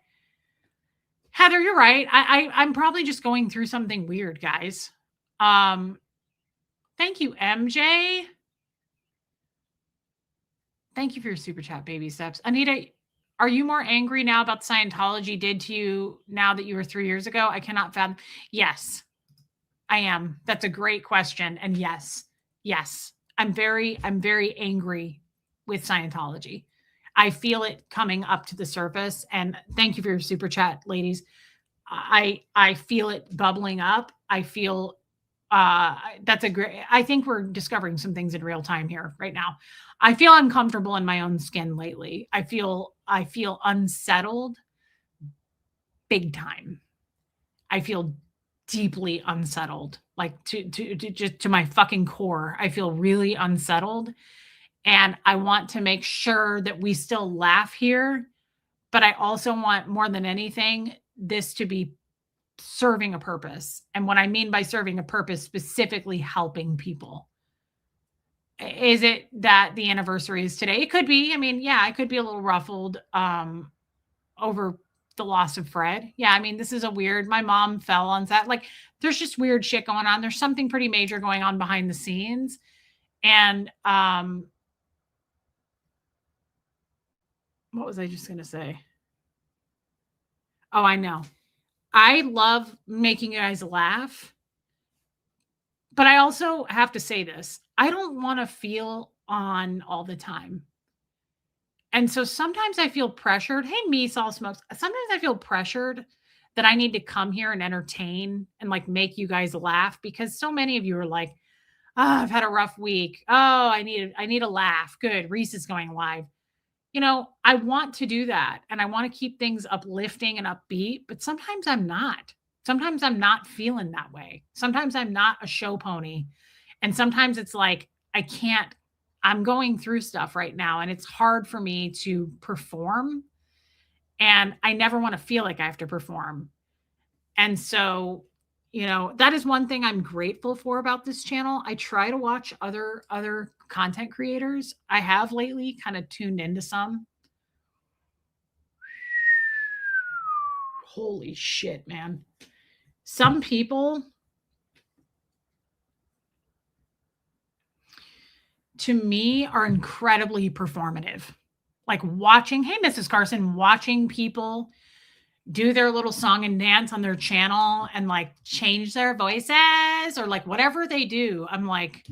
Heather, you're right. I'm probably just going through something weird, guys. Thank you, MJ. Thank you for your super chat, Baby Steps. Anita, are you more angry now about Scientology did to you now that you were 3 years ago? I cannot fathom. Yes, I am. That's a great question. And yes, I'm very angry with Scientology. I feel it coming up to the surface. And thank you for your super chat, ladies. I feel it bubbling up. I feel I think we're discovering some things in real time here right now. I feel uncomfortable in my own skin lately. I feel unsettled big time. I feel deeply unsettled, like to my fucking core. I feel really unsettled, and I want to make sure that we still laugh here, but I also want more than anything this to be serving a purpose. And what I mean by serving a purpose, specifically helping people. Is it that the anniversary is today? It could be. I mean, yeah, I could be a little ruffled over the loss of Fred. Yeah, I mean, this is my mom fell on that. Like, there's just weird shit going on. There's something pretty major going on behind the scenes. And what was I just going to say? Oh, I know. I love making you guys laugh. But I also have to say this. I don't want to feel on all the time. And so sometimes I feel pressured. Hey, me, Saul Smokes. Sometimes I feel pressured that I need to come here and entertain and like make you guys laugh, because so many of you are like, oh, I've had a rough week. Oh, I need a laugh. Good. Reese is going live. You know, I want to do that, and I want to keep things uplifting and upbeat, but sometimes I'm not. Sometimes I'm not feeling that way. Sometimes I'm not a show pony. And sometimes it's like, I'm going through stuff right now, and it's hard for me to perform. And I never want to feel like I have to perform. And so, you know, that is one thing I'm grateful for about this channel. I try to watch other content creators. I have lately kind of tuned into some. Holy shit, man. Some people, to me, are incredibly performative. Like watching, hey, Mrs. Carson, watching people do their little song and dance on their channel and like change their voices or like whatever they do. I'm like,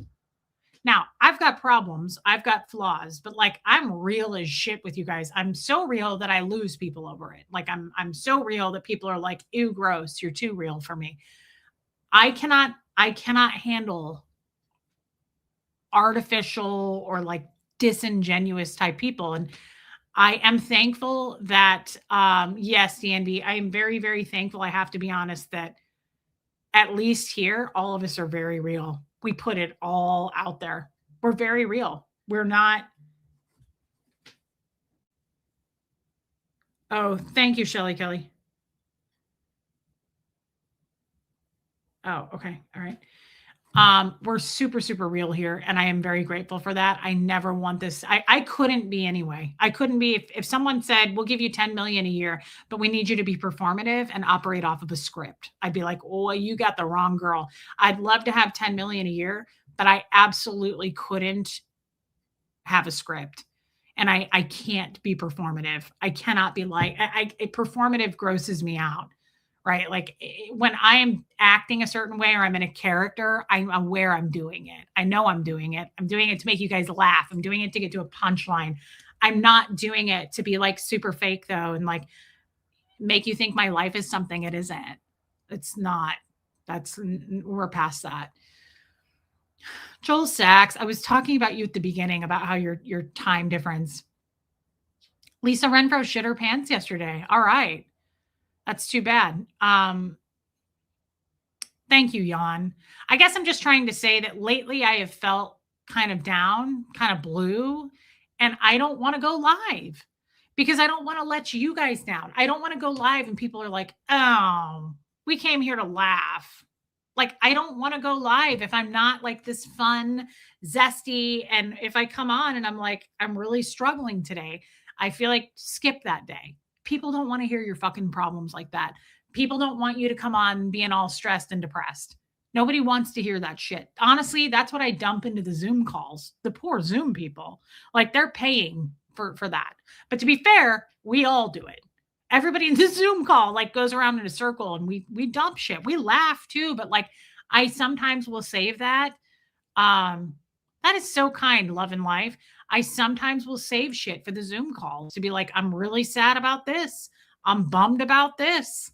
now I've got problems, I've got flaws, but like I'm real as shit with you guys. I'm so real that I lose people over it. Like I'm so real that people are like, ew, gross, you're too real for me. I cannot handle artificial or like disingenuous type people. And I am thankful that, yes, DNB, I am very, very thankful. I have to be honest that at least here, all of us are very real. We put it all out there. We're very real. We're not. Oh, thank you, Shelly Kelly. Oh, okay. All right. We're super, super real here. And I am very grateful for that. I never want this. I couldn't be anyway. I couldn't be if someone said, we'll give you 10 million a year, but we need you to be performative and operate off of a script. I'd be like, oh, you got the wrong girl. I'd love to have 10 million a year, but I absolutely couldn't have a script. And I can't be performative. I cannot be like, performative grosses me out. right? Like when I'm acting a certain way or I'm in a character, I'm aware I'm doing it. I know I'm doing it. I'm doing it to make you guys laugh. I'm doing it to get to a punchline. I'm not doing it to be like super fake though and like make you think my life is something it isn't. It's not. We're past that. Joel Sachs, I was talking about you at the beginning about how your time difference. Lisa Renfro shit her pants yesterday. All right. That's too bad. Thank you, Jan. I guess I'm just trying to say that lately I have felt kind of down, kind of blue, and I don't want to go live because I don't want to let you guys down. I don't want to go live and people are like, oh, we came here to laugh. Like, I don't want to go live if I'm not like this fun, zesty. And if I come on and I'm like, I'm really struggling today, I feel like skip that day. People don't want to hear your fucking problems like that. People don't want you to come on being all stressed and depressed. Nobody wants to hear that shit. Honestly, that's what I dump into the Zoom calls. The poor Zoom people. Like they're paying for that. But to be fair, we all do it. Everybody in the Zoom call like goes around in a circle and we dump shit. We laugh too, but like I sometimes will save that. That is so kind, Love and Life. I sometimes will save shit for the Zoom calls to be like, I'm really sad about this. I'm bummed about this.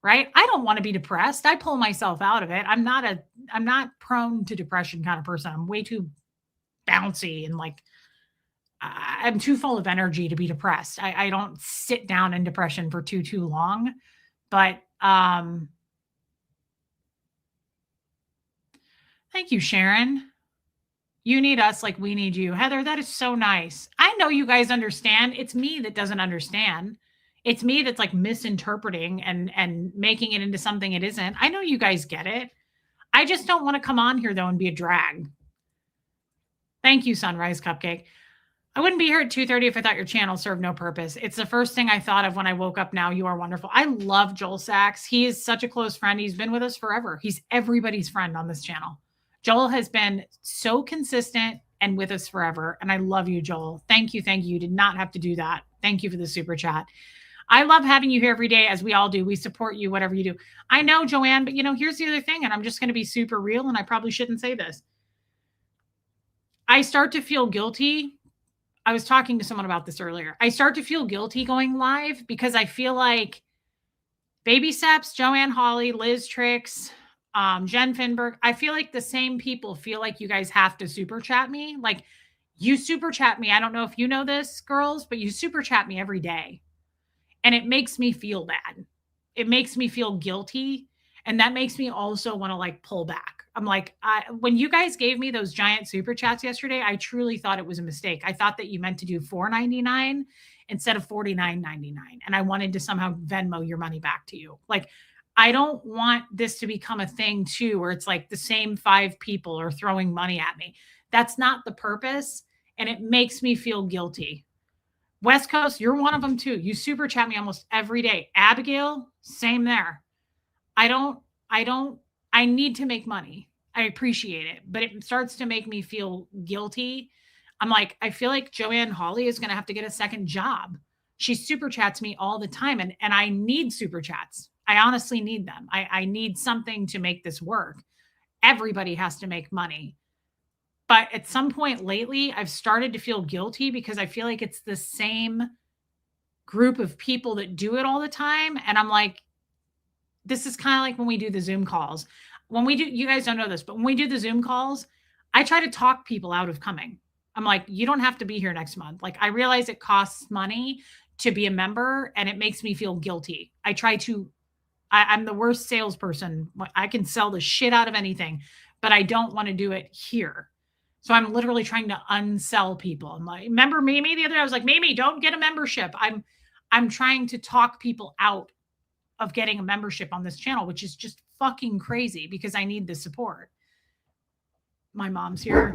Right? I don't want to be depressed. I pull myself out of it. I'm not prone to depression kind of person. I'm way too bouncy and like I'm too full of energy to be depressed. I don't sit down in depression for too long. But thank you, Sharon. You need us like we need you. Heather, that is so nice. I know you guys understand. It's me that doesn't understand. It's me that's like misinterpreting and making it into something it isn't. I know you guys get it. I just don't want to come on here though and be a drag. Thank you, Sunrise Cupcake. I wouldn't be here at 2:30 if I thought your channel served no purpose. It's the first thing I thought of when I woke up now. You are wonderful. I love Joel Sachs. He is such a close friend. He's been with us forever. He's everybody's friend on this channel. Joel has been so consistent and with us forever. And I love you, Joel. Thank you. Thank you. You did not have to do that. Thank you for the super chat. I love having you here every day, as we all do. We support you, whatever you do. I know, Joanne, but here's the other thing, and I'm just going to be super real, and I probably shouldn't say this. I start to feel guilty. I was talking to someone about this earlier. I start to feel guilty going live because I feel like Baby Seps, Joanne Hawley, Liz Tricks, Jen Finberg, I feel like the same people feel like you guys have to super chat me. Like you super chat me. I don't know if you know this, girls, but you super chat me every day. And it makes me feel bad. It makes me feel guilty. And that makes me also want to like pull back. I'm like, when you guys gave me those giant super chats yesterday, I truly thought it was a mistake. I thought that you meant to do $4.99 instead of $49.99. And I wanted to somehow Venmo your money back to you. Like, I don't want this to become a thing too, where it's like the same 5 people are throwing money at me. That's not the purpose. And it makes me feel guilty. West Coast, you're one of them too. You super chat me almost every day. Abigail, same there. I need to make money. I appreciate it, but it starts to make me feel guilty. I'm like, I feel like Joanne Hawley is going to have to get a second job. She super chats me all the time and I need super chats. I honestly need them. I need something to make this work. Everybody has to make money. But at some point lately, I've started to feel guilty because I feel like it's the same group of people that do it all the time. And I'm like, this is kind of like when we do the Zoom calls. When we do, you guys don't know this, but when we do the Zoom calls, I try to talk people out of coming. I'm like, you don't have to be here next month. Like, I realize it costs money to be a member and it makes me feel guilty. I'm the worst salesperson. I can sell the shit out of anything, but I don't want to do it here. So I'm literally trying to unsell people. I'm like, remember Mimi the other day? I was like, Mimi, don't get a membership. I'm trying to talk people out of getting a membership on this channel, which is just fucking crazy because I need the support. My mom's here.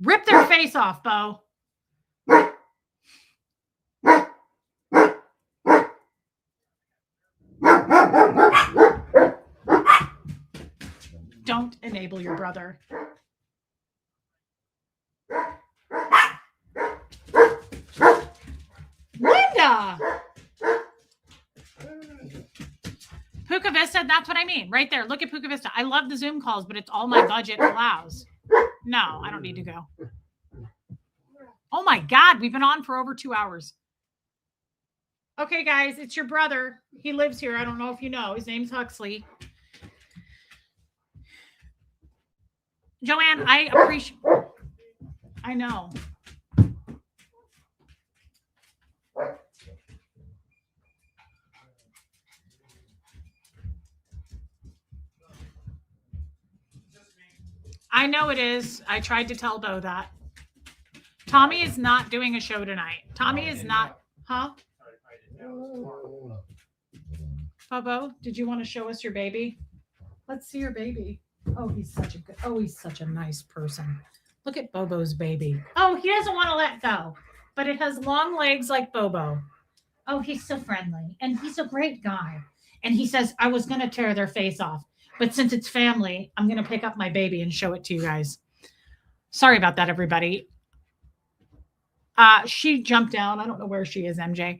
Rip their face off, Bo. Don't enable your brother. Puka Vista, that's what I mean. Right there. Look at Puka Vista. I love the Zoom calls, but it's all my budget allows. No, I don't need to go. Oh my God, we've been on for over 2 hours. Okay, guys, it's your brother. He lives here. I don't know if you know. His name's Huxley. Joanne, I appreciate. I know. I know it is. I tried to tell Bo that. Tommy is not doing a show tonight. Tommy is not. Huh? Bobo, did you want to show us your baby? Let's see your baby. Oh, he's such a nice person. Look at Bobo's baby. Oh, he doesn't want to let go, but it has long legs like Bobo. Oh, he's so friendly. And he's a great guy. And he says, I was going to tear their face off, but since it's family, I'm going to pick up my baby and show it to you guys. Sorry about that, everybody. She jumped down. I don't know where she is, MJ.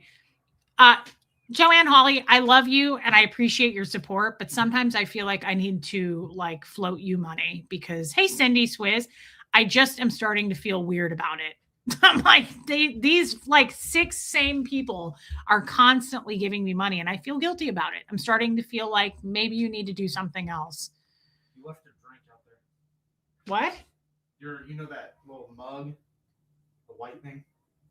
Joanne Hawley, I love you and I appreciate your support, but sometimes I feel like I need to like float you money because, hey, Cindy Swizz, I just am starting to feel weird about it. I'm like, these like 6 same people are constantly giving me money and I feel guilty about it. I'm starting to feel like maybe you need to do something else. You left your drink out there. What? You know that little mug, the white thing?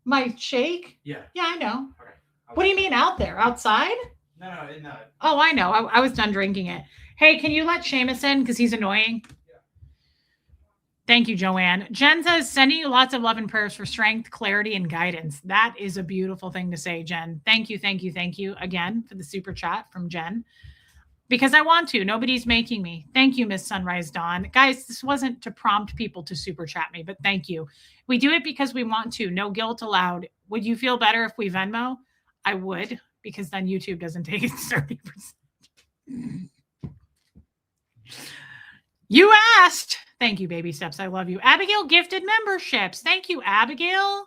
My shake? Yeah. Yeah, I know. Okay. What do you mean out there? Outside? No. Oh, I know. I was done drinking it. Hey, can you let Seamus in? Because he's annoying. Yeah. Thank you, Joanne. Jen says, sending you lots of love and prayers for strength, clarity, and guidance. That is a beautiful thing to say, Jen. Thank you again for the super chat from Jen. Because I want to. Nobody's making me. Thank you, Miss Sunrise Dawn. Guys, this wasn't to prompt people to super chat me, but thank you. We do it because we want to. No guilt allowed. Would you feel better if we Venmo? I would, because then YouTube doesn't take it 30%. You asked. Thank you, Baby Steps. I love you. Abigail gifted memberships. Thank you, Abigail.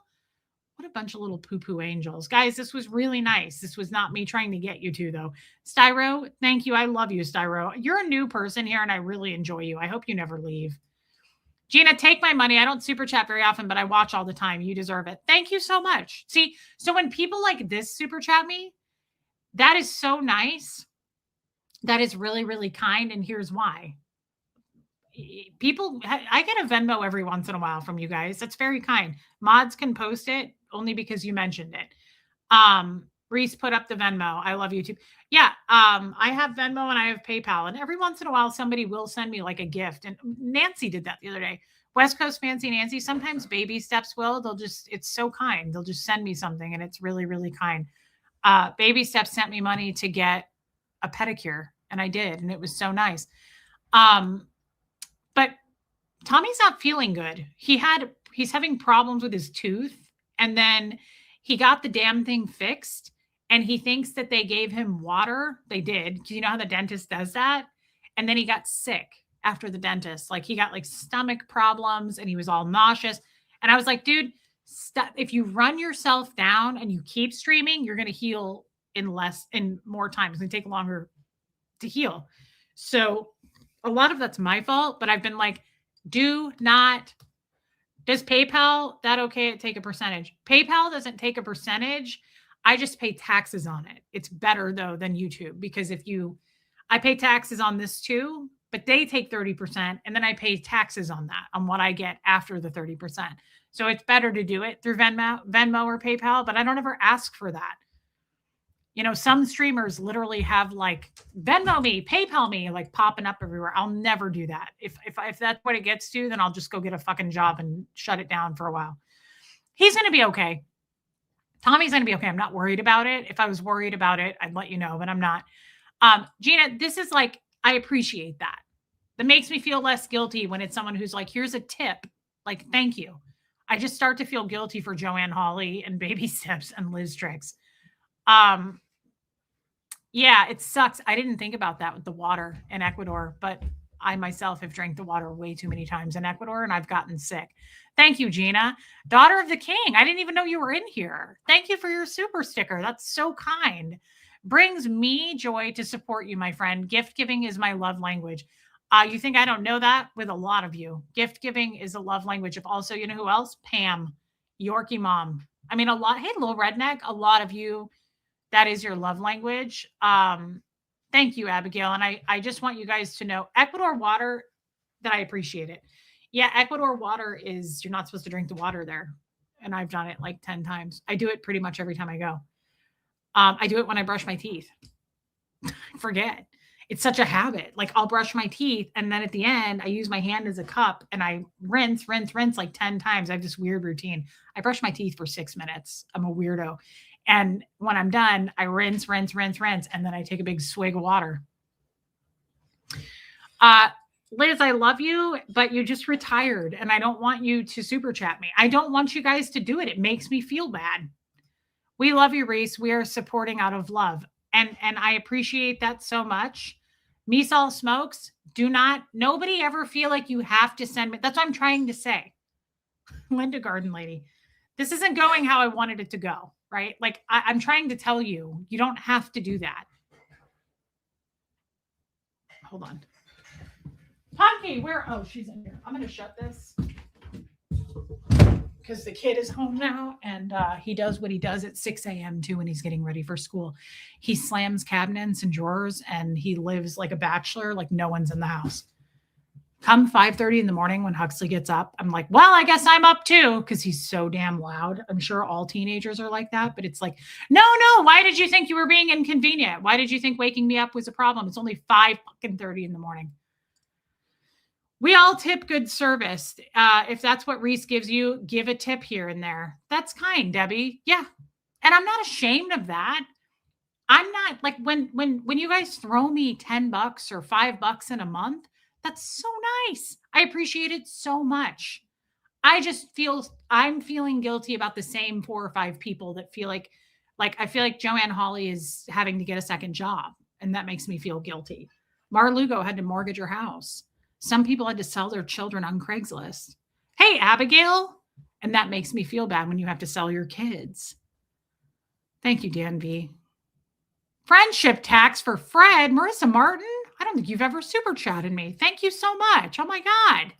What a bunch of little poo-poo angels. Guys, this was really nice. This was not me trying to get you to, though. Styro, thank you. I love you, Styro. You're a new person here, and I really enjoy you. I hope you never leave. Gina, take my money. I don't super chat very often, but I watch all the time. You deserve it. Thank you so much. See, so when people like this super chat me, that is so nice. That is really, really kind. And here's why. People, I get a Venmo every once in a while from you guys. That's very kind. Mods can post it only because you mentioned it. Reese put up the Venmo. I love YouTube. Yeah. I have Venmo and I have PayPal, and every once in a while somebody will send me like a gift. And Nancy did that the other day. West Coast Fancy Nancy. Sometimes Baby Steps will. It's so kind. They'll just send me something and it's really, really kind. Baby Steps sent me money to get a pedicure, and I did, and it was so nice. But Tommy's not feeling good. He's having problems with his tooth, and then he got the damn thing fixed, and he thinks that they gave him water. They did, because you know how the dentist does that? And then he got sick after the dentist. Like he got like stomach problems and he was all nauseous. And I was like, dude, stop. If you run yourself down and you keep streaming, you're going to heal in more time. It's going to take longer to heal. So a lot of that's my fault, but I've been like, does PayPal, that okay, take a percentage? PayPal doesn't take a percentage. I just pay taxes on it. It's better though than YouTube, because I pay taxes on this too, but they take 30%, and then I pay taxes on that, on what I get after the 30%. So it's better to do it through Venmo or PayPal, but I don't ever ask for that. You know, some streamers literally have like Venmo me, PayPal me, like popping up everywhere. I'll never do that. If that's what it gets to, then I'll just go get a fucking job and shut it down for a while. He's going to be okay. Tommy's going to be okay. I'm not worried about it. If I was worried about it, I'd let you know, but I'm not. Gina, this is like, I appreciate that. That makes me feel less guilty when it's someone who's like, here's a tip. Like, thank you. I just start to feel guilty for Joanne Hawley and Baby Steps and Liz Tricks. Yeah, it sucks. I didn't think about that with the water in Ecuador, but I myself have drank the water way too many times in Ecuador and I've gotten sick. Thank you, Gina. Daughter of the King. I didn't even know you were in here. Thank you for your super sticker. That's so kind. Brings me joy to support you, my friend. Gift giving is my love language. You think I don't know that? With a lot of you. Gift giving is a love language of also, you know who else? Pam, Yorkie mom. I mean, a lot. Hey, little redneck, a lot of you, that is your love language. Thank you, Abigail. And I just want you guys to know Ecuador water, that I appreciate it. Yeah, Ecuador water is, you're not supposed to drink the water there. And I've done it like 10 times. I do it pretty much every time I go. I do it when I brush my teeth. Forget. It's such a habit. Like I'll brush my teeth and then at the end I use my hand as a cup and I rinse like 10 times. I have this weird routine. I brush my teeth for 6 minutes. I'm a weirdo. And when I'm done, I rinse, and then I take a big swig of water. Liz, I love you, but you just retired and I don't want you to super chat me. I don't want you guys to do it. It makes me feel bad. We love you, Reese. We are supporting out of love. And I appreciate that so much. Measall Smokes, nobody ever feel like you have to send me. That's what I'm trying to say. Linda Garden Lady, this isn't going how I wanted it to go, right? Like I'm trying to tell you, you don't have to do that. Hold on. Punky, oh, she's in here. I'm going to shut this because the kid is home now and he does what he does at 6 a.m. too when he's getting ready for school. He slams cabinets and drawers and he lives like a bachelor, like no one's in the house. Come 5:30 in the morning when Huxley gets up, I'm like, well, I guess I'm up too because he's so damn loud. I'm sure all teenagers are like that, but it's like, no, why did you think you were being inconvenient? Why did you think waking me up was a problem? It's only 5:30 in the morning. We all tip good service. If that's what Reese gives you, give a tip here and there. That's kind, Debbie. Yeah. And I'm not ashamed of that. I'm not like when you guys throw me $10 or $5 in a month, that's so nice. I appreciate it so much. I'm feeling guilty about the same 4 or 5 people that feel like I feel like Joanne Hawley is having to get a second job. And that makes me feel guilty. Mar Lugo had to mortgage her house. Some people had to sell their children on Craigslist. Hey, Abigail. And that makes me feel bad when you have to sell your kids. Thank you, Dan V. Friendship tax for Fred. Marissa Martin. I don't think you've ever super chatted me. Thank you so much. Oh my God.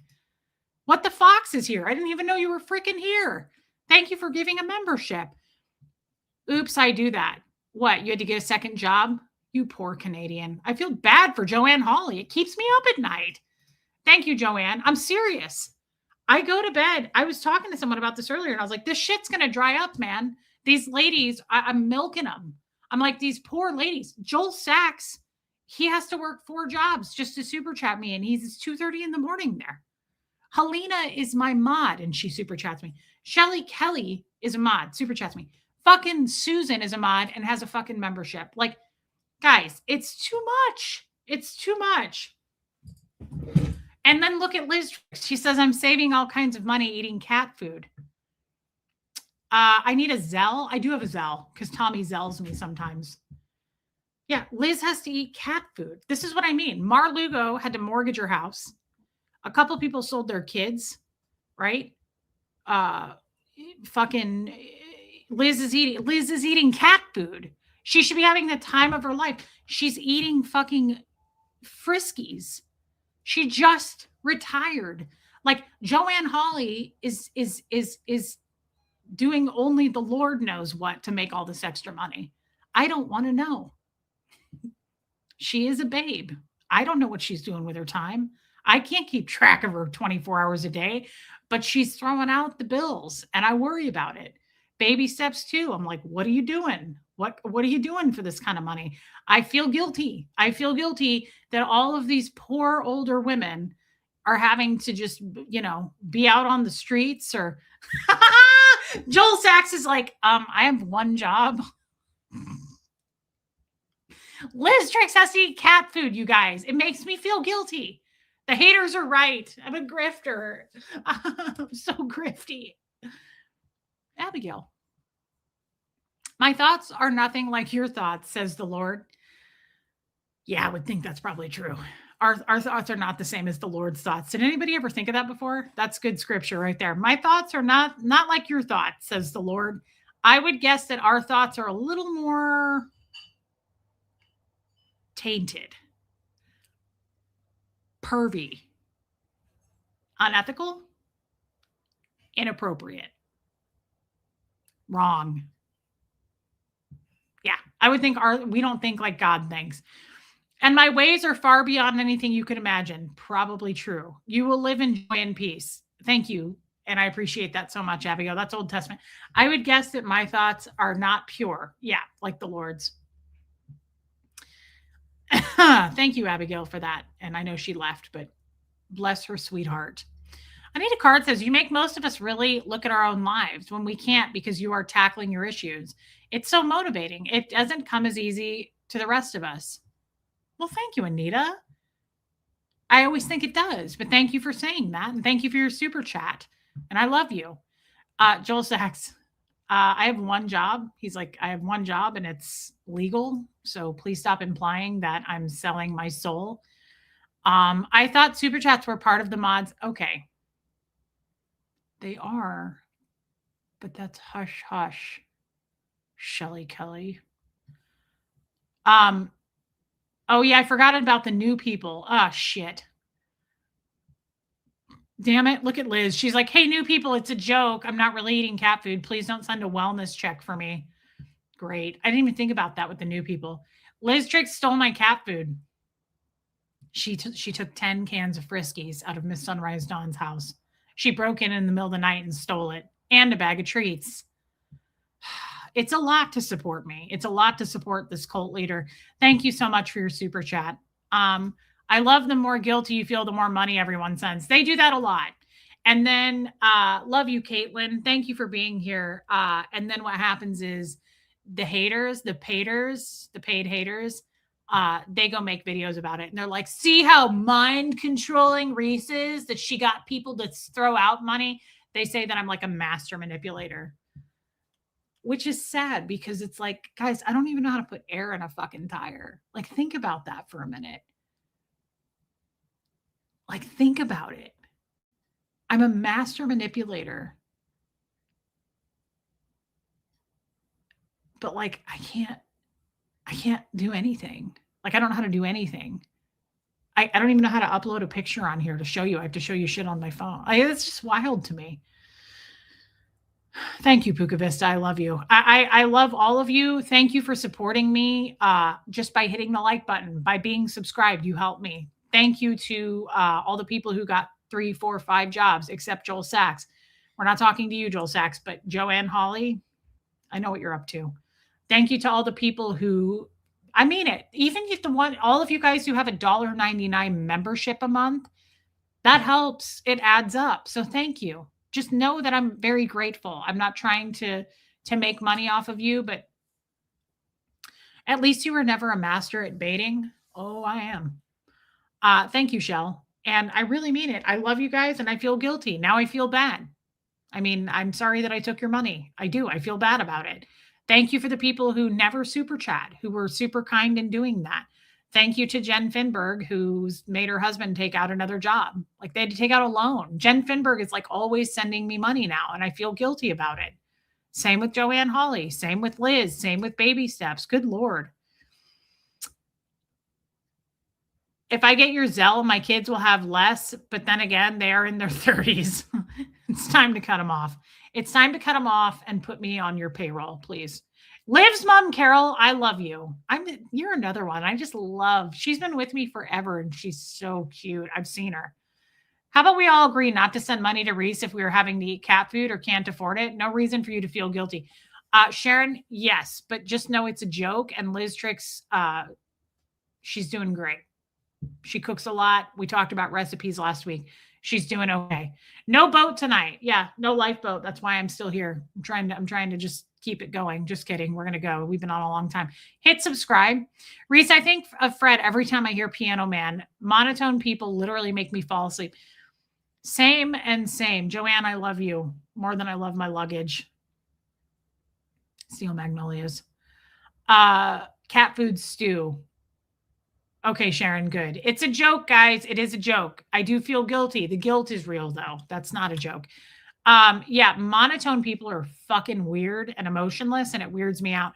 What the Fox is here? I didn't even know you were freaking here. Thank you for giving a membership. Oops, I do that. What? You had to get a second job? You poor Canadian. I feel bad for Joanne Hawley. It keeps me up at night. Thank you, Joanne. I'm serious. I go to bed. I was talking to someone about this earlier and I was like, this shit's going to dry up, man. These ladies, I'm milking them. I'm like, these poor ladies. Joel Sachs, he has to work 4 jobs just to super chat me. And it's 2:30 in the morning there. Helena is my mod and she super chats me. Shelly Kelly is a mod, super chats me. Fucking Susan is a mod and has a fucking membership. Like, guys, it's too much. It's too much. And then look at Liz. She says, I'm saving all kinds of money eating cat food. I need a Zelle. I do have a Zelle because Tommy Zells me sometimes. Yeah, Liz has to eat cat food. This is what I mean. Mar Lugo had to mortgage her house. A couple people sold their kids, right? Fucking Liz is eating cat food. She should be having the time of her life. She's eating fucking Friskies. She just retired. Like Joanne Hawley is doing only the Lord knows what to make all this extra money. I don't want to know. She is a babe. I don't know what she's doing with her time. I can't keep track of her 24 hours a day, but she's throwing out the bills and I worry about it. Baby steps too. I'm like, what are you doing? What are you doing for this kind of money? I feel guilty. I feel guilty that all of these poor older women are having to just, be out on the streets or Joel Sachs is like, I have one job. Liz Trix has to eat cat food, you guys. It makes me feel guilty. The haters are right. I'm a grifter. I'm so grifty. Abigail. My thoughts are nothing like your thoughts, says the Lord. Yeah, I would think that's probably true. Our thoughts are not the same as the Lord's thoughts. Did anybody ever think of that before? That's good scripture right there. My thoughts are not like your thoughts, says the Lord. I would guess that our thoughts are a little more tainted, pervy, unethical, inappropriate, wrong. Yeah, I would think we don't think like God thinks. And my ways are far beyond anything you could imagine. Probably true. You will live in joy and peace. Thank you. And I appreciate that so much, Abigail. That's Old Testament. I would guess that my thoughts are not pure. Yeah, like the Lord's. Thank you, Abigail, for that. And I know she left, but bless her sweetheart. Anita Card says, you make most of us really look at our own lives when we can't because you are tackling your issues. It's so motivating. It doesn't come as easy to the rest of us. Well, thank you, Anita. I always think it does, but thank you for saying that. And thank you for your super chat. And I love you. Joel Sachs, I have one job. He's like, I have one job and it's legal. So please stop implying that I'm selling my soul. I thought super chats were part of the mods. Okay. They are, but that's hush, hush. Shelly Kelly. Oh yeah, I forgot about the new people. Ah, shit. Damn it. Look at Liz. She's like, hey, new people, it's a joke. I'm not really eating cat food. Please don't send a wellness check for me. Great. I didn't even think about that with the new people. Liz Trix stole my cat food. She took 10 cans of Friskies out of Miss Sunrise Dawn's house. She broke in the middle of the night and stole it. And a bag of treats. It's a lot to support me. It's a lot to support this cult leader. Thank you so much for your super chat. I love the more guilty you feel, the more money everyone sends. They do that a lot. And then, love you, Caitlin. Thank you for being here. And then what happens is the haters, the paid haters, they go make videos about it. And they're like, see how mind controlling Reese is, that she got people to throw out money. They say that I'm like a master manipulator. Which is sad because it's like, guys, I don't even know how to put air in a fucking tire. Like, think about that for a minute. Like, think about it. I'm a master manipulator. But like, I can't do anything. Like, I don't know how to do anything. I don't even know how to upload a picture on here to show you. I have to show you shit on my phone. It's just wild to me. Thank you, Puka Vista. I love you. I love all of you. Thank you for supporting me just by hitting the like button, by being subscribed. You help me. Thank you to all the people who got 3, 4, 5 jobs, except Joel Sachs. We're not talking to you, Joel Sachs, but Joanne Hawley, I know what you're up to. Thank you to all the people who, I mean it, even if all of you guys who have $1.99 membership a month, that helps. It adds up. So thank you. Just know that I'm very grateful. I'm not trying to make money off of you, but at least you were never a master at baiting. Oh, I am. Thank you, Shell. And I really mean it. I love you guys and I feel guilty. Now I feel bad. I mean, I'm sorry that I took your money. I do. I feel bad about it. Thank you for the people who never super chat, who were super kind in doing that. Thank you to Jen Finberg, who's made her husband take out another job. Like, they had to take out a loan. Jen Finberg is like always sending me money now, and I feel guilty about it. Same with Joanne Hawley. Same with Liz. Same with Baby Steps. Good Lord. If I get your Zelle, my kids will have less, but then again, they are in their 30s. It's time to cut them off. It's time to cut them off and put me on your payroll, please. Liv's mom, Carol, I love you. You're another one. I just love. She's been with me forever, and she's so cute. I've seen her. How about we all agree not to send money to Reese if we are having to eat cat food or can't afford it? No reason for you to feel guilty. Sharon, yes, but just know it's a joke. And Liz Trix, she's doing great. She cooks a lot. We talked about recipes last week. She's doing okay. No boat tonight. Yeah, no lifeboat. That's why I'm still here. I'm trying to just keep it going. Just kidding. We're going to go. We've been on a long time. Hit subscribe. Reese, I think of Fred every time I hear Piano Man. Monotone people literally make me fall asleep. Same and same. Joanne, I love you more than I love my luggage. Steel Magnolias. Cat food stew. Okay, Sharon, good. It's a joke, guys. It is a joke. I do feel guilty. The guilt is real, though. That's not a joke. Yeah, monotone people are fucking weird and emotionless, and it weirds me out.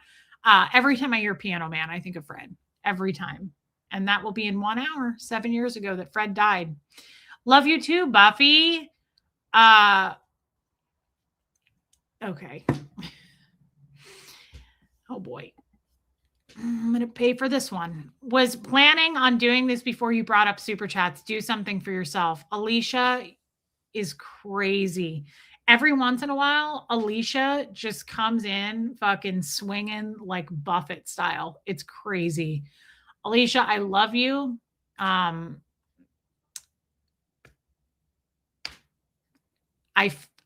Every time I hear Piano Man, I think of Fred. Every time. And that will be in 1 hour, 7 years ago that Fred died. Love you too, Buffy. Okay. Oh boy. I'm going to pay for this one. Was planning on doing this before you brought up super chats. Do something for yourself. Alicia is crazy. Every once in a while, Alicia just comes in fucking swinging like Buffett style. It's crazy. Alicia, I love you. I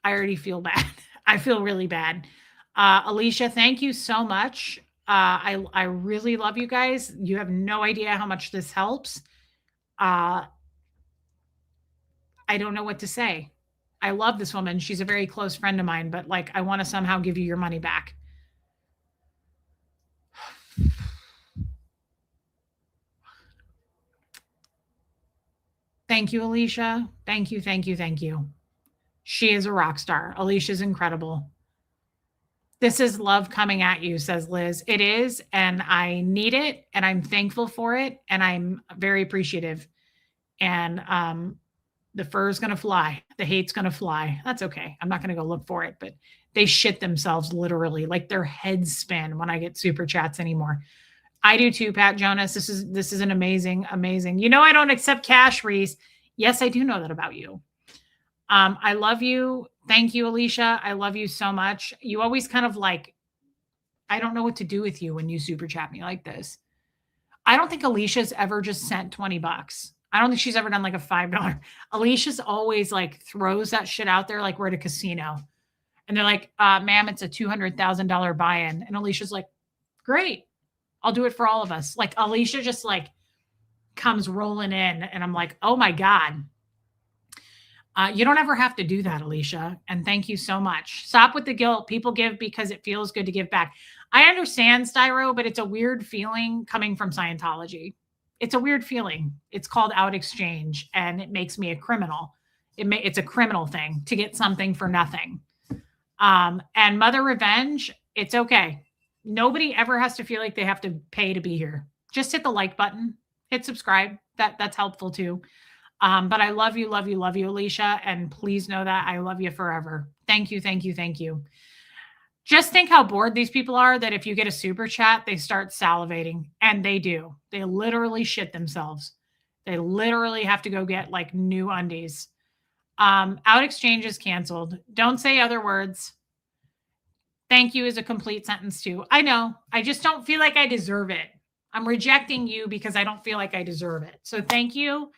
already feel bad. I feel really bad. Alicia, thank you so much. I really love you guys. You have no idea how much this helps. I don't know what to say. I love this woman. She's a very close friend of mine, but like, I want to somehow give you your money back. Thank you, Alicia. Thank you, thank you, thank you. She is a rock star. Alicia's incredible. This is love coming at you, says Liz. It is, and I need it, and I'm thankful for it, and I'm very appreciative. And the fur is going to fly. The hate's going to fly. That's okay. I'm not going to go look for it, but they shit themselves literally, like their heads spin when I get super chats anymore. I do too, Pat Jonas. This is an amazing. You know, I don't accept cash, Reese. Yes, I do know that about you. I love you. Thank you, Alicia. I love you so much. You always kind of like, I don't know what to do with you when you super chat me like this. I don't think Alicia's ever just sent $20. I don't think she's ever done like a $5. Alicia's always like throws that shit out there like we're at a casino. And they're like, ma'am, it's a $200,000 buy-in. And Alicia's like, great. I'll do it for all of us. Like Alicia just like comes rolling in and I'm like, oh my God. You don't ever have to do that, Alicia. And thank you so much. Stop with the guilt. People give because it feels good to give back. I understand, Styro, but it's a weird feeling coming from Scientology. It's a weird feeling. It's called out exchange, and it makes me a criminal. It's a criminal thing to get something for nothing. And Mother Revenge, it's okay. Nobody ever has to feel like they have to pay to be here. Just hit the like button, hit subscribe. That's helpful too. But I love you, Alicia. And please know that I love you forever. Thank you. Just think how bored these people are that if you get a super chat, they start salivating. And they do. They literally shit themselves. They literally have to go get like new undies. Out exchange is canceled. Don't say other words. Thank you is a complete sentence too. I know. I just don't feel like I deserve it. I'm rejecting you because I don't feel like I deserve it. So thank you.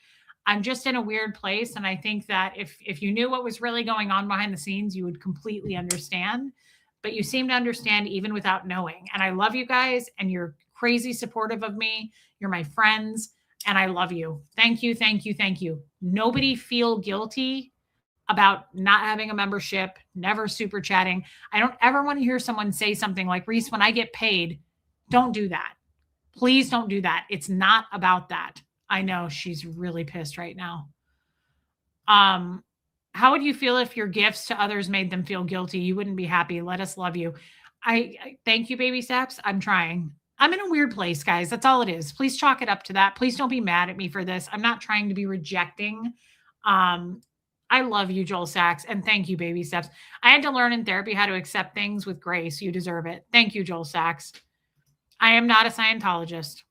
I'm just in a weird place. And I think that if you knew what was really going on behind the scenes, you would completely understand. But you seem to understand even without knowing. And I love you guys, and you're crazy supportive of me. You're my friends, and I love you. Thank you. Nobody feel guilty about not having a membership, never super chatting. I don't ever want to hear someone say something like, Reese, when I get paid, don't do that. Please don't do that. It's not about that. I know she's really pissed right now. How would you feel if your gifts to others made them feel guilty? You wouldn't be happy. Let us love you. I thank you, baby steps. I'm trying. I'm in a weird place, guys. That's all it is. Please chalk it up to that. Please don't be mad at me for this. I'm not trying to be rejecting. I love you, Joel Sachs. And thank you, baby steps. I had to learn in therapy how to accept things with grace. You deserve it. Thank you, Joel Sachs. I am not a Scientologist.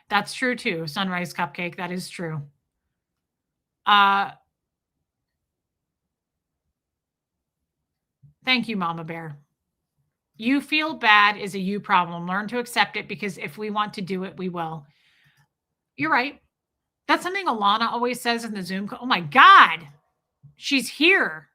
That's true too. Sunrise Cupcake. That is true. Thank you, Mama Bear. You feel bad is a you problem. Learn to accept it, because if we want to do it, we will. You're right. That's something Alana always says in the Zoom call. Oh my God, she's here.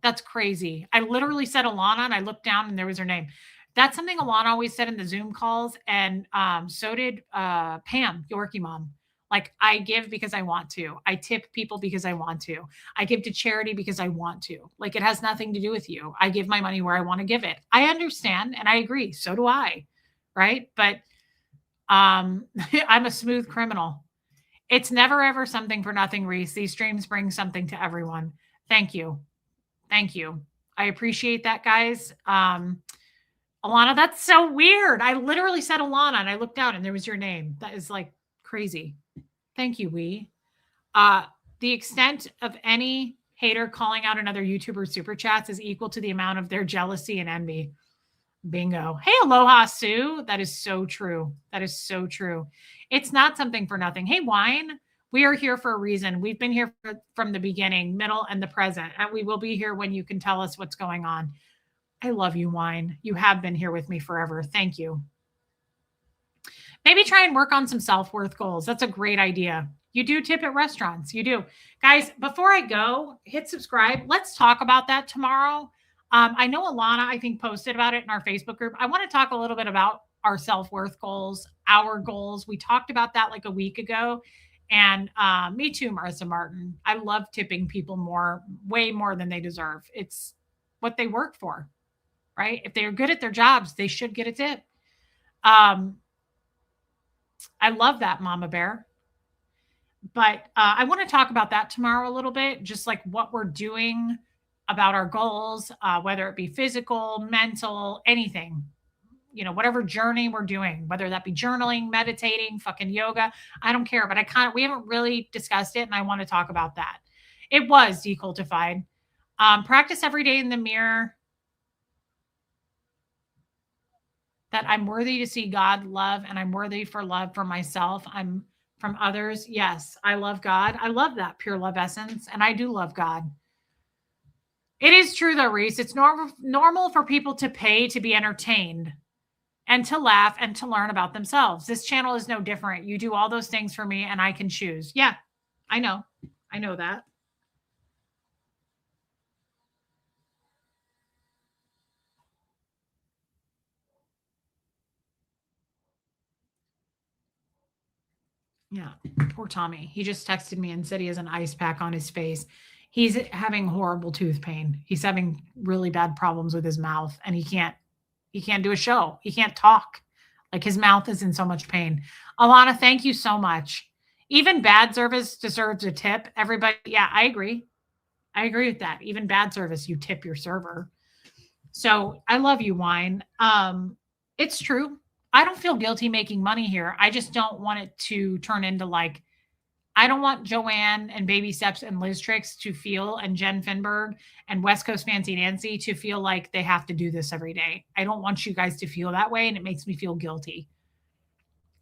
That's crazy. I literally said Alana and I looked down and there was her name. That's something Alana always said in the Zoom calls. And so did Pam, Yorkie mom. Like, I give because I want to. I tip people because I want to. I give to charity because I want to. Like, it has nothing to do with you. I give my money where I want to give it. I understand and I agree. So do I. Right. But I'm a smooth criminal. It's never ever something for nothing, Reese. These streams bring something to everyone. Thank you. Thank you. I appreciate that, guys. Alana, that's so weird. I literally said Alana and I looked out and there was your name. That is like crazy. Thank you, Wee. The extent of any hater calling out another YouTuber super chats is equal to the amount of their jealousy and envy. Bingo. Hey, Aloha Sue. That is so true. That is so true. It's not something for nothing. Hey, Wine. We are here for a reason. We've been here from the beginning, middle, and the present, and we will be here when you can tell us what's going on. I love you, Wine. You have been here with me forever. Thank you. Maybe try and work on some self-worth goals. That's a great idea. You do tip at restaurants. You do. Guys, before I go, hit subscribe. Let's talk about that tomorrow. I know Alana, I think, posted about it in our Facebook group. I want to talk a little bit about our self-worth goals, our goals. We talked about that like a week ago. And me too, Marissa Martin. I love tipping people more, way more than they deserve. It's what they work for, right? If they're good at their jobs, they should get a tip. I love that, Mama Bear. But I want to talk about that tomorrow a little bit, just like what we're doing about our goals, whether it be physical, mental, anything, you know, whatever journey we're doing, whether that be journaling, meditating, fucking yoga, I don't care. But we haven't really discussed it. And I want to talk about that. It was decultified. Practice every day in the mirror that I'm worthy to see God love and I'm worthy for love for myself. I'm from others. Yes, I love God. I love that pure love essence. And I do love God. It is true though, Reese. It's normal for people to pay to be entertained and to laugh and to learn about themselves. This channel is no different. You do all those things for me and I can choose. Yeah, I know. I know that. Yeah, poor Tommy. He just texted me and said he has an ice pack on his face. He's having horrible tooth pain. He's having really bad problems with his mouth and he can't do a show. He can't talk. Like his mouth is in so much pain. Alana, thank you so much. Even bad service deserves a tip. Everybody, yeah, I agree. I agree with that. Even bad service, you tip your server. So I love you, Wine. It's true. I don't feel guilty making money here. I just don't want it to turn into like, I don't want Joanne and Baby Steps and Liz Tricks to feel, and Jen Finberg and West Coast Fancy Nancy to feel like they have to do this every day. I don't want you guys to feel that way. And it makes me feel guilty.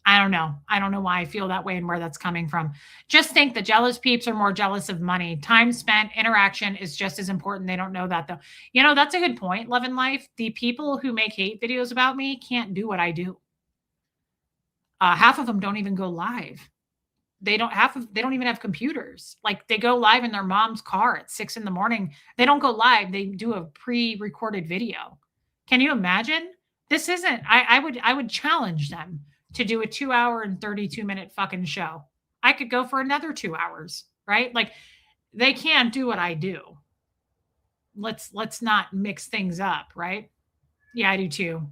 I don't know. I don't know why I feel that way and where that's coming from. Just think the jealous peeps are more jealous of money. Time spent, interaction is just as important. They don't know that though. You know, that's a good point, Love and Life. The people who make hate videos about me can't do what I do. Half of them don't even go live. They don't even have computers. Like they go live in their mom's car at 6 a.m. They don't go live. They do a pre-recorded video. Can you imagine? This isn't, I would challenge them to do a 2-hour and 32-minute fucking show. I could go for another 2 hours, right? Like they can't do what I do. Let's not mix things up, right? Yeah, I do too.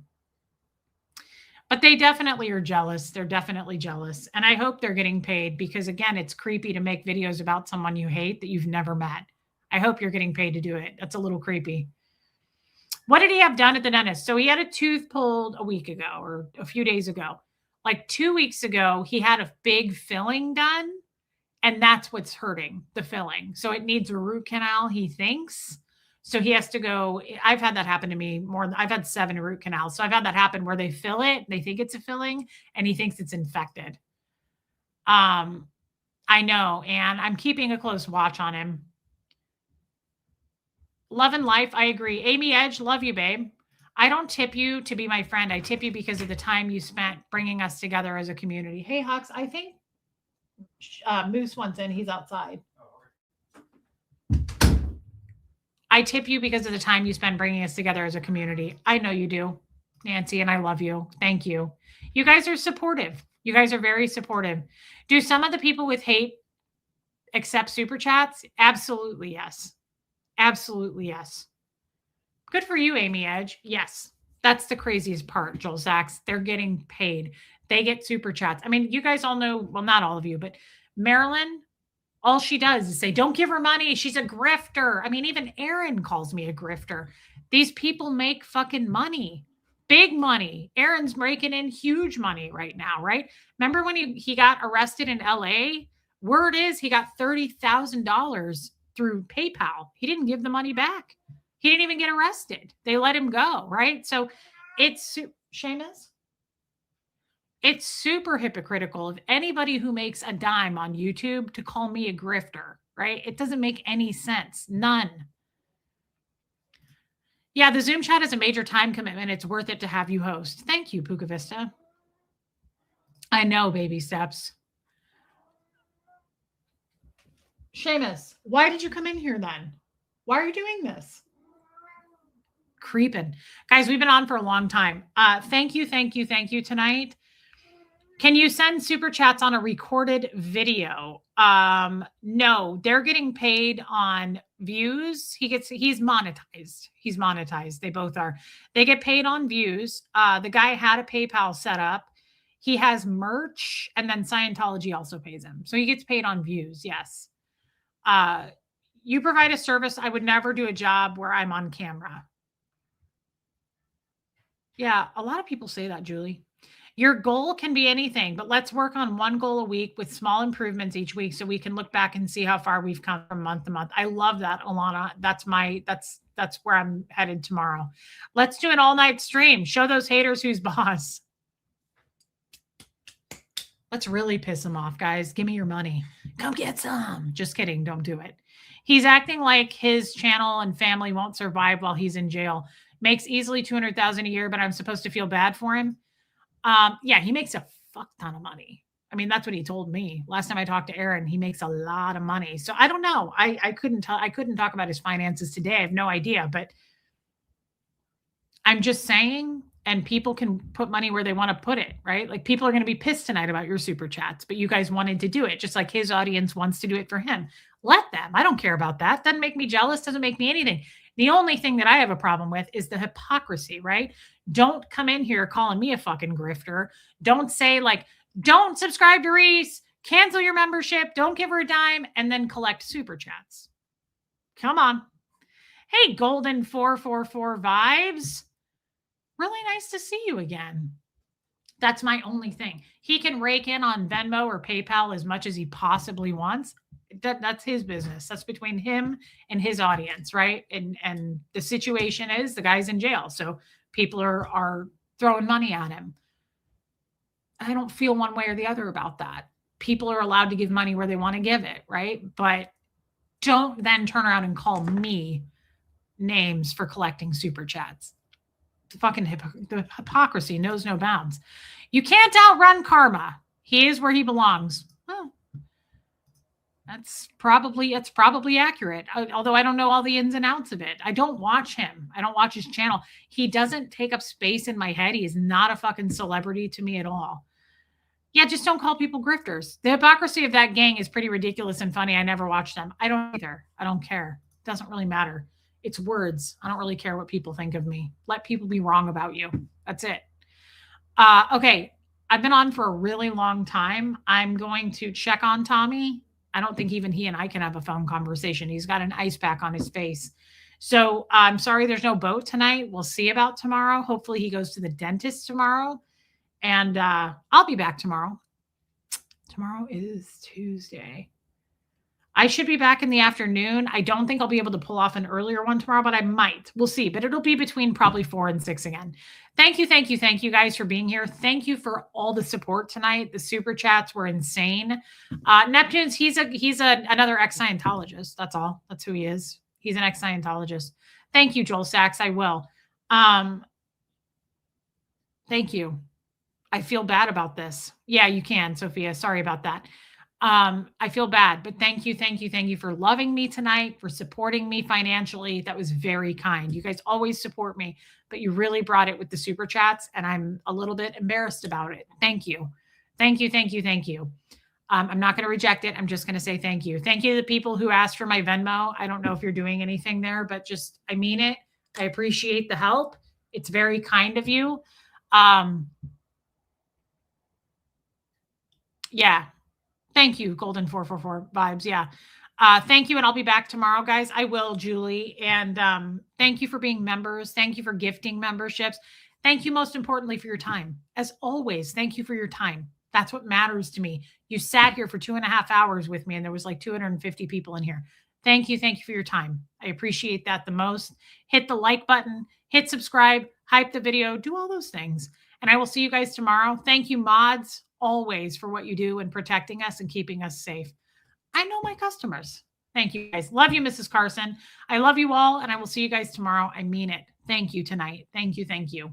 But they definitely are jealous. They're definitely jealous. And I hope they're getting paid because, again, it's creepy to make videos about someone you hate that you've never met. I hope you're getting paid to do it. That's a little creepy. What did he have done at the dentist? So he had a tooth pulled a week ago or a few days ago. Like 2 weeks ago, he had a big filling done. And that's what's hurting, the filling. So it needs a root canal, he thinks. So he has to go. I've had that happen to me more. I've had 7 root canals. So I've had that happen where they fill it. They think it's a filling and he thinks it's infected. I know. And I'm keeping a close watch on him. Love and Life. I agree. Amy Edge. Love you, babe. I don't tip you to be my friend. I tip you because of the time you spent bringing us together as a community. Hey, Hux, I think Moose wants in. He's outside. I tip you because of the time you spend bringing us together as a community. I know you do, Nancy, and I love you. Thank you. You guys are supportive. You guys are very supportive. Do some of the people with hate accept super chats? Absolutely, yes. Absolutely, yes. Good for you, Amy Edge. Yes. That's the craziest part, Joel Sachs. They're getting paid. They get super chats. I mean, you guys all know, well, not all of you, but Marilyn, all she does is say, don't give her money. She's a grifter. I mean, even Aaron calls me a grifter. These people make fucking money, big money. Aaron's raking in huge money right now, right? Remember when he got arrested in LA? Word is he got $30,000 through PayPal. He didn't give the money back. He didn't even get arrested. They let him go, right? So it's Seamus. It's super hypocritical of anybody who makes a dime on YouTube to call me a grifter, right? It doesn't make any sense. None. Yeah, the Zoom chat is a major time commitment. It's worth it to have you host. Thank you, Puka Vista. I know, baby steps. Seamus, why did you come in here then? Why are you doing this? Creeping. Guys, we've been on for a long time. Thank you tonight. Can you send super chats on a recorded video? No, they're getting paid on views. He's monetized. He's monetized. They both are. They get paid on views. The guy had a PayPal set up. He has merch, and then Scientology also pays him. So he gets paid on views. Yes. You provide a service. I would never do a job where I'm on camera. Yeah, a lot of people say that, Julie. Your goal can be anything, but let's work on one goal a week with small improvements each week so we can look back and see how far we've come from month to month. I love that, Alana. That's where I'm headed tomorrow. Let's do an all-night stream. Show those haters who's boss. Let's really piss them off, guys. Give me your money. Come get some. Just kidding. Don't do it. He's acting like his channel and family won't survive while he's in jail. Makes easily $200,000 a year, but I'm supposed to feel bad for him. Yeah, he makes a fuck ton of money. I mean, that's what he told me. Last time I talked to Aaron, he makes a lot of money. So I don't know. I couldn't talk about his finances today. I have no idea, but I'm just saying, and people can put money where they want to put it, right? Like people are going to be pissed tonight about your super chats, but you guys wanted to do it just like his audience wants to do it for him. Let them. I don't care about that. Doesn't make me jealous. Doesn't make me anything. The only thing that I have a problem with is the hypocrisy, right? Don't come in here calling me a fucking grifter. Don't say like, don't subscribe to Reese, cancel your membership, don't give her a dime, and then collect super chats. Come on. Hey, Golden 444 vibes. Really nice to see you again. That's my only thing. He can rake in on Venmo or PayPal as much as he possibly wants. That's his business. That's between him and his audience, right? And the situation is the guy's in jail. So people are throwing money at him. I don't feel one way or the other about that. People are allowed to give money where they want to give it, right? But don't then turn around and call me names for collecting super chats. The fucking the hypocrisy knows no bounds. You can't outrun karma. He is where he belongs. Well, it's probably accurate. Although I don't know all the ins and outs of it. I don't watch him. I don't watch his channel. He doesn't take up space in my head. He is not a fucking celebrity to me at all. Yeah, just don't call people grifters. The hypocrisy of that gang is pretty ridiculous and funny. I never watch them. I don't either. I don't care. It doesn't really matter. It's words. I don't really care what people think of me. Let people be wrong about you. That's it. Okay. I've been on for a really long time. I'm going to check on Tommy. I don't think even he and I can have a phone conversation. He's got an ice pack on his face. So I'm sorry there's no boat tonight. We'll see about tomorrow. Hopefully he goes to the dentist tomorrow. And I'll be back tomorrow. Tomorrow is Tuesday. I should be back in the afternoon. I don't think I'll be able to pull off an earlier one tomorrow, but I might. We'll see. But it'll be between probably 4 and 6 again. Thank you guys for being here. Thank you for all the support tonight. The super chats were insane. Neptune's he's another ex-Scientologist. That's all. That's who he is. He's an ex-Scientologist. Thank you, Joel Sachs. I will. Thank you. I feel bad about this. Yeah, you can, Sophia. Sorry about that. I feel bad, but thank you for loving me tonight, for supporting me financially. That was very kind. You guys always support me, but you really brought it with the super chats, and I'm a little bit embarrassed about it. Thank you. Thank you. I'm not going to reject it. I'm just going to say thank you. Thank you to the people who asked for my Venmo. I don't know if you're doing anything there, but just, I mean it. I appreciate the help. It's very kind of you. Yeah. Thank you, Golden 444 vibes. Yeah. Thank you. And I'll be back tomorrow, guys. I will, Julie. And thank you for being members. Thank you for gifting memberships. Thank you, most importantly, for your time. As always, thank you for your time. That's what matters to me. You sat here for 2.5 hours with me, and there was like 250 people in here. Thank you. Thank you for your time. I appreciate that the most. Hit the like button, hit subscribe, hype the video, do all those things. And I will see you guys tomorrow. Thank you, mods, always for what you do in protecting us and keeping us safe. I know my customers. Thank you, guys. Love you, Mrs. Carson. I love you all, and I will see you guys tomorrow. I mean it. Thank you tonight. Thank you. Thank you.